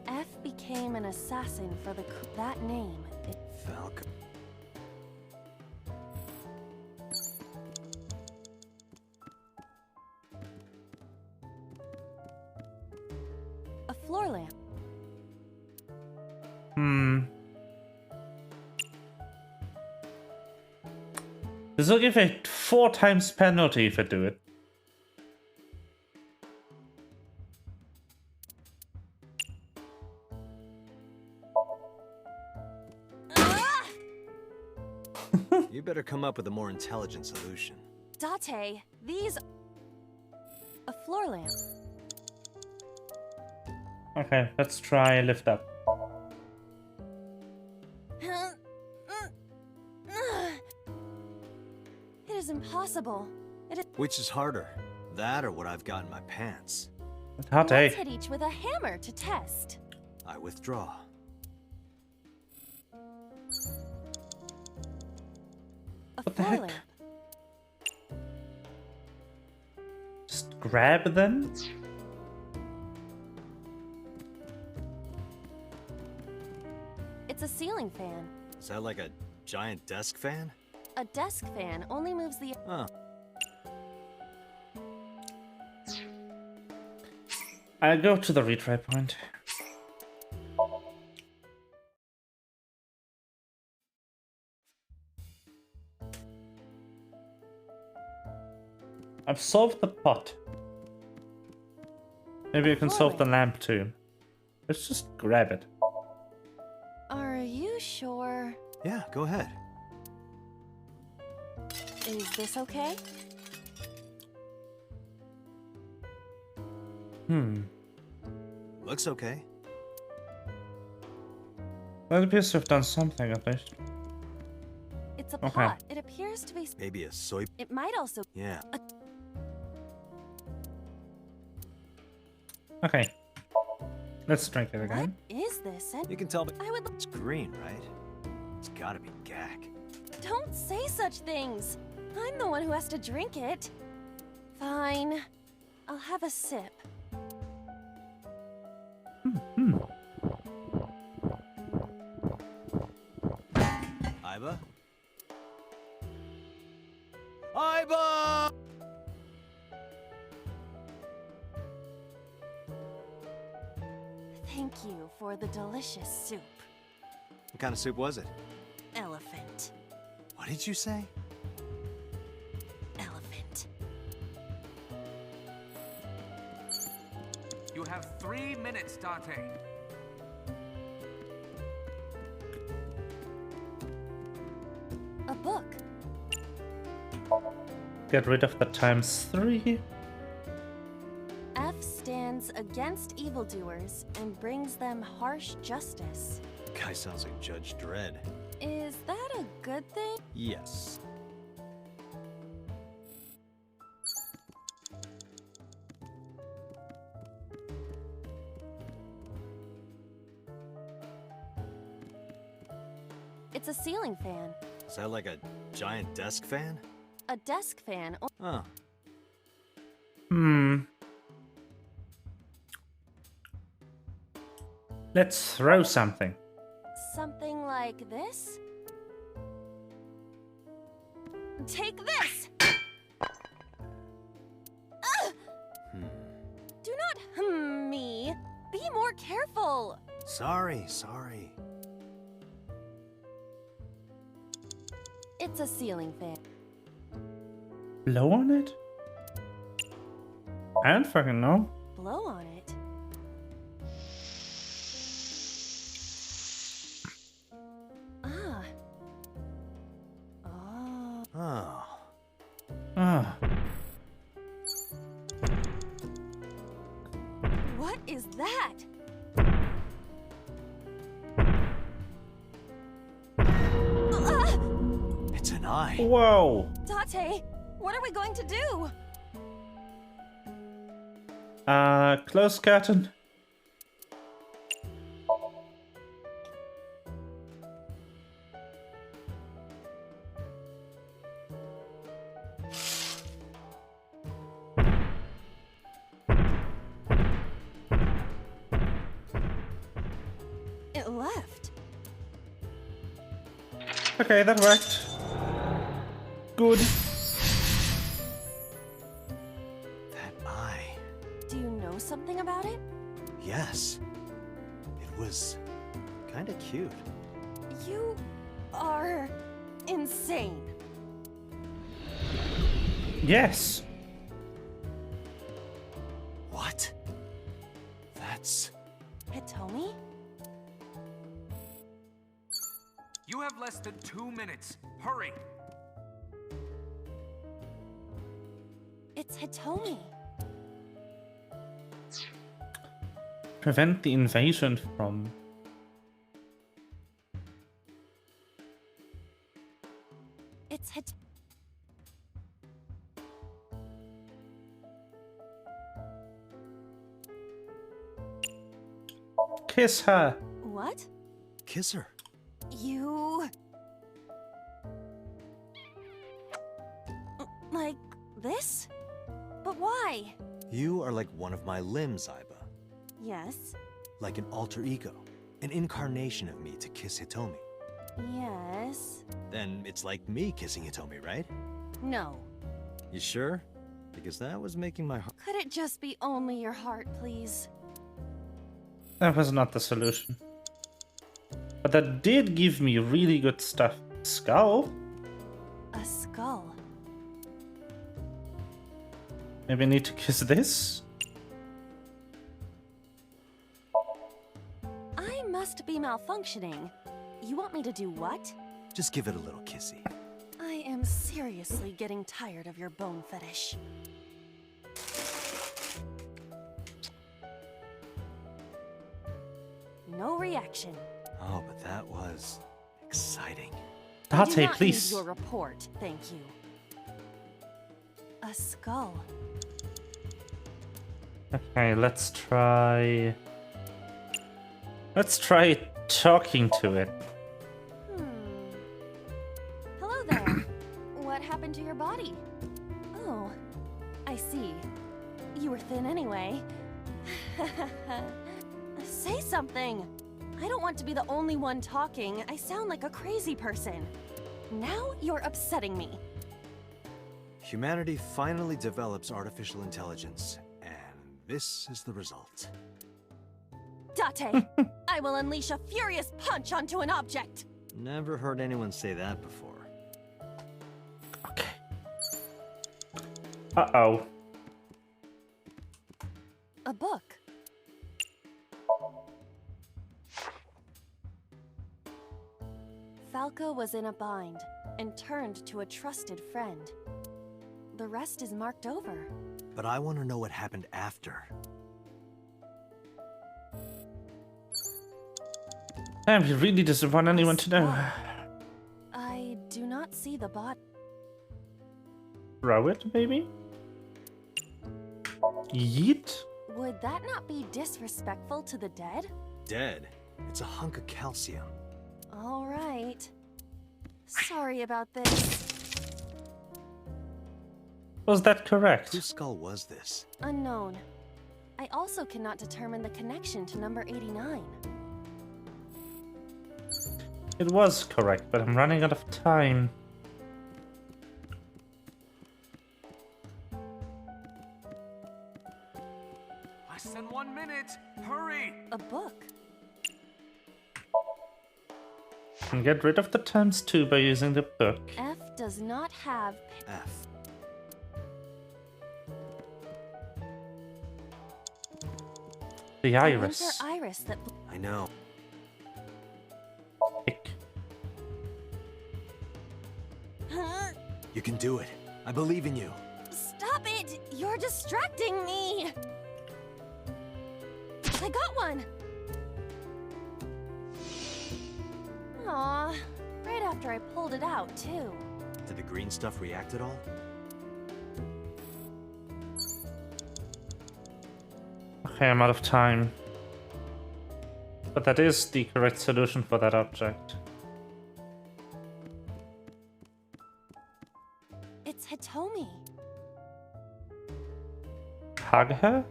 F became an assassin for the that name. Falcon. A floor lamp. This will give a 4 times penalty if I do it. You better come up with a more intelligent solution. Date, these... A floor lamp. Okay, let's try lift up. It is impossible. It is... Which is harder? That or what I've got in my pants? Let's hit each with a hammer to test. I withdraw. What the heck? Just grab them? It's a ceiling fan. Is that like a giant desk fan? A desk fan only moves the... Huh. I go to the retry point. I've solved the pot. Maybe I can solve the lamp too. Let's just grab it. Are you sure? Yeah, go ahead. Is this okay? Looks okay. That appears to have done something at least. It's It's a Okay. pot. It appears to be. Maybe a soy. It might also. Yeah. Okay. Let's drink it What again. is this? You can tell me. I would. It's green, right? It's gotta be gag. Don't say such things. I'm the one who has to drink it. Fine. I'll have a sip. Iba? Iba! Thank you for the delicious soup. What kind of soup was it? Elephant. What did you say? Elephant. You have 3 minutes, Dante. A book. Get rid of the ×3. F stands against evildoers and brings them harsh justice. Guy sounds like Judge Dredd. Is that a good thing? Yes. It's a ceiling fan. Is that like a giant desk fan? A desk fan. Oh. Let's throw something. Something like this? Take this! Ugh! Do not me. Be more careful. Sorry. It's a ceiling fan. Blow on it? I don't fucking know. Blow on it. Ah. Oh. Oh. Ah. What is that? It's an eye. Whoa. Date, what are we going to do? Close curtain. It left. Okay, that worked. Good. That eye. Do you know something about it? Yes. It was kind of cute. You are insane. Yes. What? That's... Hitomi? You have less than 2 minutes. Hurry! It's Hitomi. Prevent the invasion from... It's Kiss her. What? Kiss her. You... Like this? But why? You are like one of my limbs, Iba. Yes. Like an alter ego. An incarnation of me to kiss Hitomi. Yes. Then it's like me kissing Hitomi, right? No. You sure? Because that was making my heart... Could it just be only your heart, please? That was not the solution. But that did give me really good stuff. Skull? A skull. Maybe I need to kiss this? I must be malfunctioning. You want me to do what? Just give it a little kissy. I am seriously getting tired of your bone fetish. No reaction. Oh, but that was exciting. I do Date, not please. need your report, thank you. A skull. Okay, let's try talking to it. Hello there. What happened to your body? Oh, I see. You were thin anyway. Say something. I don't want to be the only one talking. I sound like a crazy person. Now you're upsetting me. Humanity finally develops artificial intelligence, and this is the result. Date, I will unleash a furious punch onto an object. Never heard anyone say that before. Uh-oh. A book. Falco was in a bind and turned to a trusted friend. The rest is marked over. But I want to know what happened after. Damn, he really doesn't want anyone to know. I do not see the bot. Throw it, maybe? Yeet? Would that not be disrespectful to the dead? Dead? It's a hunk of calcium. All right. Sorry about this. Was that correct? Whose skull was this? Unknown. I also cannot determine the connection to number 89. It was correct, but I'm running out of time. Less than 1 minute! Hurry! A book. Can get rid of the times 2 by using the book. F does not have... F. The iris. Winter iris that... I know. You can do it. I believe in you. Stop it! You're distracting me! I got one! Aw, right after I pulled it out, too. Did the green stuff react at all? Okay, I'm out of time. But that is the correct solution for that object. It's Hitomi. Hug her?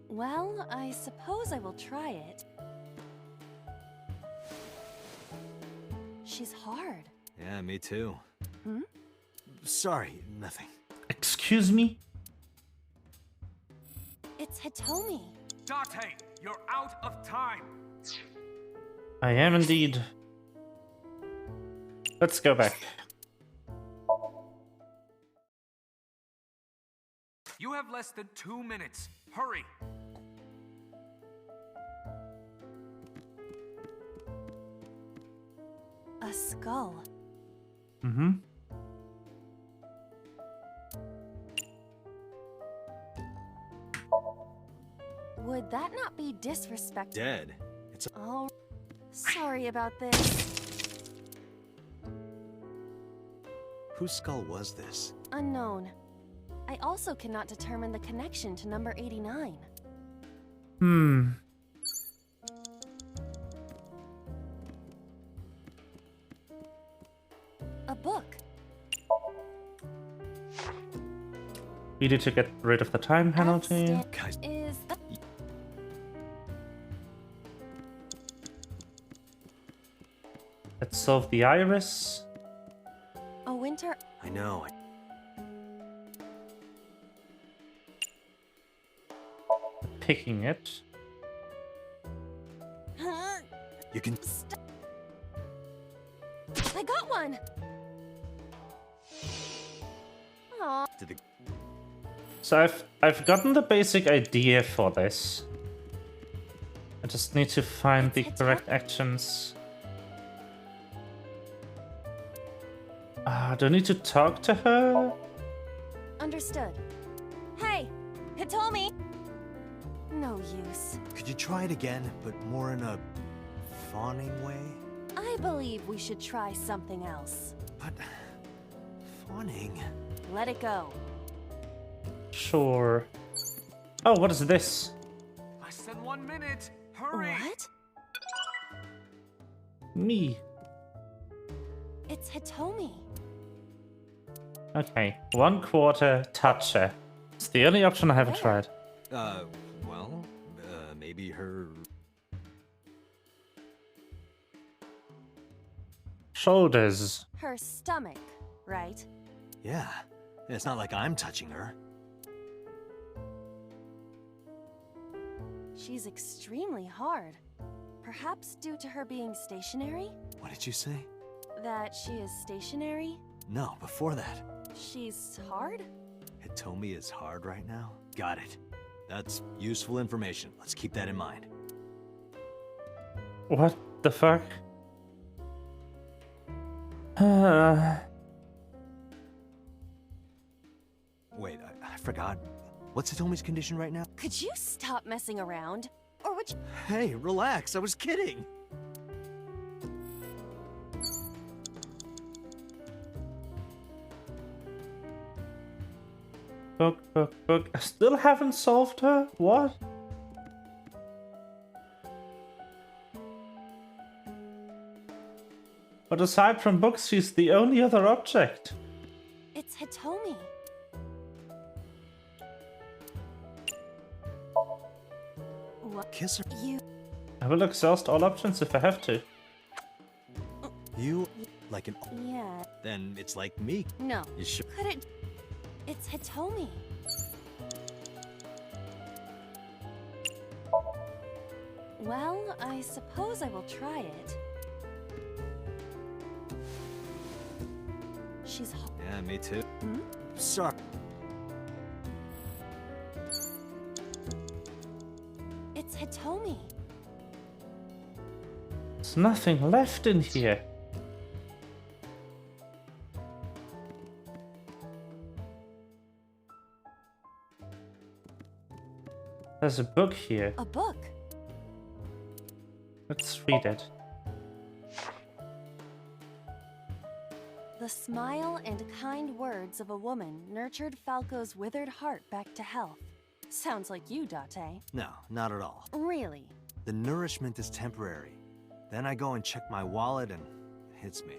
Well, I suppose I will try it. She's hard. Yeah, me too. Hmm? Sorry, nothing. Excuse me? It's Hitomi. Date, you're out of time! I am indeed. Let's go back. You have less than 2 minutes. Hurry! A skull. Mm-hmm. Would that not be disrespectful? Dead. It's a... Oh, sorry about this. Whose skull was this? Unknown. I also cannot determine the connection to number 89. A book. We need to get rid of the time penalty. Is that... Let's solve the iris. A winter... I know. Picking it. You can... I got one! Aw. Did the... So I've gotten the basic idea for this. I just need to find the correct actions. Do I need to talk to her? Understood. Hey, Hitomi! No use. Could you try it again, but more in a fawning way? I believe we should try something else. But... fawning... Let it go. Sure. Oh, what is this? Less than 1 minute. Hurry. What? Me. It's Hitomi. Okay, 1/4 toucher. It's the only option I haven't tried. Well, maybe her... Shoulders. Her stomach, right? Yeah, it's not like I'm touching her. She's extremely hard. Perhaps due to her being stationary? What did you say? That she is stationary? No, before that. She's hard? Hitomi is hard right now? Got it. That's useful information. Let's keep that in mind. What the fuck? Wait, I forgot. What's Hitomi's condition right now? Could you stop messing around? Or would you— Hey, relax. I was kidding. Book. I still haven't solved her? What? But aside from books, she's the only other object. It's Hitomi. What? Kiss her. You— I will exhaust all options if I have to. You like an... Yeah. Then it's like me. No. You sure? Could it— It's Hitomi. Well, I suppose I will try it. She's hot. Yeah, me too. Hmm? Sorry. It's Hitomi. There's nothing left in here. There's a book here. A book? Let's read it. The smile and kind words of a woman nurtured Falco's withered heart back to health. Sounds like you, Date. No, not at all. Really? The nourishment is temporary. Then I go and check my wallet and it hits me.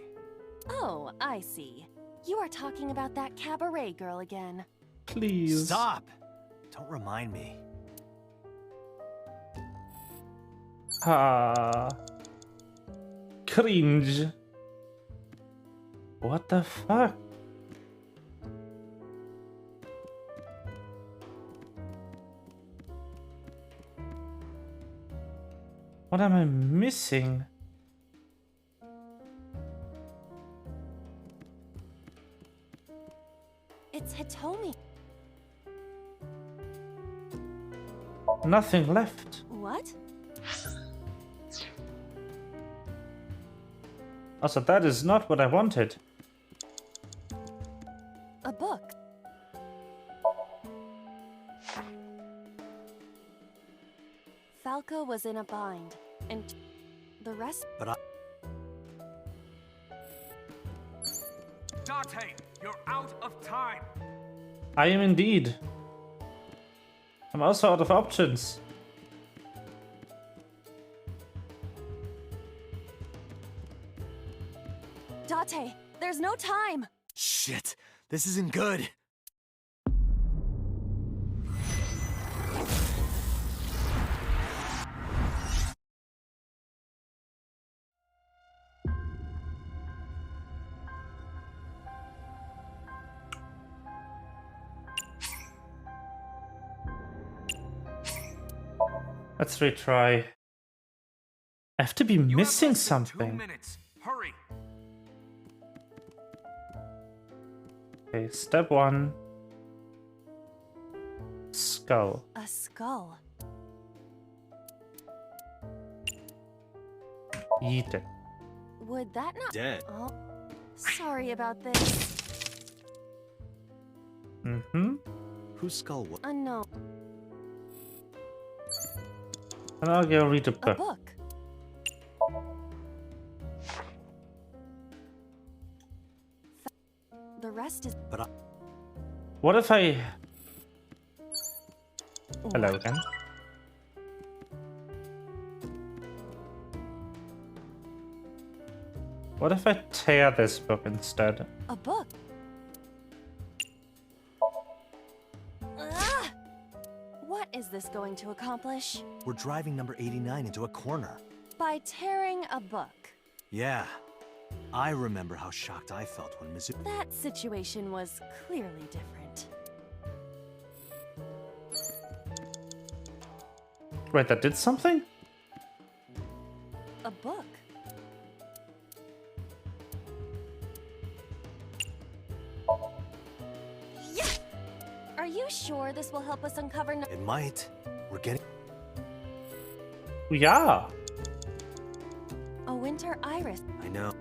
Oh, I see. You are talking about that cabaret girl again. Please. Stop! Don't remind me. Ah. Cringe. What the fuck? What am I missing? It's Hitomi. Nothing left. What? Also, that is not what I wanted. A book. Falco was in a bind, and the rest— But I... Date, you're out of time. I am indeed. I'm also out of options. Date, there's no time! Shit, this isn't good. Let's retry. I have to be missing2 something. minutes. Hurry. Okay, step 1. Skull. A skull. Eat it. Would that not— Dead. Oh, sorry about this. Mm-hmm. Whose skull was... Unknown. And I'll go read a A book. book. rest is... But What if I... Hello again. What if I tear this book instead? A book? What is this going to accomplish? we're driving number 89 into a corner. By tearing a book. Yeah. I remember how shocked I felt when Mizu... That situation was clearly different. Wait, that did something? A book. Yeah! Are you sure this will help us uncover... It might. We're getting... Yeah. A winter iris. I know.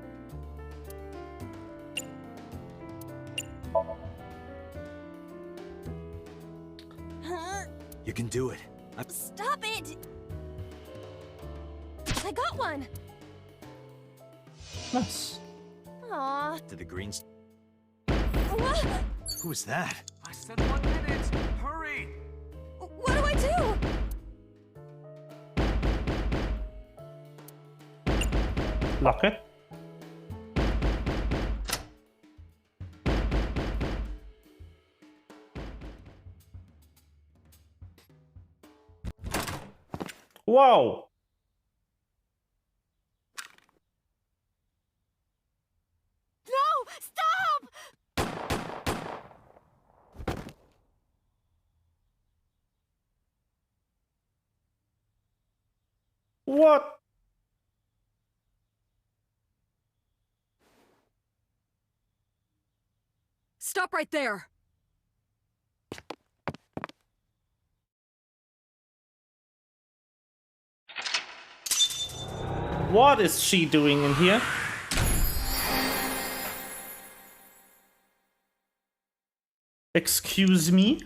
Huh? You can do it. Stop it! I got one! Nice. Aww. To the greens. What? Who is that? I said 1 minute! Hurry! What do I do? Lock it. Whoa! No! Stop! What? Stop right there! What is she doing in here? Excuse me?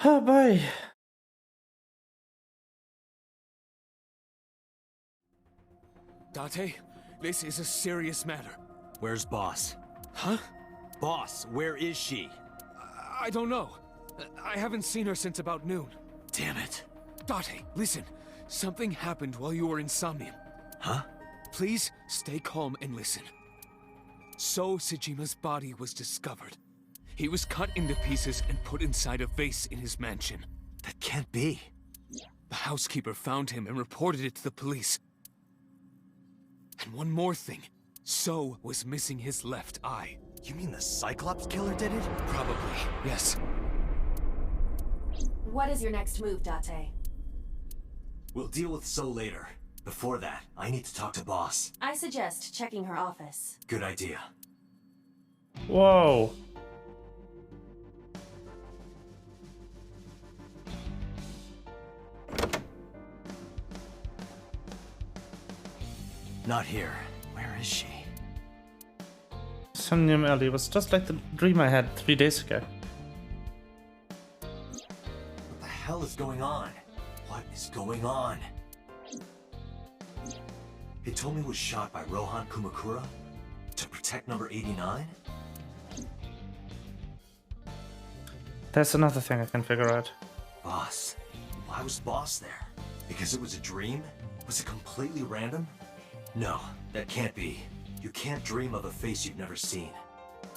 Oh boy. Date, this is a serious matter. Where's Boss? Huh? Boss, where is she? I don't know. I haven't seen her since about noon. Damn it. Date, listen. Something happened while you were in Somnium. Huh? Please stay calm and listen. So Sejima's body was discovered. He was cut into pieces and put inside a vase in his mansion. That can't be. The housekeeper found him and reported it to the police. And one more thing. So was missing his left eye. You mean the Cyclops killer did it? Probably, yes. What is your next move, Date? We'll deal with So later. Before that, I need to talk to Boss. I suggest checking her office. Good idea. Whoa. Not here. Where is she? Somnium Alley was just like the dream I had 3 days ago. What the hell is going on? What is going on? Hitomi was shot by Rohan Kumakura? To protect number 89? There's another thing I can figure out. Boss. Why was Boss there? Because it was a dream? Was it completely random? No, that can't be. You can't dream of a face you've never seen.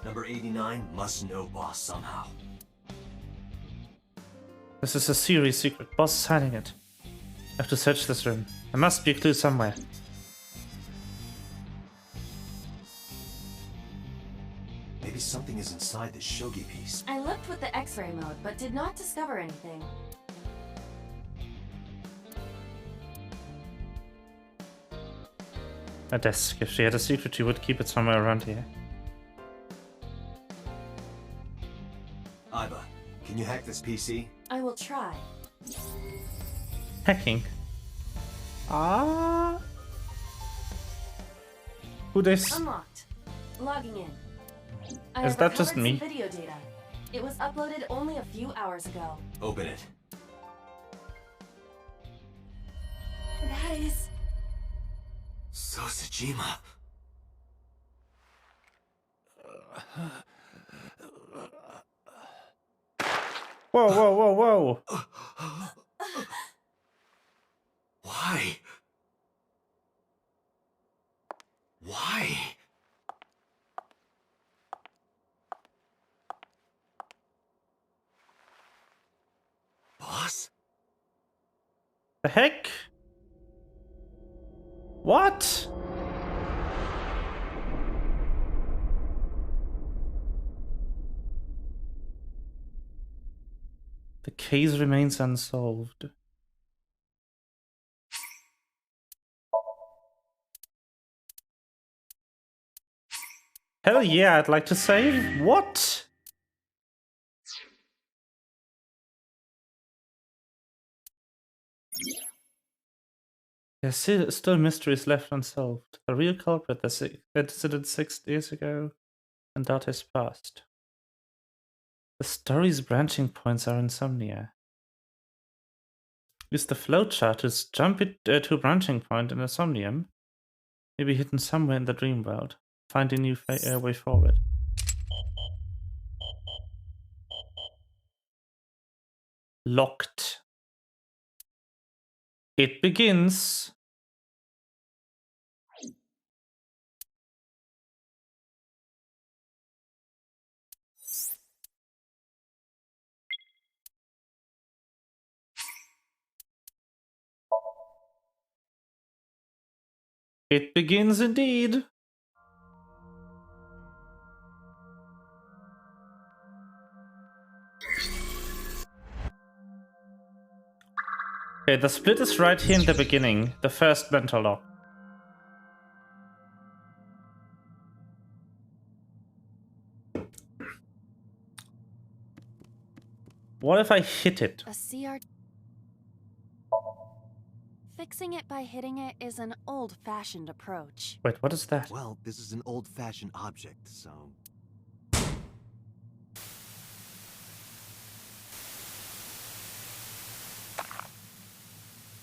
Number 89 must know Boss somehow. This is a serious secret. Boss is hiding it. I have to search this room. There must be a clue somewhere. Maybe something is inside this shogi piece. I looked with the X-ray mode, but did not discover anything. A desk. If she had a secret, she would keep it somewhere around here. Aiba, can you hack this PC? I will try. Hacking. Ah. Who this? Unlocked. Logging in. I Is have that just recovered me? some video data. It was uploaded only a few hours ago. Open it. That is... So Sajima. Whoa, whoa, whoa, whoa. Why? Why? Boss? The heck? What? The case remains unsolved. Hell yeah, I'd like to save. What? There's still mysteries left unsolved. The real culprit that visited 6 days ago and Dante's past. The story's branching points are insomnia. Use the flowchart to jump it to a branching point in a Somnium. Maybe hidden somewhere in the dream world. Find a new way forward. Locked. It begins. It begins indeed. Okay, the split is right here in the beginning, the first mental lock. What if I hit it? A CR... Fixing it by hitting it is an old-fashioned approach. Wait, what is that? Well, this is an old-fashioned object, so...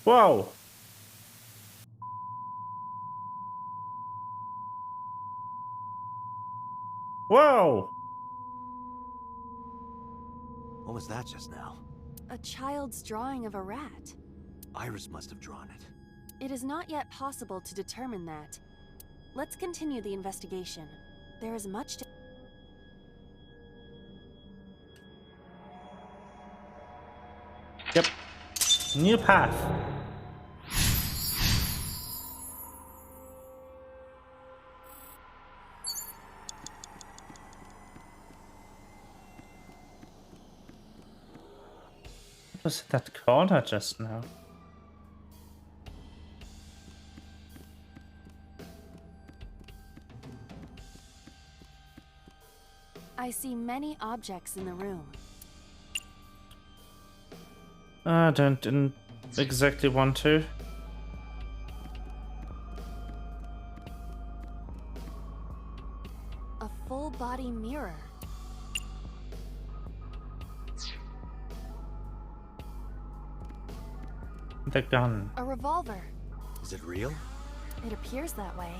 Whoa! Whoa! What was that just now? A child's drawing of a rat. Iris must have drawn it. It is not yet possible to determine that. Let's continue the investigation. There is much to... Yep. New path. What was that corner just now? I see many objects in the room. I didn't exactly want to. A full-body mirror. The gun. A revolver. Is it real? It appears that way.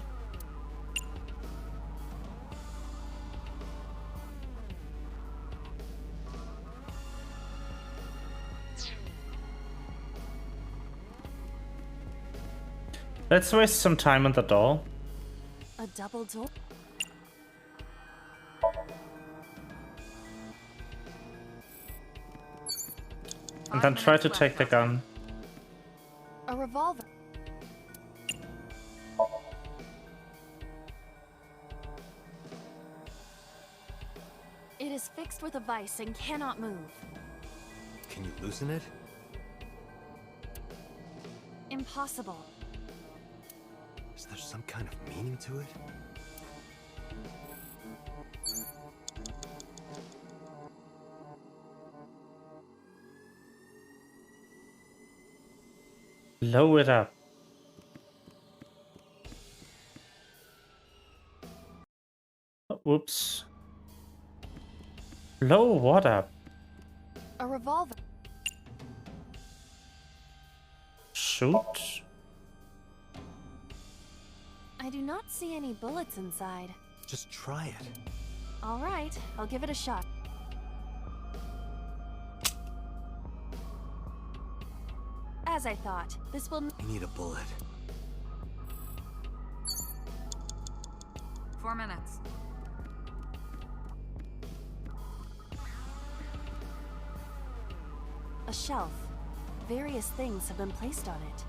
Let's waste some time on the doll. A double door. And then try to take the gun. A revolver. It is fixed with a vise and cannot move. Can you loosen it? Impossible. Is there some kind of meaning to it? Blow it up. Oops. Blow what up? A revolver. Shoot? I do not see any bullets inside. Just try it. All right, I'll give it a shot. As I thought, this will... I need a bullet. 4 minutes. A shelf. Various things have been placed on it.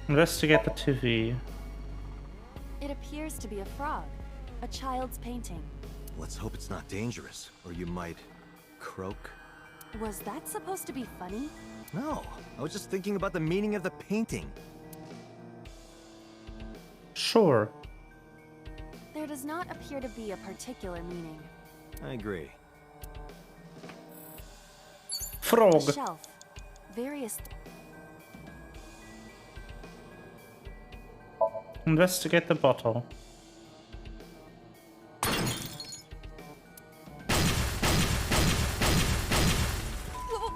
Investigate the TV. It appears to be a frog. A child's painting. Let's hope it's not dangerous, or you might croak. Was that supposed to be funny? No, I was just thinking about the meaning of the painting. Sure. There does not appear to be a particular meaning. I agree. Frog. A shelf. Various... Investigate the bottle.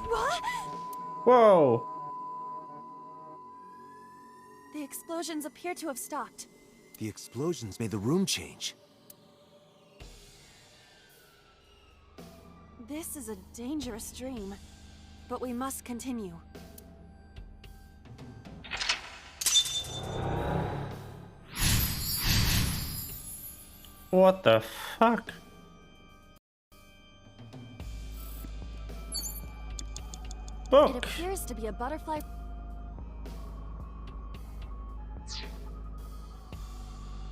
What? Whoa! The explosions appear to have stopped. The explosions made the room change. This is a dangerous dream, but we must continue. What the fuck? Book. It appears to be a butterfly.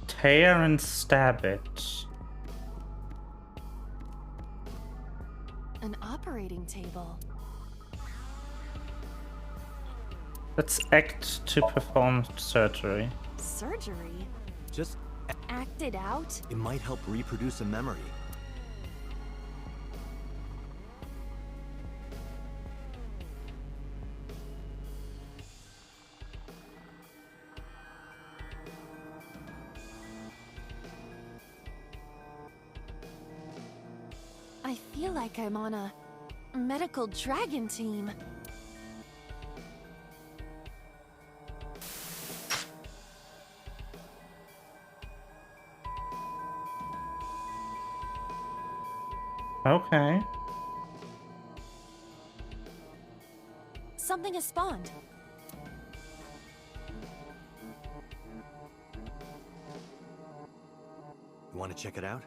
Tear and stab it. An operating table. Let's act to perform surgery. Surgery? Just Act it out? it might help reproduce a memory. I feel like I'm on a medical dragon team. Okay. Something has spawned. You want to check it out?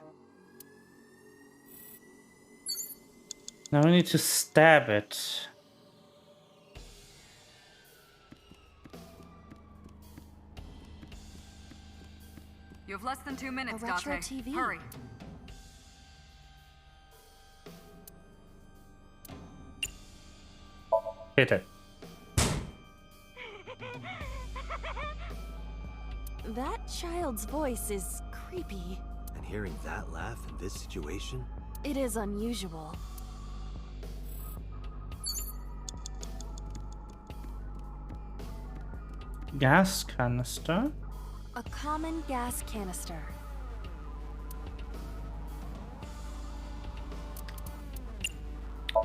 Now we need to stab it. You have less than 2 minutes, A retro Date. TV. Hurry. Hit it. That child's voice is creepy. And hearing that laugh in this situation? It is unusual. Gas canister. A common gas canister.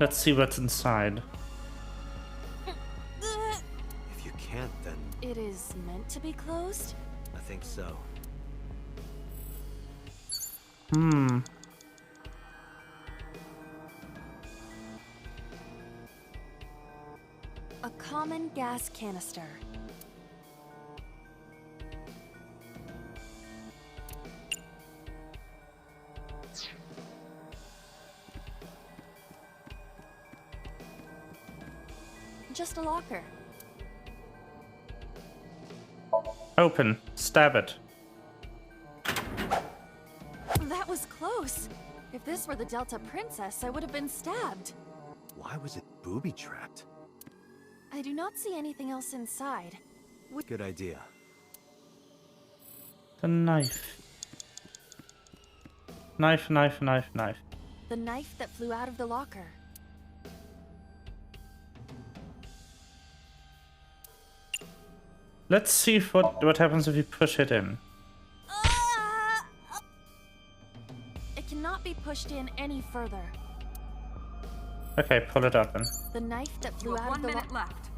Let's see what's inside. If you can't, then It is meant to be closed? I think so. Hmm. A common gas canister. Just a locker. Open. Stab it. That was close. If this were the Delta Princess, I would have been stabbed. Why was it booby-trapped? I do not see anything else inside. Good idea. The knife. Knife, knife, knife, knife. The knife that flew out of the locker. Let's see if what happens if you push it in. It cannot be pushed in any further. Okay, pull it open. The knife that flew out of the 1 minute left.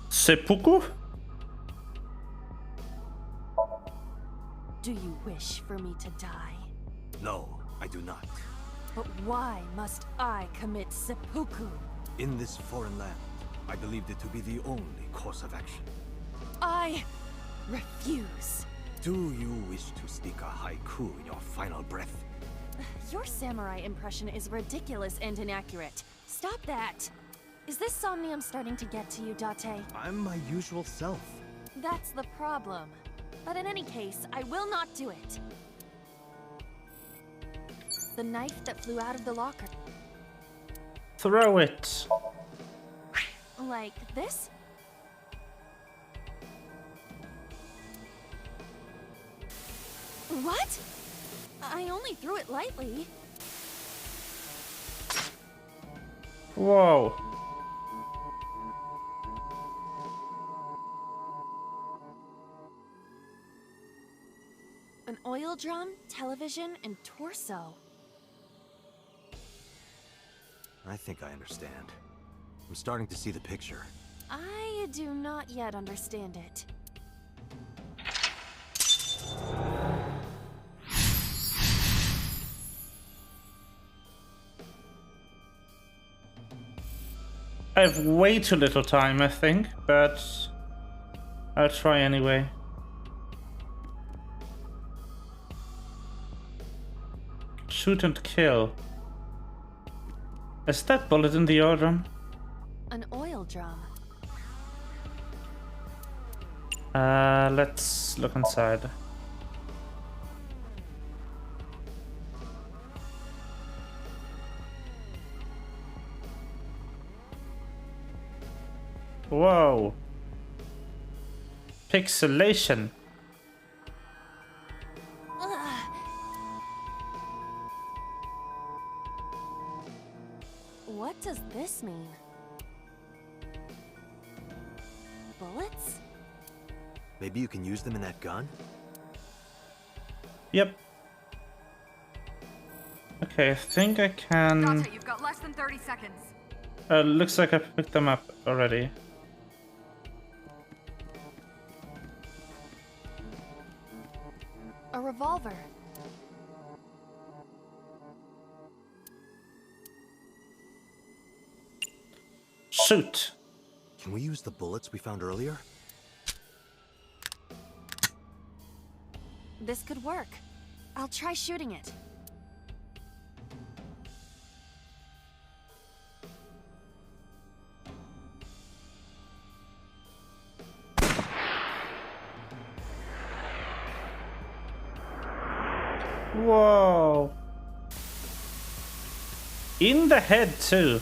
Seppuku? Do you wish for me to die? No, I do not. But why must I commit seppuku? In this foreign land, I believed it to be the only course of action. I refuse. Do you wish to speak a haiku in your final breath? Your samurai impression is ridiculous and inaccurate. Stop that! Is this Somnium starting to get to you, Date? I'm my usual self. That's the problem. But in any case, I will not do it. The knife that flew out of the locker. Throw it. Like this? What? I only threw it lightly. Whoa. An oil drum, television, and torso. I think I understand. I'm starting to see the picture. I do not yet understand it. I have way too little time, I think, but I'll try anyway. Shoot and kill. Is that bullet in the oil drum? An oil drum. Let's look inside. Whoa. Pixelation. What does this mean? Bullets? Maybe you can use them in that gun? Yep. Okay, I think I can... Dante, you've got less than 30 seconds. Looks like I picked them up already. A revolver. Shoot. Can we use the bullets we found earlier? This could work. I'll try shooting it. Whoa. In the head too.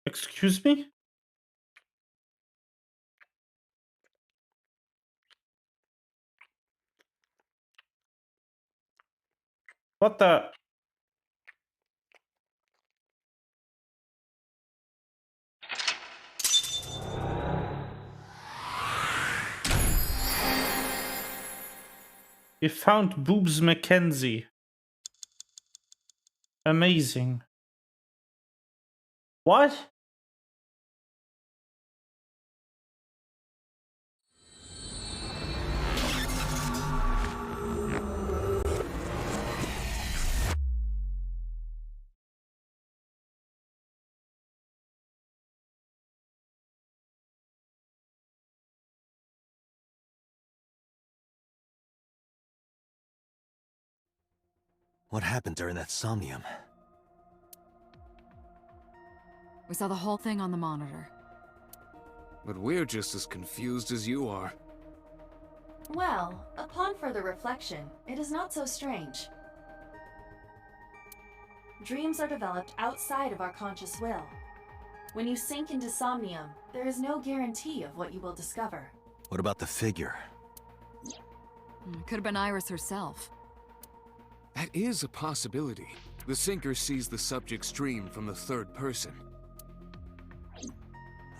Excuse me? What the? You found Boobs Mackenzie. Amazing. What? What happened during that Somnium? We saw the whole thing on the monitor. But we're just as confused as you are. Well, upon further reflection, it is not so strange. Dreams are developed outside of our conscious will. When you sink into Somnium, there is no guarantee of what you will discover. What about the figure? Could have been Iris herself. That is a possibility. The sinker sees the subject's dream from the third person.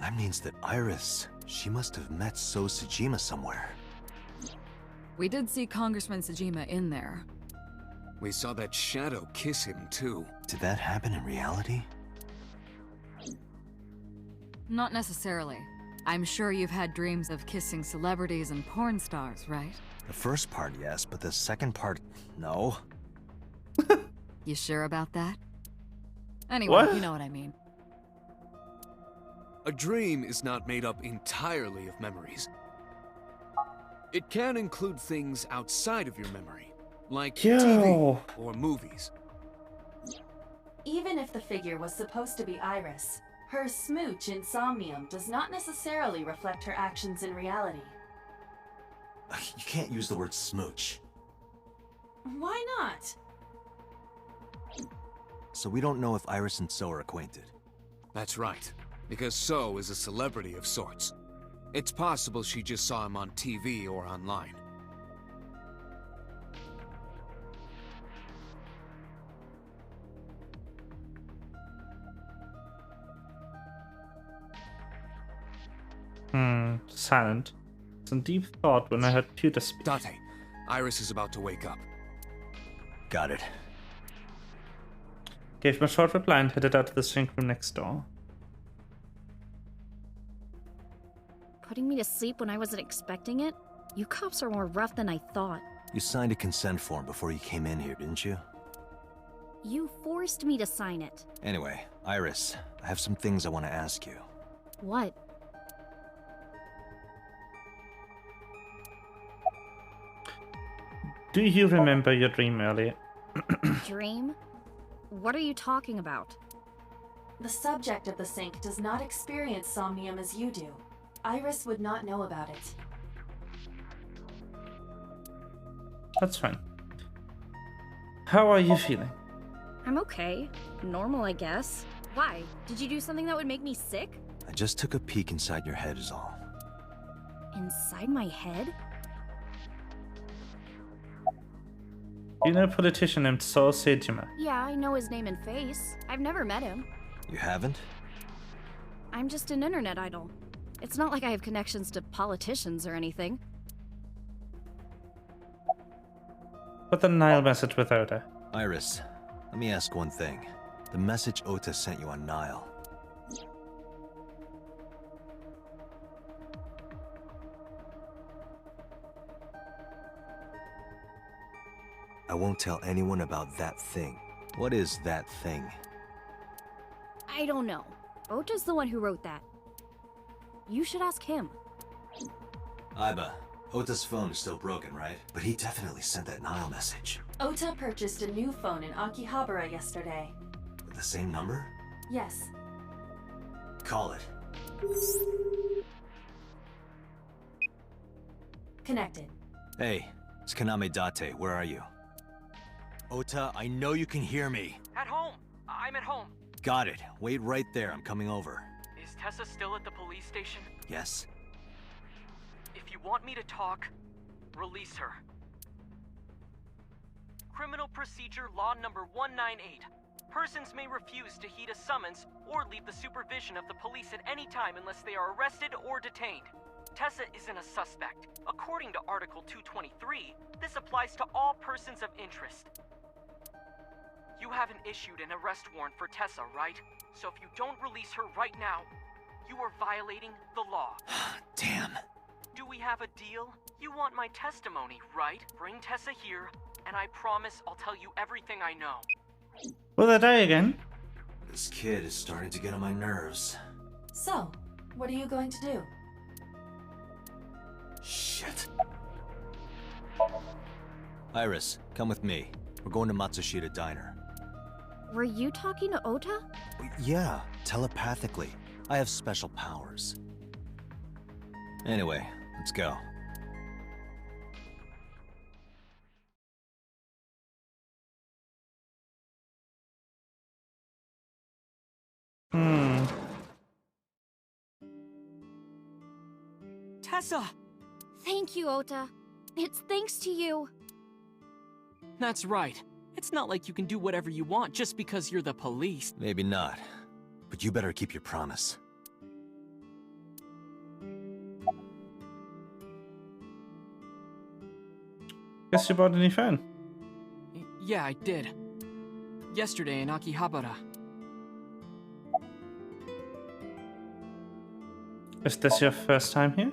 That means that Iris, she must have met So Tsujima somewhere. We did see Congressman Tsujima in there. We saw that shadow kiss him, too. Did that happen in reality? Not necessarily. I'm sure you've had dreams of kissing celebrities and porn stars, right? The first part, yes, but the second part, no. You sure about that? Anyway, What? you know what I mean. A dream is not made up entirely of memories. It can include things outside of your memory, like TV or movies. Even if the figure was supposed to be Iris, her smooch in Somnium does not necessarily reflect her actions in reality. You can't use the word smooch. Why not? So we don't know if Iris and So are acquainted. That's right, because So is a celebrity of sorts. It's possible she just saw him on TV or online. Silent. Some deep thought when I heard Pewter speak. Date, Iris is about to wake up. Got it. Gave him a short reply and headed out to the shrink room next door. Putting me to sleep when I wasn't expecting it? You cops are more rough than I thought. You signed a consent form before you came in here, didn't you? You forced me to sign it. Anyway, Iris, I have some things I want to ask you. What? Do you remember your dream earlier? Dream? What are you talking about? The subject of the sink does not experience Somnium as you do. Iris would not know about it. That's fine. How are you feeling? I'm okay. Normal, I guess. Why? Did you do something that would make me sick? I just took a peek inside your head is all. Inside my head? You know a politician named So Tsujima? Yeah, I know his name and face. I've never met him. You haven't? I'm just an internet idol. It's not like I have connections to politicians or anything. Put the Nile message with Oda. Iris, let me ask one thing. The message Ota sent you on Nile. I won't tell anyone about that thing. What is that thing? I don't know. Ota's the one who wrote that. You should ask him. Aiba, Ota's phone is still broken, right? But he definitely sent that Nile message. Ota purchased a new phone in Akihabara yesterday. With the same number? Yes. Call it. Connected. Hey, it's Kaname Date. Where are you? Ota, I know you can hear me. At home. I'm at home. Got it. Wait right there. I'm coming over. Is Tessa still at the police station? Yes. If you want me to talk, release her. Criminal Procedure Law Number 198. Persons may refuse to heed a summons or leave the supervision of the police at any time unless they are arrested or detained. Tessa isn't a suspect. According to Article 223, this applies to all persons of interest. You haven't issued an arrest warrant for Tessa, right? So if you don't release her right now, you are violating the law. Damn. Do we have a deal? You want my testimony, right? Bring Tessa here, and I promise I'll tell you everything I know. Will they die again? This kid is starting to get on my nerves. So, what are you going to do? Shit. Iris, come with me. We're going to Matsushita Diner. Were you talking to Ota? Yeah, telepathically. I have special powers. Anyway, let's go. Tessa! Thank you, Ota. It's thanks to you. That's right. It's not like you can do whatever you want just because you're the police. Maybe not, but you better keep your promise. Guess you bought a new phone. Yeah, I did. Yesterday in Akihabara. Is this your first time here?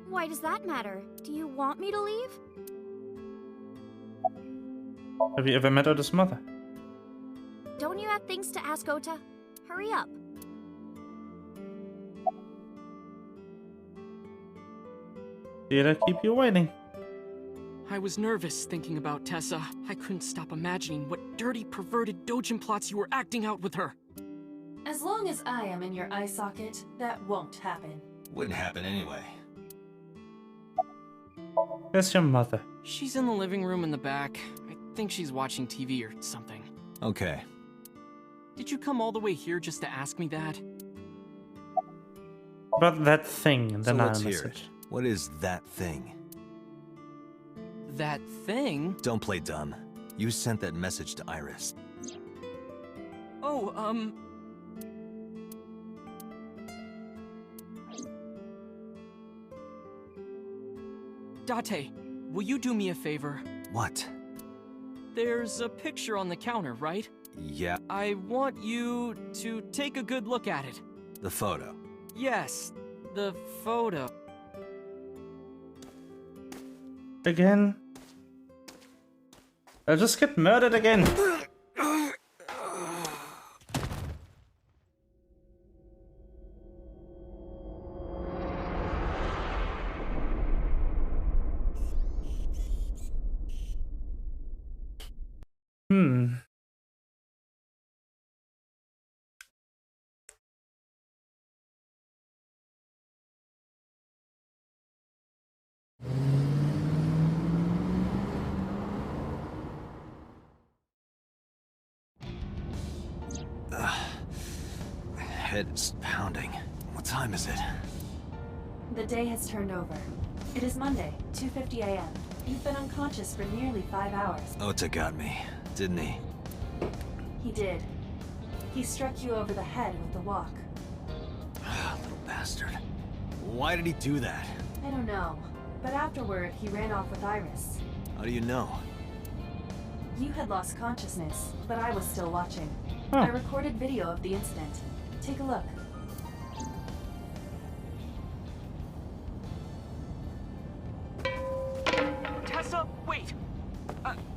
Why does that matter? Do you want me to leave? Have you ever met Ota's mother? Don't you have things to ask Ota? Hurry up. Did I keep you waiting? I was nervous thinking about Tessa. I couldn't stop imagining what dirty, perverted dojin plots you were acting out with her. As long as I am in your eye socket, that won't happen. Wouldn't happen anyway. Where's your mother? She's in the living room in the back. I think she's watching TV or something. Okay. Did you come all the way here just to ask me that? About that thing in the So let's message. hear it. What is that thing? That thing? Don't play dumb. You sent that message to Iris. Oh, Date, will you do me a favor? What? There's a picture on the counter, right? Yeah. I want you to take a good look at it. The photo. Yes, the photo. Again? I'll just get murdered again. My head is pounding. What time is it? The day has turned over. It is Monday, 2:50 a.m. You've been unconscious for nearly 5 hours. Ota got me, didn't he? He did. He struck you over the head with the walk. Little bastard. Why did he do that? I don't know, but afterward he ran off with Iris. How do you know? You had lost consciousness, but I was still watching. Oh. I recorded video of the incident. Take a look. Tessa, wait!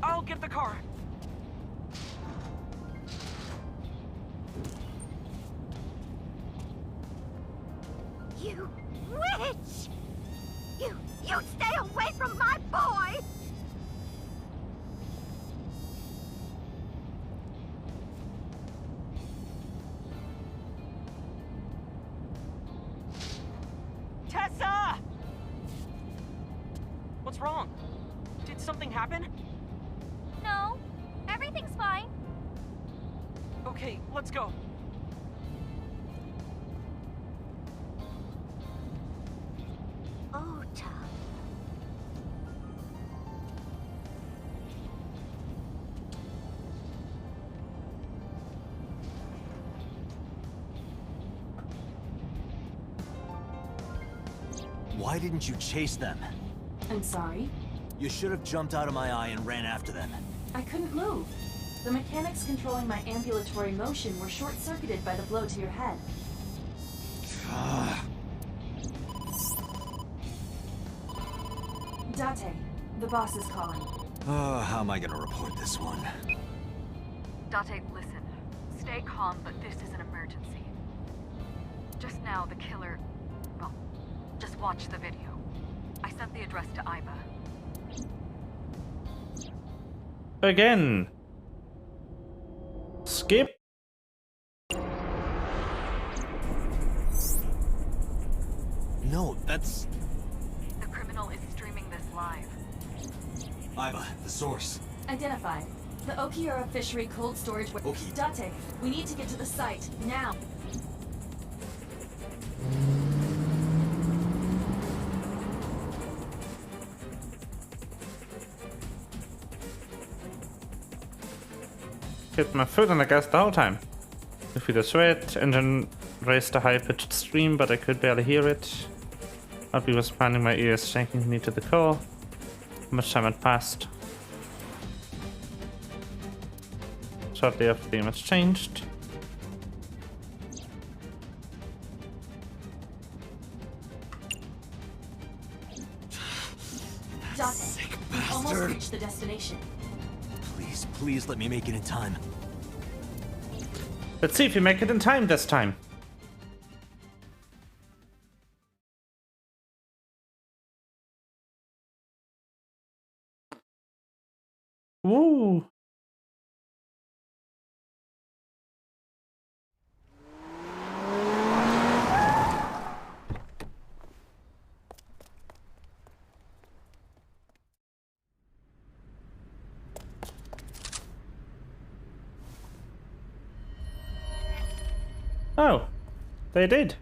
I'll get the car. You witch! You stay away from my boy! Tessa! What's wrong? Did something happen? No, everything's fine. Okay, let's go. Ota. Why didn't you chase them? I'm sorry. You should have jumped out of my eye and ran after them. I couldn't move. The mechanics controlling my ambulatory motion were short-circuited by the blow to your head. Date, the boss is calling. Oh, how am I gonna report this one? Date, listen. Stay calm, but this is an emergency. Just now, the killer... Well, just watch the video. I sent the address to Iba. Again. Skip. No, that's... The criminal is streaming this live. Iba, the source. Identified. The Okiura Fishery Cold Storage... Date, we need to get to the site, now. Kept my foot on the gas the whole time. I feel the sweat, engine raised a high-pitched scream, but I could barely hear it. Heartbeat was pounding my ears, shaking me to the core. How much time had passed? Shortly after the image changed. Dante, we almost reached the destination. Please, please let me make it in time. Let's see if you make it in time this time. Woo! Oh, they did.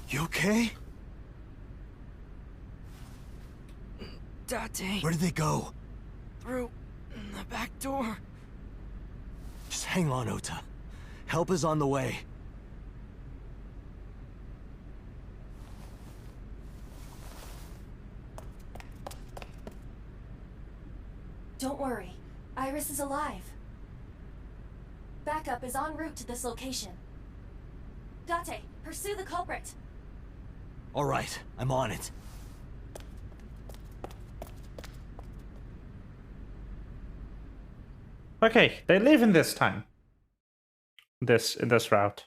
You okay? Date. Where did they go? Through the back door. Just hang on, Ota. Help is on the way. Don't worry. Iris is alive. Backup is en route to this location. Date, pursue the culprit. All right, I'm on it. Okay, they leave in this time. In this route.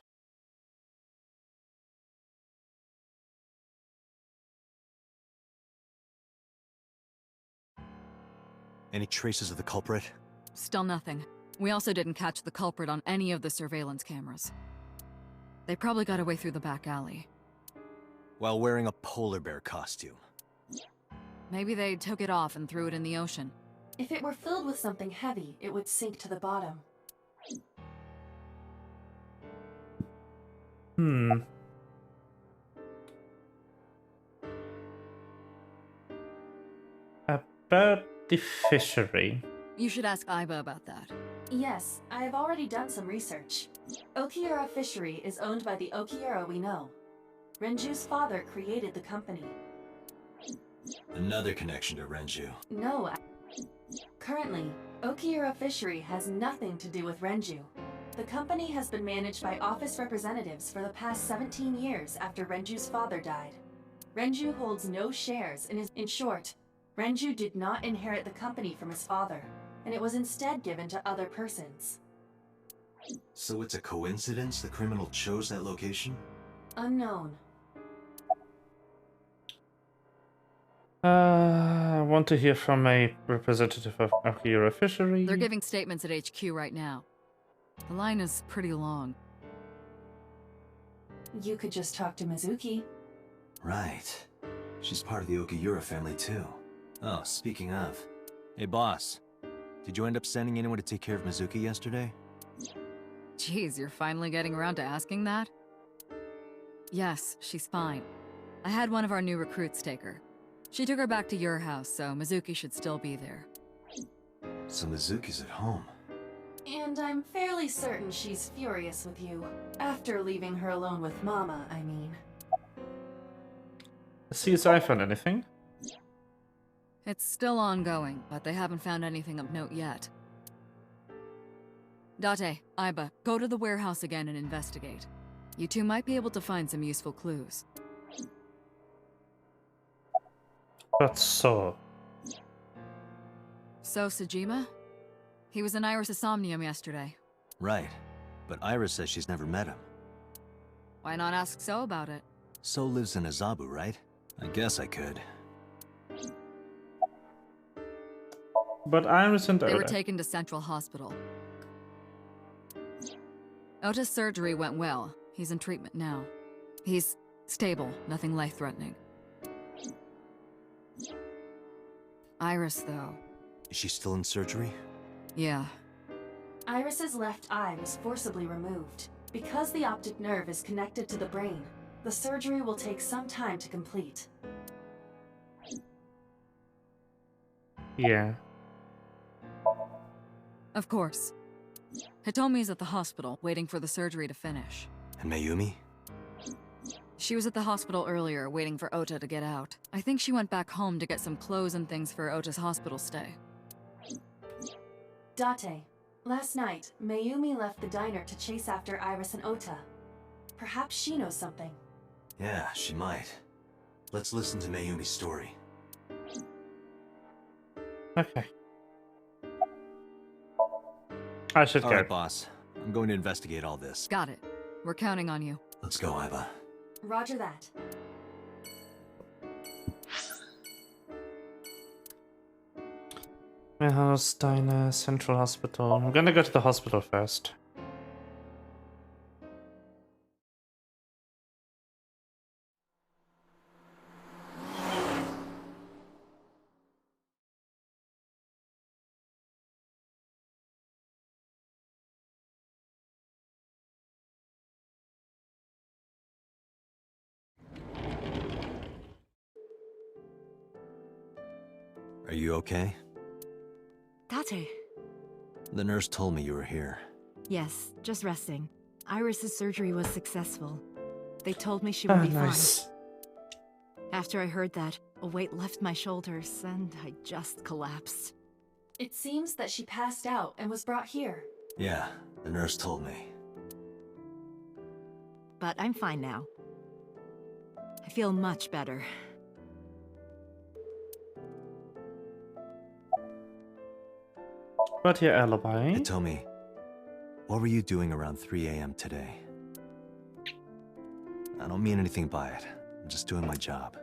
Any traces of the culprit? Still nothing. We also didn't catch the culprit on any of the surveillance cameras. They probably got away through the back alley. While wearing a polar bear costume. Maybe they took it off and threw it in the ocean. If it were filled with something heavy, it would sink to the bottom. About the fishery. You should ask Iba about that. Yes, I have already done some research. Okiura Fishery is owned by the Okiura we know. Renju's father created the company. Another connection to Renju. No, currently, Okiura Fishery has nothing to do with Renju. The company has been managed by office representatives for the past 17 years after Renju's father died. Renju holds no shares and in short, Renju did not inherit the company from his father, and it was instead given to other persons. So it's a coincidence the criminal chose that location? Unknown. I want to hear from a representative of Okiura Fishery. They're giving statements at HQ right now. The line is pretty long. You could just talk to Mizuki. Right. She's part of the Okiura family too. Oh, speaking of. Hey boss, did you end up sending anyone to take care of Mizuki yesterday? Jeez, you're finally getting around to asking that? Yes, she's fine. I had one of our new recruits take her. She took her back to your house, so Mizuki should still be there. So Mizuki's at home. And I'm fairly certain she's furious with you. After leaving her alone with Mama, I mean. See if I found anything. It's still ongoing, but they haven't found anything of note yet. Date, Iba, go to the warehouse again and investigate. You two might be able to find some useful clues. But so... So, Sejima? He was in Iris' Somnium yesterday. Right. But Iris says she's never met him. Why not ask So about it? So lives in Azabu, right? I guess I could. But Iris and They Oda. were taken to Central Hospital. Ota's surgery went well. He's in treatment now. He's stable, nothing life-threatening. Iris, though. Is she still in surgery? Yeah. Iris's left eye was forcibly removed. Because the optic nerve is connected to the brain, the surgery will take some time to complete. Yeah. Of course. Hitomi's at the hospital, waiting for the surgery to finish. And Mayumi? She was at the hospital earlier, waiting for Ota to get out. I think she went back home to get some clothes and things for Ota's hospital stay. Date, last night, Mayumi left the diner to chase after Iris and Ota. Perhaps she knows something. Yeah, she might. Let's listen to Mayumi's story. Okay. I should go. Alright, boss. I'm going to investigate all this. Got it. We're counting on you. Let's go, Iva. Roger that. Warehouse, diner, central hospital. I'm gonna go to the hospital first. Are you okay? Date. The nurse told me you were here. Yes, just resting. Iris's surgery was successful. They told me she would be nice. fine. After I heard that, a weight left my shoulders, and I just collapsed. It seems that she passed out and was brought here. Yeah, the nurse told me. But I'm fine now. I feel much better. What's your alibi? Hitomi, what were you doing around 3 a.m. today? I don't mean anything by it. I'm just doing my job.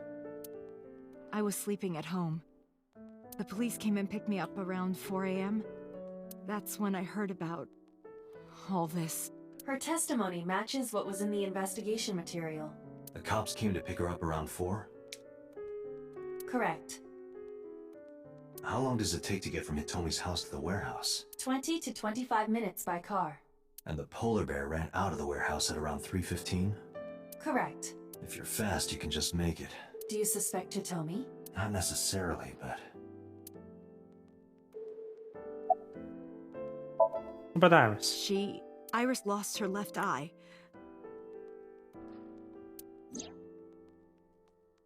I was sleeping at home. The police came and picked me up around 4 a.m. That's when I heard about all this. Her testimony matches what was in the investigation material. The cops came to pick her up around 4? Correct. How long does it take to get from Hitomi's house to the warehouse? 20 to 25 minutes by car. And the polar bear ran out of the warehouse at around 3:15? Correct. If you're fast, you can just make it. Do you suspect Hitomi? Not necessarily, but... But Iris. Iris lost her left eye.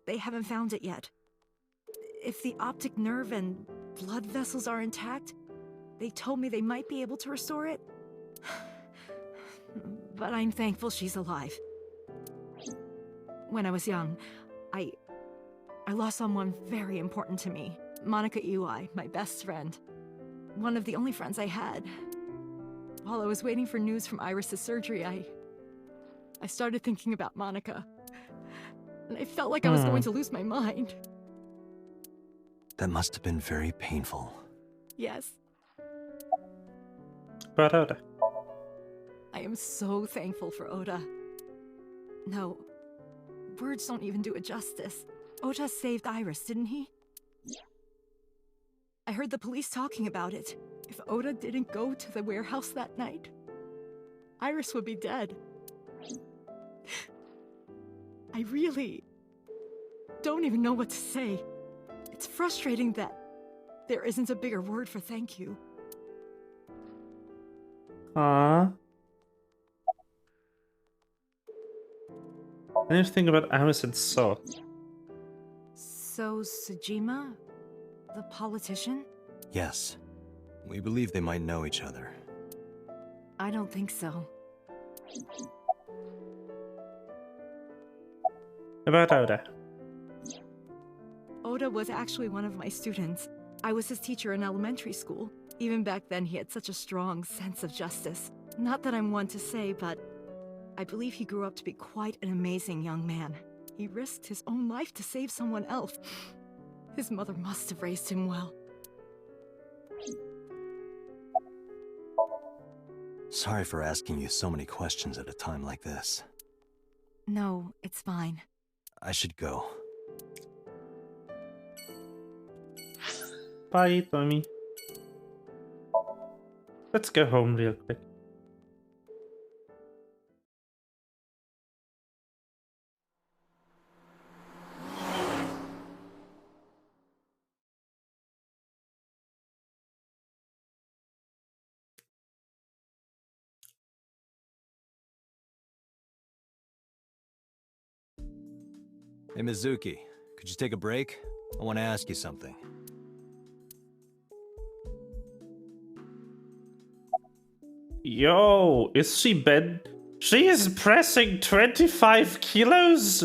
They haven't found it yet. If the optic nerve and blood vessels are intact, they told me they might be able to restore it. But I'm thankful she's alive. When I was young, I lost someone very important to me. Monica Iwai, my best friend. One of the only friends I had. While I was waiting for news from Iris' surgery, I started thinking about Monica. And I felt like I was going to lose my mind. That must have been very painful. Yes. But Ota. I am so thankful for Ota. No, words don't even do it justice. Ota saved Iris, didn't he? I heard the police talking about it. If Ota didn't go to the warehouse that night, Iris would be dead. I really don't even know what to say. It's frustrating that there isn't a bigger word for thank you. Aww. I need to think about Iris and So. So, Sejima? The politician? Yes. We believe they might know each other. I don't think so. About Ota. Ota was actually one of my students. I was his teacher in elementary school. Even back then, he had such a strong sense of justice. Not that I'm one to say, but I believe he grew up to be quite an amazing young man. He risked his own life to save someone else. His mother must have raised him well. Sorry for asking you so many questions at a time like this. No, it's fine. I should go. Bye, Tommy. Let's go home real quick. Hey, Mizuki, could you take a break? I want to ask you something. Yo, is she bed? She is pressing 25 kilos?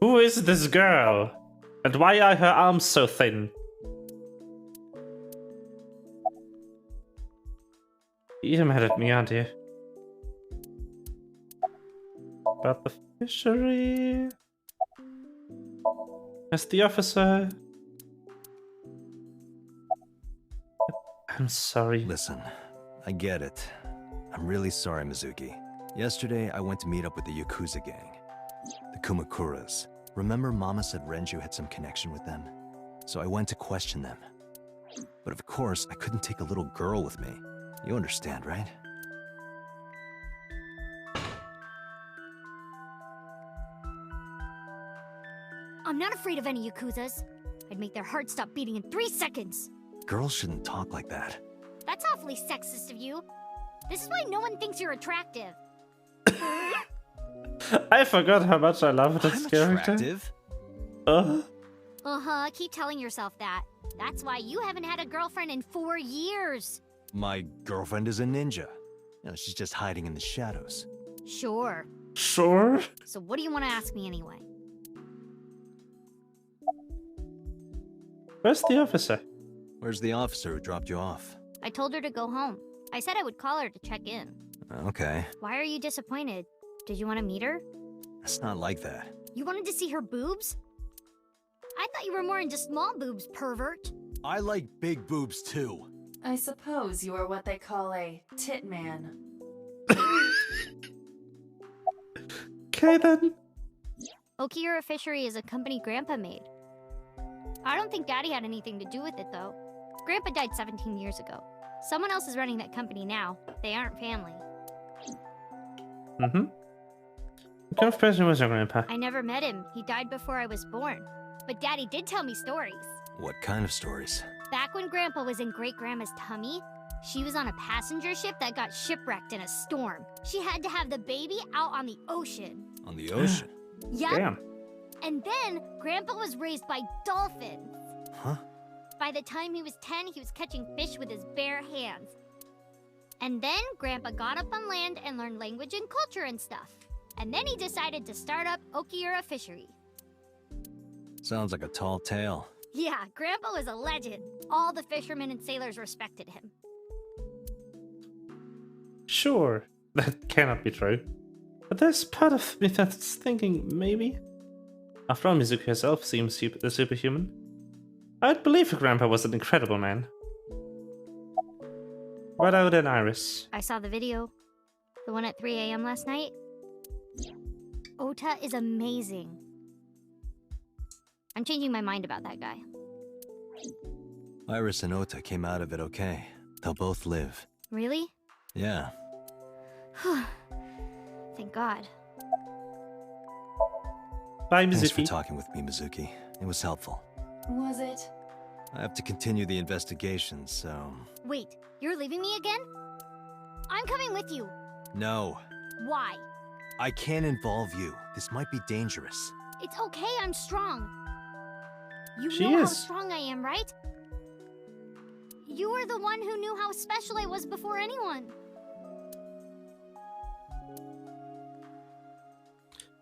Who is this girl? And why are her arms so thin? You're mad at me, aren't you? About the fishery? As the officer? I'm sorry. Listen, I get it. I'm really sorry, Mizuki. Yesterday, I went to meet up with the Yakuza gang. The Kumakuras. Remember Mama said Renju had some connection with them? So I went to question them. But of course, I couldn't take a little girl with me. You understand, right? I'm not afraid of any Yakuzas. I'd make their hearts stop beating in 3 seconds. Girls shouldn't talk like that. That's awfully sexist of you. This is why no one thinks you're attractive. I forgot how much I love this character. Attractive? Uh-huh, keep telling yourself that. That's why you haven't had a girlfriend in 4 years. My girlfriend is a ninja. You know, she's just hiding in the shadows. Sure. Sure? So what do you want to ask me anyway? Where's the officer? Where's the officer who dropped you off? I told her to go home. I said I would call her to check in. Okay. Why are you disappointed? Did you want to meet her? It's not like that. You wanted to see her boobs? I thought you were more into small boobs, pervert. I like big boobs too. I suppose you are what they call a tit man. Okay then. Okiura Fishery is a company Grandpa made. I don't think Daddy had anything to do with it, though. Grandpa died 17 years ago. Someone else is running that company now. They aren't family. Mm-hmm. What kind of person was your grandpa? I never met him. He died before I was born. But Daddy did tell me stories. What kind of stories? Back when Grandpa was in Great-Grandma's tummy, she was on a passenger ship that got shipwrecked in a storm. She had to have the baby out on the ocean. On the ocean? Yep. Damn. And then, Grandpa was raised by dolphins. Huh? By the time he was 10, he was catching fish with his bare hands. And then, Grandpa got up on land and learned language and culture and stuff. And then he decided to start up Okiura Fishery. Sounds like a tall tale. Yeah, Grandpa was a legend. All the fishermen and sailors respected him. Sure, that cannot be true. But there's part of me that's thinking maybe. After all, Mizuki herself seems superhuman. I'd believe her grandpa was an incredible man. What about an Iris? I saw the video. The one at 3 a.m. last night. Ota is amazing. I'm changing my mind about that guy. Iris and Ota came out of it okay. They'll both live. Really? Yeah. Thank God. Bye, Mizuki. Thanks for talking with me, Mizuki. It was helpful. Was it? I have to continue the investigation, so... Wait, you're leaving me again? I'm coming with you. No. Why? I can't involve you. This might be dangerous. It's okay, I'm strong. You She know how is. strong I am, right? You were the one who knew how special I was before anyone.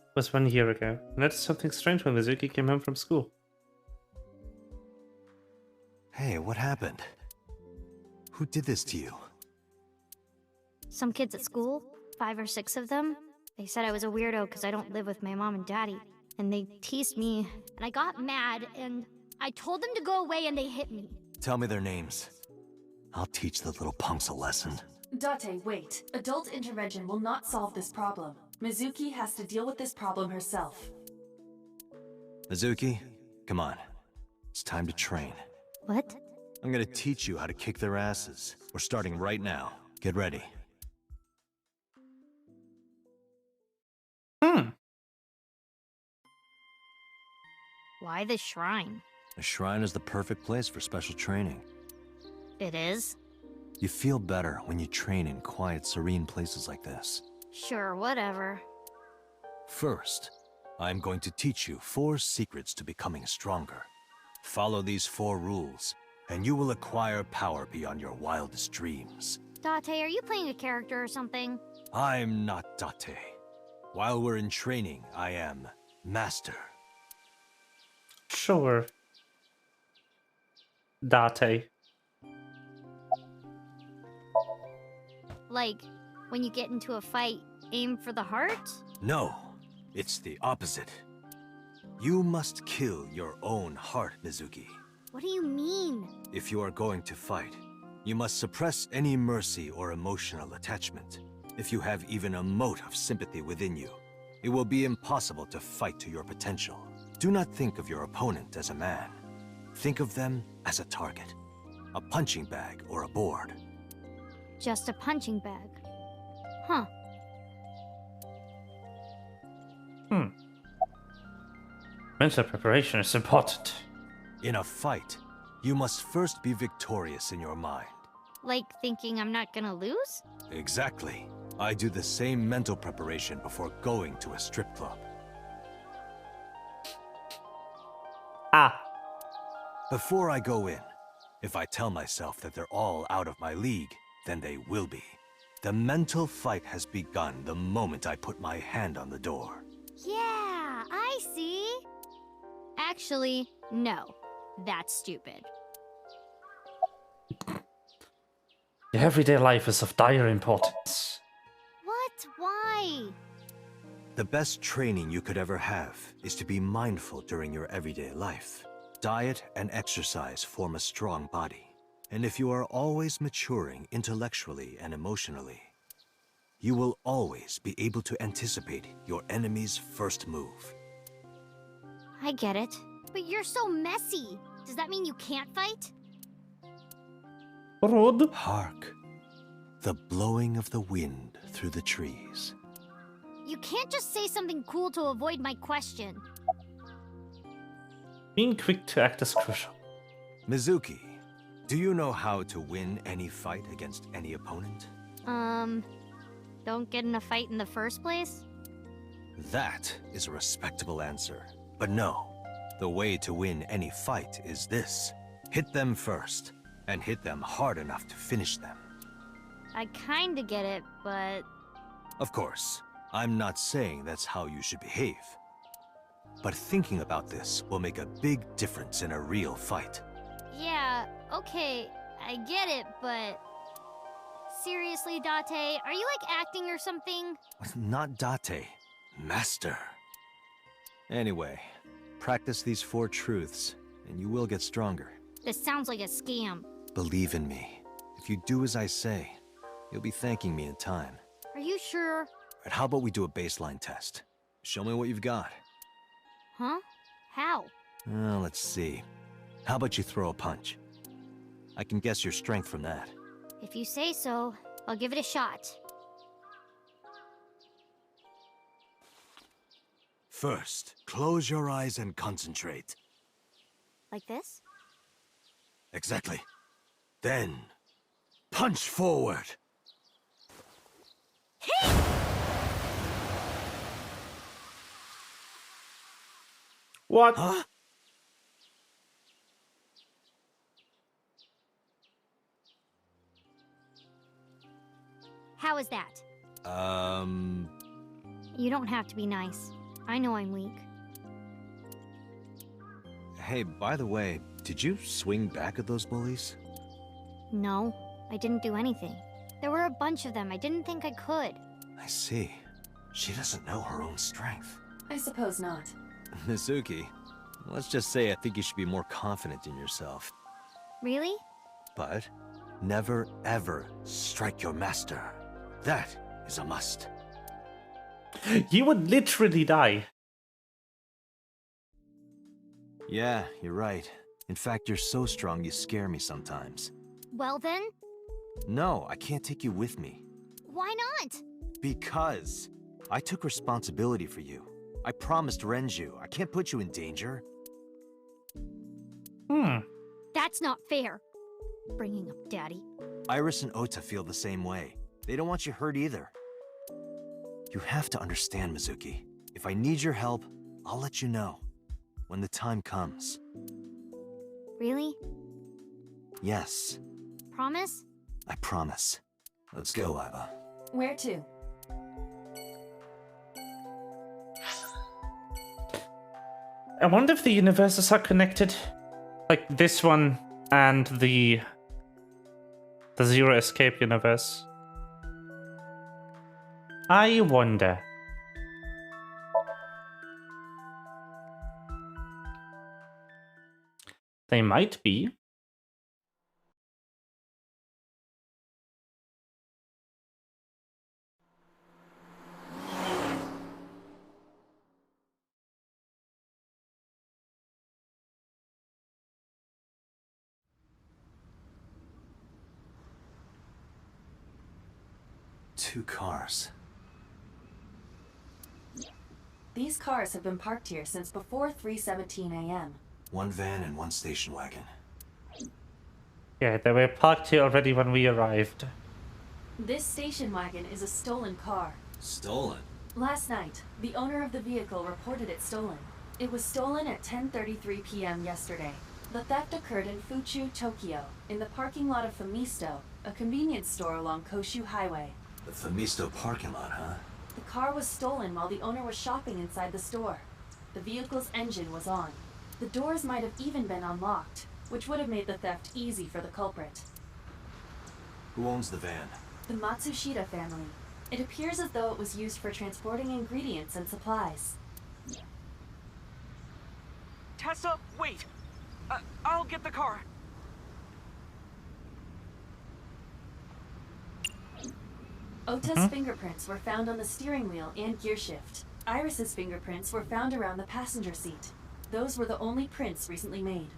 It was 1 year ago. I noticed something strange when Mizuki came home from school. Hey, what happened? Who did this to you? Some kids at school, 5 or 6 of them, they said I was a weirdo because I don't live with my mom and daddy. And they teased me, and I got mad, and I told them to go away, and they hit me. Tell me their names. I'll teach the little punks a lesson. Date, wait. Adult intervention will not solve this problem. Mizuki has to deal with this problem herself. Mizuki, come on. It's time to train. What? I'm gonna teach you how to kick their asses. We're starting right now. Get ready. Why the shrine? The shrine is the perfect place for special training. It is? You feel better when you train in quiet, serene places like this. Sure, whatever. First, I'm going to teach you 4 secrets to becoming stronger. Follow these 4 rules, and you will acquire power beyond your wildest dreams. Date, are you playing a character or something? I'm not Date. While we're in training, I am Master. Sure. Date. Like, when you get into a fight, aim for the heart? No, it's the opposite. You must kill your own heart, Mizuki. What do you mean? If you are going to fight, you must suppress any mercy or emotional attachment. If you have even a mote of sympathy within you, it will be impossible to fight to your potential. Do not think of your opponent as a man. Think of them as a target, a punching bag or a board. Just a punching bag. Huh. Mental preparation is important. In a fight, you must first be victorious in your mind. Like thinking I'm not gonna lose? Exactly. I do the same mental preparation before going to a strip club. Before I go in, if I tell myself that they're all out of my league, then they will be. The mental fight has begun the moment I put my hand on the door. Yeah, I see. Actually, no. That's stupid. Your everyday life is of dire importance. What? Why? The best training you could ever have is to be mindful during your everyday life. Diet and exercise form a strong body. And if you are always maturing intellectually and emotionally, you will always be able to anticipate your enemy's first move. I get it. But you're so messy. Does that mean you can't fight? Rude. Hark. The blowing of the wind through the trees. You can't just say something cool to avoid my question. Being quick to act is crucial. Mizuki, do you know how to win any fight against any opponent? Don't get in a fight in the first place? That is a respectable answer. But no, the way to win any fight is this. Hit them first, and hit them hard enough to finish them. I kinda get it, but... Of course, I'm not saying that's how you should behave. But thinking about this will make a big difference in a real fight. Yeah, okay, I get it, but... Seriously, Date, are you like acting or something? Not Date, Master. Anyway, practice these 4 truths, and you will get stronger. This sounds like a scam. Believe in me. If you do as I say, you'll be thanking me in time. Are you sure? Right, how about we do a baseline test? Show me what you've got. Huh? How? Let's see. How about you throw a punch? I can guess your strength from that. If you say so, I'll give it a shot. First, close your eyes and concentrate. Like this? Exactly. Then, punch forward. What? Huh? How is that? You don't have to be nice. I know I'm weak. Hey, by the way, did you swing back at those bullies? No, I didn't do anything. There were a bunch of them. I didn't think I could. I see. She doesn't know her own strength. I suppose not. Mizuki, let's just say I think you should be more confident in yourself. Really? But never ever strike your master. That is a must. You would literally die. Yeah, you're right. In fact, you're so strong you scare me sometimes. Well then? No, I can't take you with me. Why not? Because I took responsibility for you. I promised Renju. I can't put you in danger. That's not fair. Bringing up Daddy. Iris and Ota feel the same way. They don't want you hurt either. You have to understand, Mizuki. If I need your help, I'll let you know when the time comes. Really? Yes, Promise? I promise. Let's go, Iva. Where to? I wonder if the universes are connected. Like this one and the Zero Escape universe. I wonder. They might be. Two cars. These cars have been parked here since before 3:17 a.m. One van and one station wagon. Yeah, they were parked here already when we arrived. This station wagon is a stolen car. Stolen? Last night, the owner of the vehicle reported it stolen. It was stolen at 10:33 p.m. yesterday. The theft occurred in Fuchu, Tokyo, in the parking lot of Famisto, a convenience store along Koshu Highway. The Famisto parking lot, huh? The car was stolen while the owner was shopping inside the store. The vehicle's engine was on. The doors might have even been unlocked, which would have made the theft easy for the culprit. Who owns the van? The Matsushita family. It appears as though it was used for transporting ingredients and supplies. Tessa, wait! I'll get the car. Ota's fingerprints were found on the steering wheel and gearshift. Iris's fingerprints were found around the passenger seat. Those were the only prints recently made.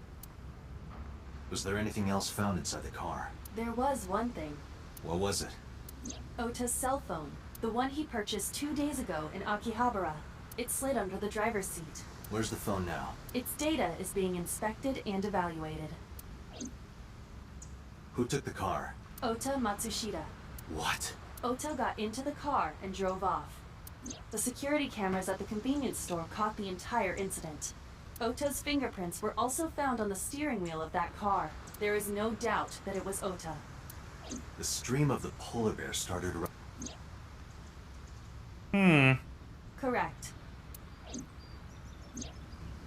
Was there anything else found inside the car? There was one thing. What was it? Ota's cell phone, the one he purchased 2 days ago in Akihabara. It slid under the driver's seat. Where's the phone now? Its data is being inspected and evaluated. Who took the car? Ota Matsushita. What? Ota got into the car and drove off. The security cameras at the convenience store caught the entire incident. Ota's fingerprints were also found on the steering wheel of that car. There is no doubt that it was Ota. The stream of the polar bear started Correct.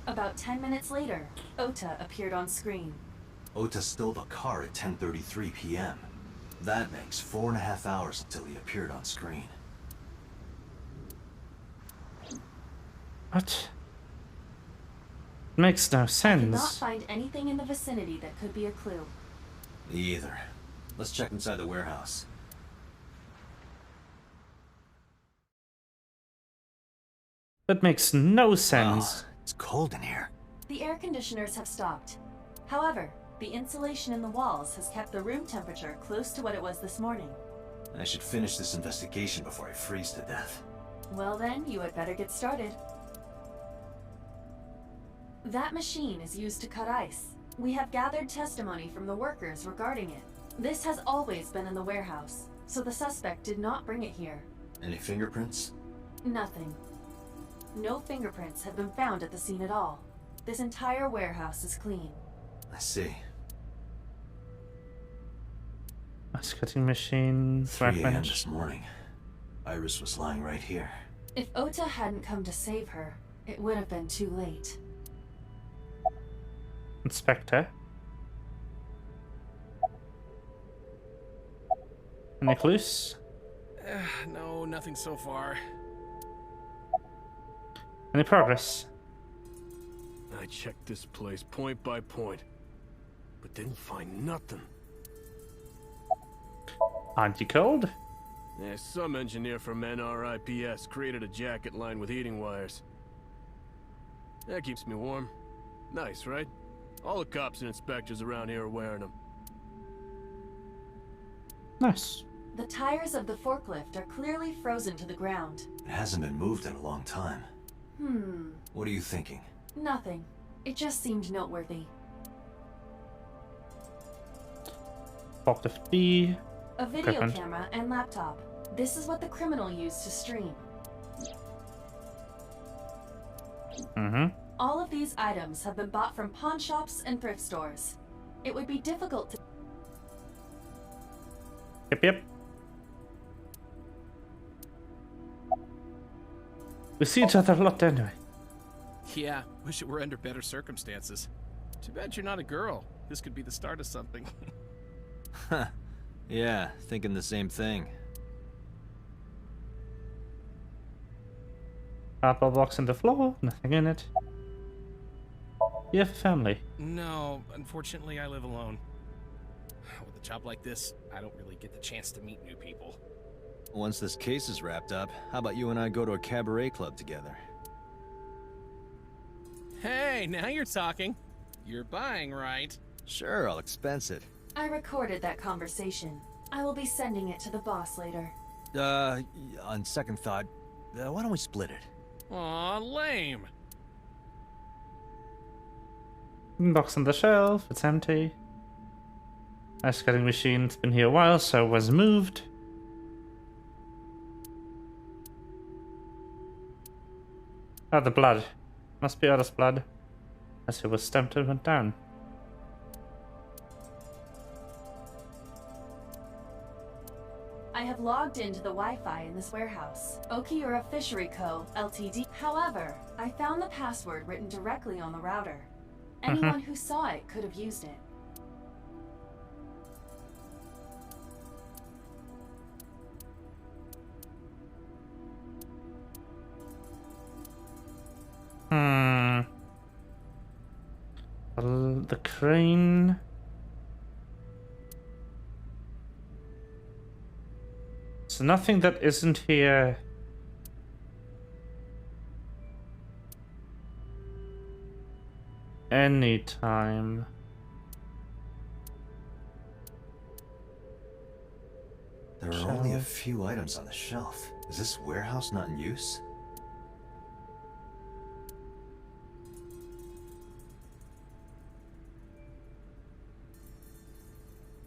About 10 minutes later, Ota appeared on screen. Ota stole the car at 10:33 p.m. That makes 4.5 hours until he appeared on screen. What? Makes no I did not sense. find anything in the vicinity that could be a clue. Me either. Let's check inside the warehouse. That makes no sense. It's cold in here. The air conditioners have stopped. However, the insulation in the walls has kept the room temperature close to what it was this morning. I should finish this investigation before I freeze to death. Well then, you had better get started. That machine is used to cut ice. We have gathered testimony from the workers regarding it. This has always been in the warehouse, so the suspect did not bring it here. Any fingerprints? Nothing. No fingerprints have been found at the scene at all. This entire warehouse is clean. I see. Ice cutting machine. 3 a.m. this morning. Iris was lying right here. If Ota hadn't come to save her, it would have been too late. Inspector. Any clues? No, nothing so far. Any progress? I checked this place point by point, but didn't find nothing. Aren't you cold? Yeah, some engineer from NRIPS created a jacket lined with heating wires. That keeps me warm. Nice, right? All the cops and inspectors around here are wearing them. Nice. The tires of the forklift are clearly frozen to the ground. It hasn't been moved in a long time. What are you thinking? Nothing. It just seemed noteworthy. Forklift B. A video camera and laptop. This is what the criminal used to stream. All of these items have been bought from pawn shops and thrift stores. It would be difficult to... Yep. We see each other a lot anyway. Yeah, wish it were under better circumstances. Too bad you're not a girl. This could be the start of something. Huh. Yeah, thinking the same thing. Cardboard box in the floor, nothing in it. You have a family? No, unfortunately I live alone. With a job like this, I don't really get the chance to meet new people. Once this case is wrapped up, how about you and I go to a cabaret club together? Hey, now you're talking. You're buying, right? Sure, I'll expense it. I recorded that conversation. I will be sending it to the boss later. On second thought, why don't we split it? Aw, lame. Box on the shelf, it's empty. Ice cutting machine's been here a while, so was moved. Oh, the blood. Must be Ota's blood. As he was stamped and went down. I have logged into the Wi-Fi in this warehouse. Okiura Fishery Co., Ltd. However, I found the password written directly on the router. Anyone who saw it could have used it. The crane. So nothing that isn't here. Anytime. There are only a few items on the shelf. Is this warehouse not in use?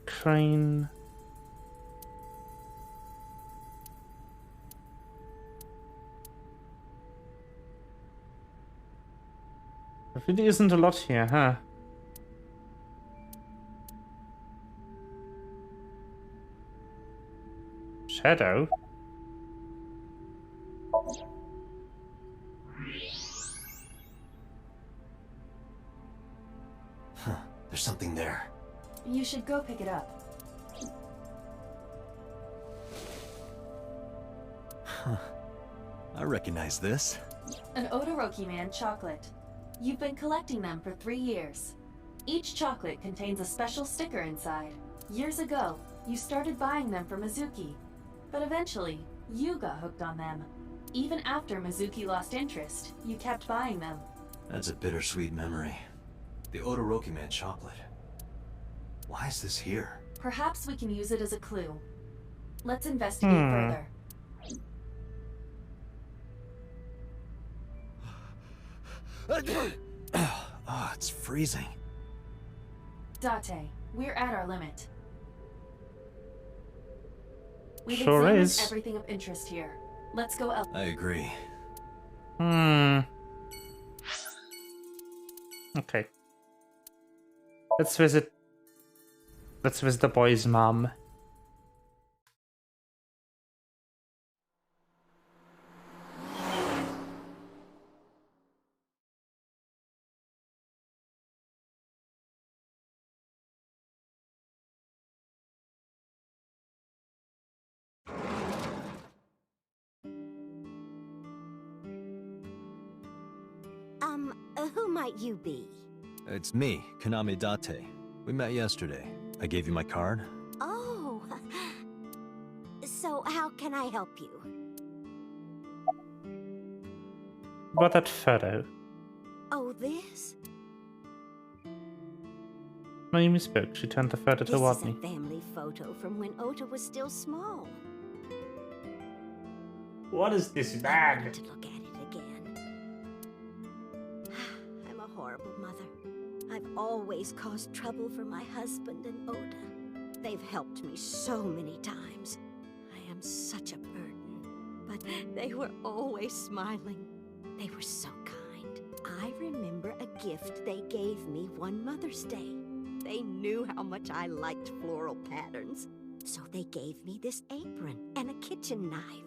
Crane. There really isn't a lot here, huh? Shadow? Huh, there's something there. You should go pick it up. Huh. I recognize this. An Odoroki Man chocolate. You've been collecting them for 3 years. Each chocolate contains a special sticker inside. Years ago, you started buying them for Mizuki, but eventually, you got hooked on them. Even after Mizuki lost interest, you kept buying them. That's a bittersweet memory. The Odoroki Man chocolate. Why is this here? Perhaps we can use it as a clue. Let's investigate further. Oh, it's freezing. Date, we're at our limit. We've Sure examined is. everything of interest here. Let's go elsewhere. I agree. Okay. Let's visit the boy's mom. Who might you be? It's me, Kaname Date. We met yesterday. I gave you my card. Oh. So how can I help you? About that photo. Oh, this? Naomi spoke. She turned the photo toward This me. is a family photo from when Ota was still small. What is this I bag? wanted to look at it again. I'm a horrible mother. I've always caused trouble for my husband and Ota. They've helped me so many times. I am such a burden. But they were always smiling. They were so kind. I remember a gift they gave me one Mother's Day. They knew how much I liked floral patterns, so they gave me this apron and a kitchen knife.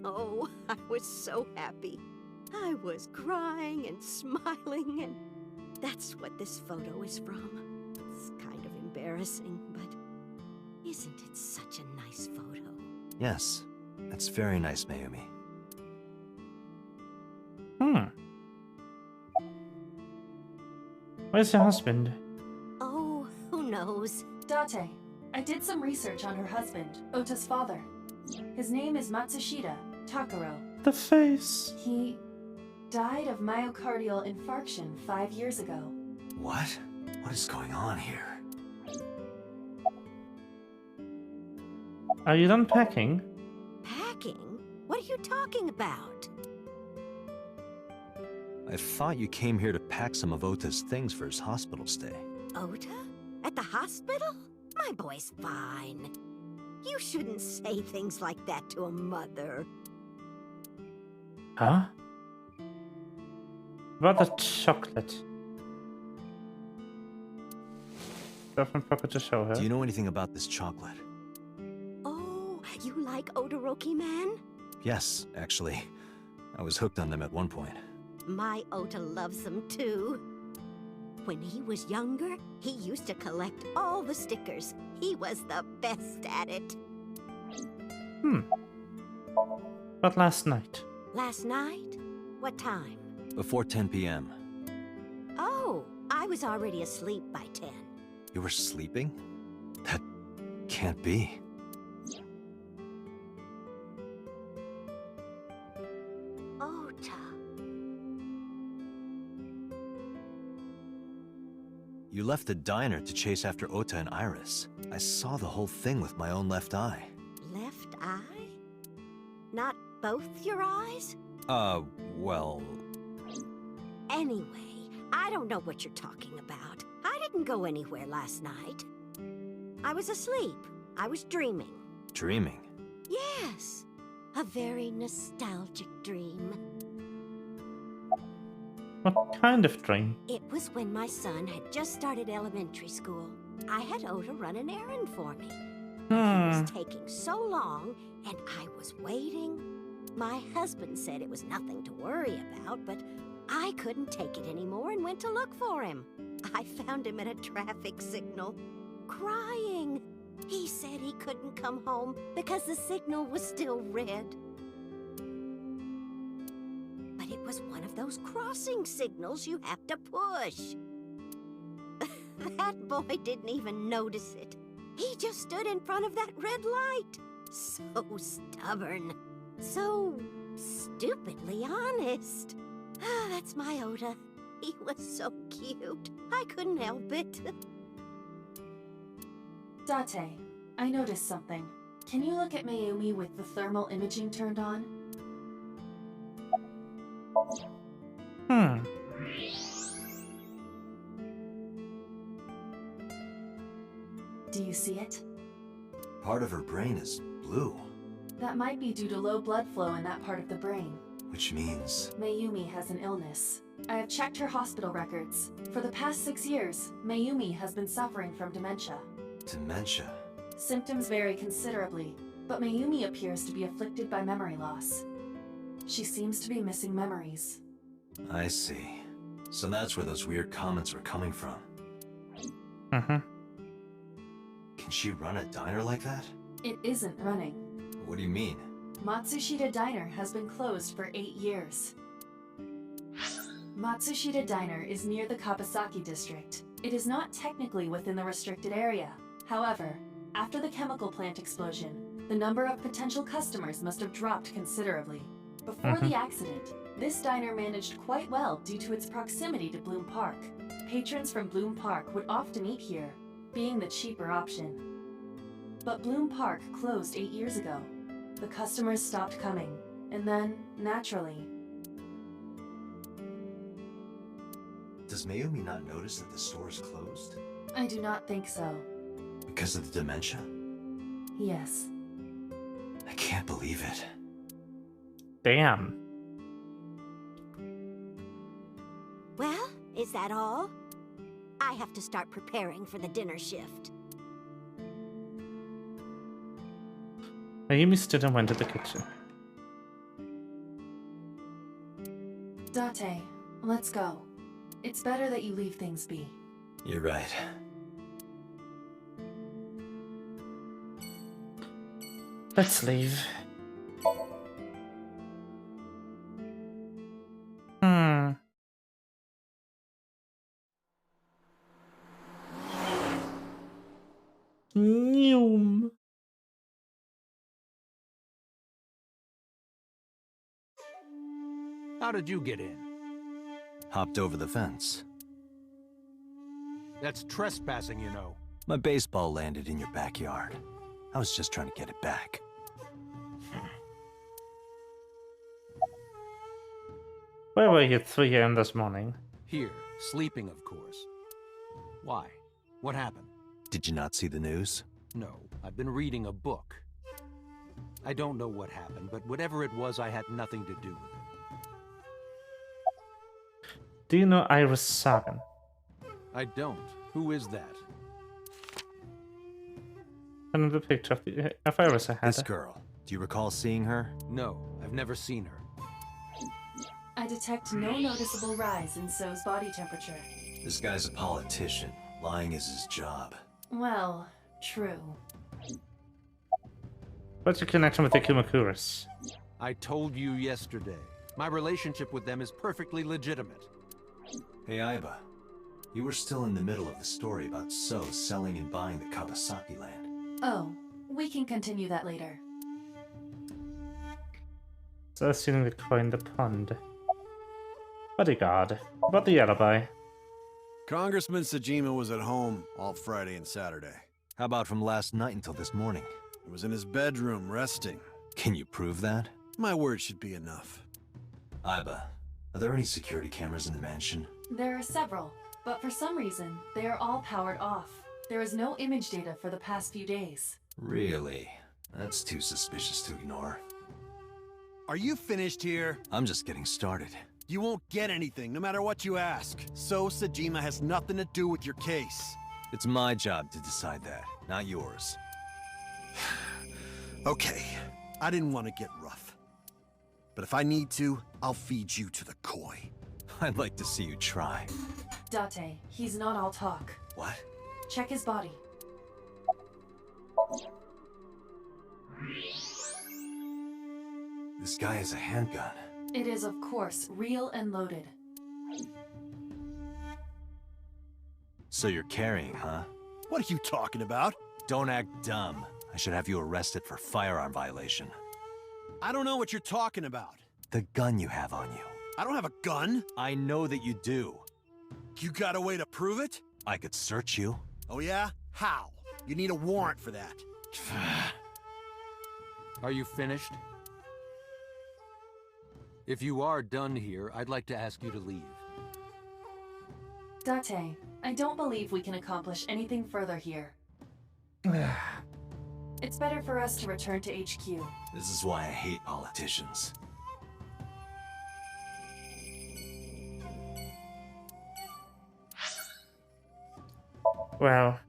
Oh, I was so happy. I was crying and smiling, and that's what this photo is from. It's kind of embarrassing, but isn't it such a nice photo? Yes, it's very nice, Mayumi. Where's your husband? Oh, who knows? Date, I did some research on her husband, Ota's father. His name is Matsushita Takaro. The face. He died of myocardial infarction 5 years ago. What? What is going on here? Are you done packing? Packing? What are you talking about? I thought you came here to pack some of Ota's things for his hospital stay. Ota? At the hospital? My boy's fine. You shouldn't say things like that to a mother. Huh? About the chocolate. Girlfriend pocket to show her. Do you know anything about this chocolate? Oh, you like Odoroki Man? Yes, actually. I was hooked on them at one point. My Ota loves them too. When he was younger, he used to collect all the stickers. He was the best at it. But last night. Last night? What time? Before 10 p.m. Oh, I was already asleep by 10. You were sleeping? That can't be. Ota. You left the diner to chase after Ota and Iris. I saw the whole thing with my own left eye. Left eye? Not both your eyes? Well... Anyway, I don't know what you're talking about. I didn't go anywhere last night. I was asleep. I was dreaming. Dreaming? Yes. A very nostalgic dream. What kind of dream? It was when my son had just started elementary school. I had Ota run an errand for me. It was taking so long, and I was waiting. My husband said it was nothing to worry about, but I couldn't take it anymore and went to look for him. I found him at a traffic signal, crying. He said he couldn't come home because the signal was still red. But it was one of those crossing signals you have to push. That boy didn't even notice it. He just stood in front of that red light. So stubborn. So stupidly honest. That's my Ota. He was so cute. I couldn't help it. Date, I noticed something. Can you look at Mayumi with the thermal imaging turned on? Do you see it? Part of her brain is blue. That might be due to low blood flow in that part of the brain. Which means... Mayumi has an illness. I have checked her hospital records. For the past 6 years, Mayumi has been suffering from dementia. Dementia? Symptoms vary considerably, but Mayumi appears to be afflicted by memory loss. She seems to be missing memories. I see. So that's where those weird comments were coming from. Can she run a diner like that? It isn't running. What do you mean? Matsushita Diner has been closed for 8 years. Matsushita Diner is near the Kabasaki district. It is not technically within the restricted area. However, after the chemical plant explosion, the number of potential customers must have dropped considerably. Before the accident, this diner managed quite well due to its proximity to Bloom Park. Patrons from Bloom Park would often eat here, being the cheaper option. But Bloom Park closed 8 years ago. The customers stopped coming, and then, naturally... Does Mayumi not notice that the store is closed? I do not think so. Because of the dementia? Yes. I can't believe it. Is that all? I have to start preparing for the dinner shift. Amy stood and went to the kitchen. Date, let's go. It's better that you leave things be. You're right. Let's leave. Hmm. Noom. How did you get in? Hopped over the fence. That's trespassing, you know. My baseball landed in your backyard. I was just trying to get it back. Where were you at 3 AM this morning? Here, sleeping, of course. Why? What happened? Did you not see the news? No, I've been reading a book. I don't know what happened, but whatever it was, I had nothing to do with it. Do you know Iris Sagan? I don't. Who is that? Another picture of Iris I had. This girl. Do you recall seeing her? No, I've never seen her. I detect no noticeable rise in So's body temperature. This guy's a politician. Lying is his job. Well, true. What's your connection with the Kumakuras? I told you yesterday. My relationship with them is perfectly legitimate. Hey, Aiba. You were still in the middle of the story about So selling and buying the Kabasaki land. Oh, we can continue that later. So stealing the coin in the pond. Bodyguard. About the alibi. Congressman Sajima was at home all Friday and Saturday. How about from last night until this morning? He was in his bedroom, resting. Can you prove that? My word should be enough. Aiba, are there any security cameras in the mansion? There are several, but for some reason, they are all powered off. There is no image data for the past few days. Really? That's too suspicious to ignore. Are you finished here? I'm just getting started. You won't get anything, no matter what you ask. So Sajima has nothing to do with your case. It's my job to decide that, not yours. Okay, I didn't want to get rough. But if I need to, I'll feed you to the koi. I'd like to see you try. Date, he's not all talk. What? Check his body. This guy has a handgun. It is, of course, real and loaded. So you're carrying, huh? What are you talking about? Don't act dumb. I should have you arrested for firearm violation. I don't know what you're talking about. The gun you have on you. I don't have a gun. I know that you do. You got a way to prove it? I could search you. Oh yeah? How? You need a warrant for that. Are you finished? If you are done here, I'd like to ask you to leave. Date, I don't believe we can accomplish anything further here. It's better for us to return to HQ. This is why I hate politicians. Well.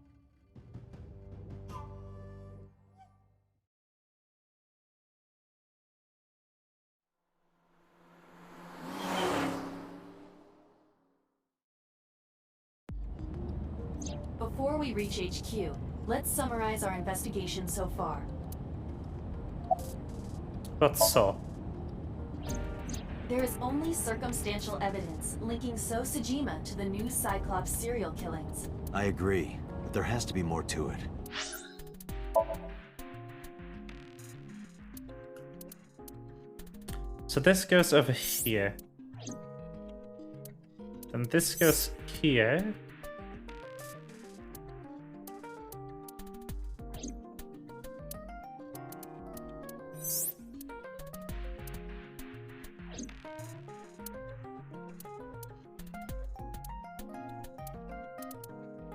Before we reach HQ, let's summarize our investigation so far. What's so? There is only circumstantial evidence linking So Sajima to the new Cyclops serial killings. I agree, but there has to be more to it. So this goes over here. Then this goes here.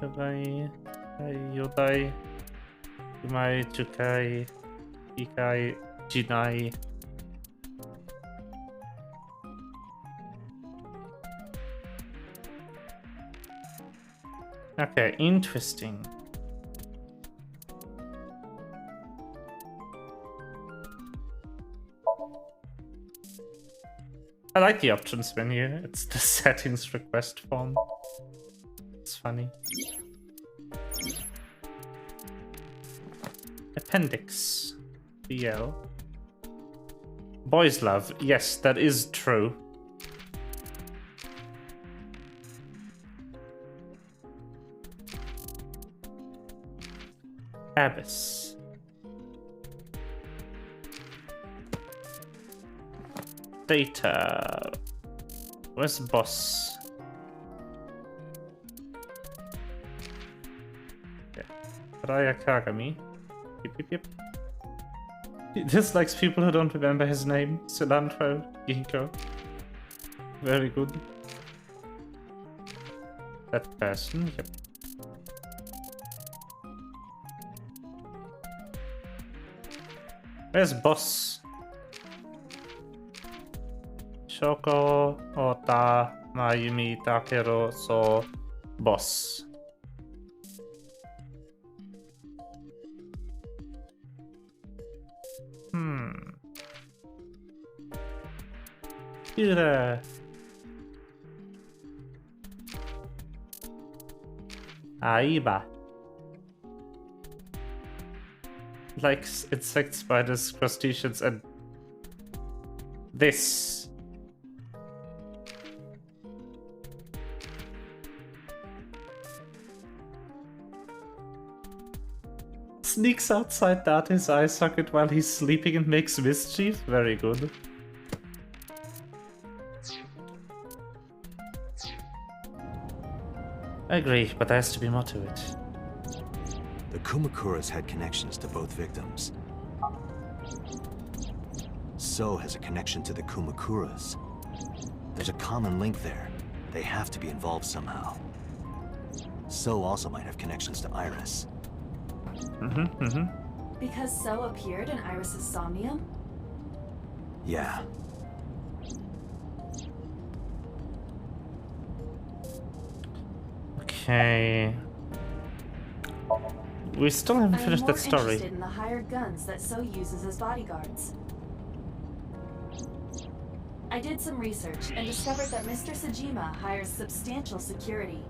Yodai, Yodai, Yumai, Jukai, Ikai, Jinai. Okay, interesting. I like the options menu. It's the settings request form. It's funny. Appendix. BL. Boys love. Yes, that is true. Abyss. Data. Where's boss? Okay. Raya Kagami. Yep, yep, yep. He dislikes people who don't remember his name. Cilantro. Ginkgo. Very good. That person. Yep. Where's boss? Shoko, Ota, Mayumi, Takeru, So, boss. Kira. Aiba. Likes insects, spiders, crustaceans, and this. Sneaks outside Date's eye socket while he's sleeping and makes mischief. Very good. I agree, but there has to be more to it. The Kumakuras had connections to both victims. So has a connection to the Kumakuras. There's a common link there. They have to be involved somehow. So also might have connections to Iris. Because So appeared in Iris's Somnium? Yeah. Okay. We still haven't finished that story. I'm more interested in the hired guns that So uses as bodyguards. I did some research and discovered that Mr. Sajima hires substantial security.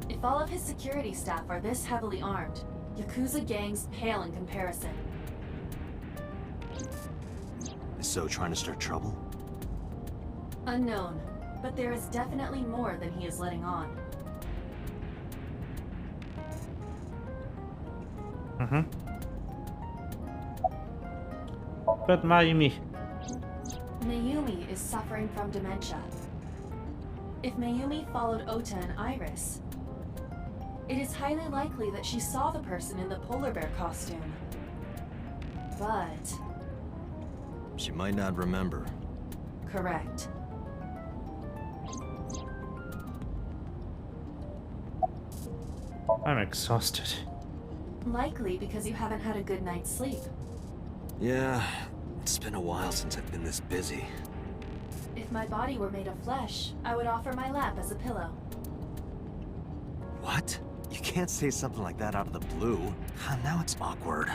If all of his security staff are this heavily armed, Yakuza gangs pale in comparison. Is So trying to start trouble? Unknown, but there is definitely more than he is letting on. But Mayumi. Mayumi is suffering from dementia. If Mayumi followed Ota and Iris, it is highly likely that she saw the person in the polar bear costume. But... she might not remember. correct. I'm exhausted. Likely because you haven't had a good night's sleep. Yeah, it's been a while since I've been this busy. If my body were made of flesh, I would offer my lap as a pillow. What? You can't say something like that out of the blue. Now it's awkward.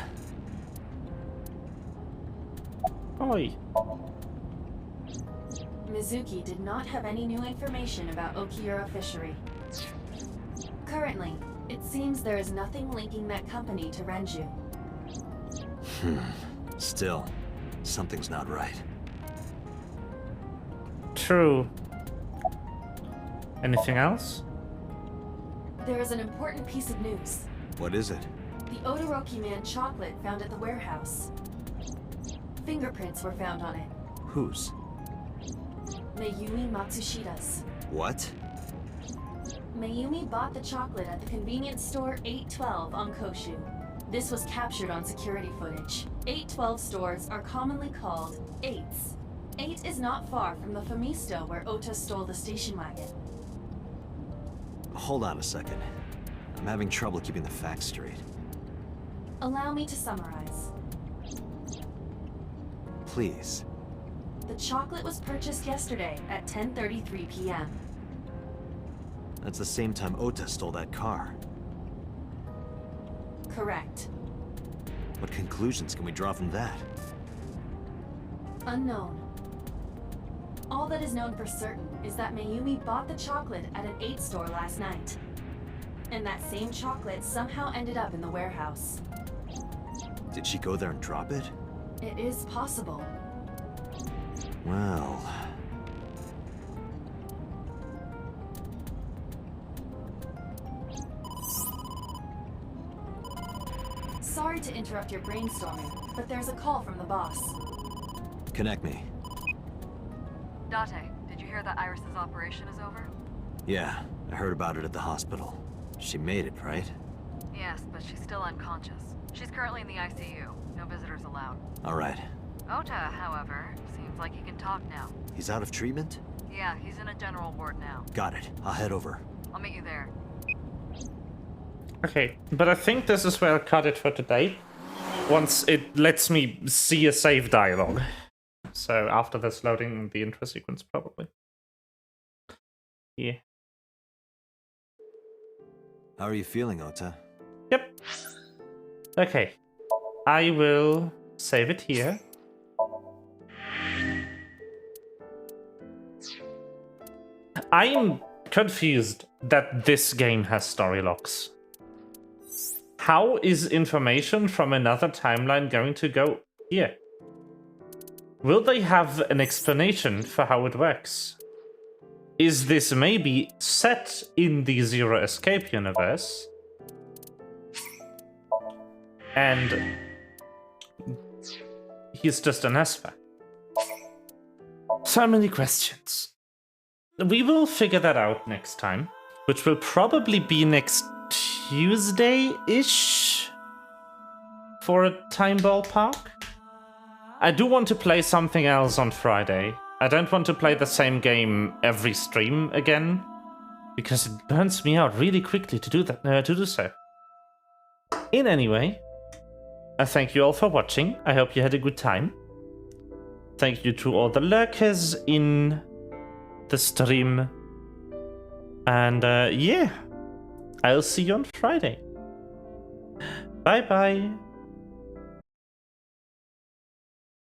Oi. Mizuki did not have any new information about Okiura Fishery. Currently, it seems there is nothing linking that company to Renju. Still, something's not right. True. Anything else? There is an important piece of news. What is it? The Odoroki Man chocolate found at the warehouse. Fingerprints were found on it. Whose? Mayumi Matsushida's. What? Mayumi bought the chocolate at the convenience store 812 on Koshu. This was captured on security footage. 812 stores are commonly called 8s. 8 is not far from the Famisto where Ota stole the station wagon. Hold on a second. I'm having trouble keeping the facts straight. Allow me to summarize. Please. The chocolate was purchased yesterday at 10:33 p.m. That's the same time Ota stole that car. Correct. What conclusions can we draw from that? Unknown. All that is known for certain is that Mayumi bought the chocolate at an 8 store last night. And that same chocolate somehow ended up in the warehouse. Did she go there and drop it? It is possible. Well... Sorry to interrupt your brainstorming, but there's a call from the boss. Connect me. Date, did you hear that Iris's operation is over? Yeah, I heard about it at the hospital. She made it, right? Yes, but she's still unconscious. She's currently in the ICU. No visitors allowed. Alright. Ota, however, seems like he can talk now. He's out of treatment? Yeah, he's in a general ward now. Got it. I'll head over. I'll meet you there. Okay, but I think this is where I'll cut it for today. Once it lets me see a save dialogue. So after this loading the intro sequence, probably. Yeah. How are you feeling, Ota? Yep. Okay. I will save it here. I'm confused that this game has story logs. How is information from another timeline going to go here? Will they have an explanation for how it works? Is this maybe set in the Zero Escape universe? And he's just an Esper. So many questions. We will figure that out next time, which will probably be next Tuesday-ish for a time ballpark. I do want to play something else on Friday. I don't want to play the same game every stream again, because it burns me out really quickly to do that. To do so. In any way, I thank you all for watching. I hope you had a good time. Thank you to all the lurkers in the stream. And yeah, I'll see you on Friday. Bye bye.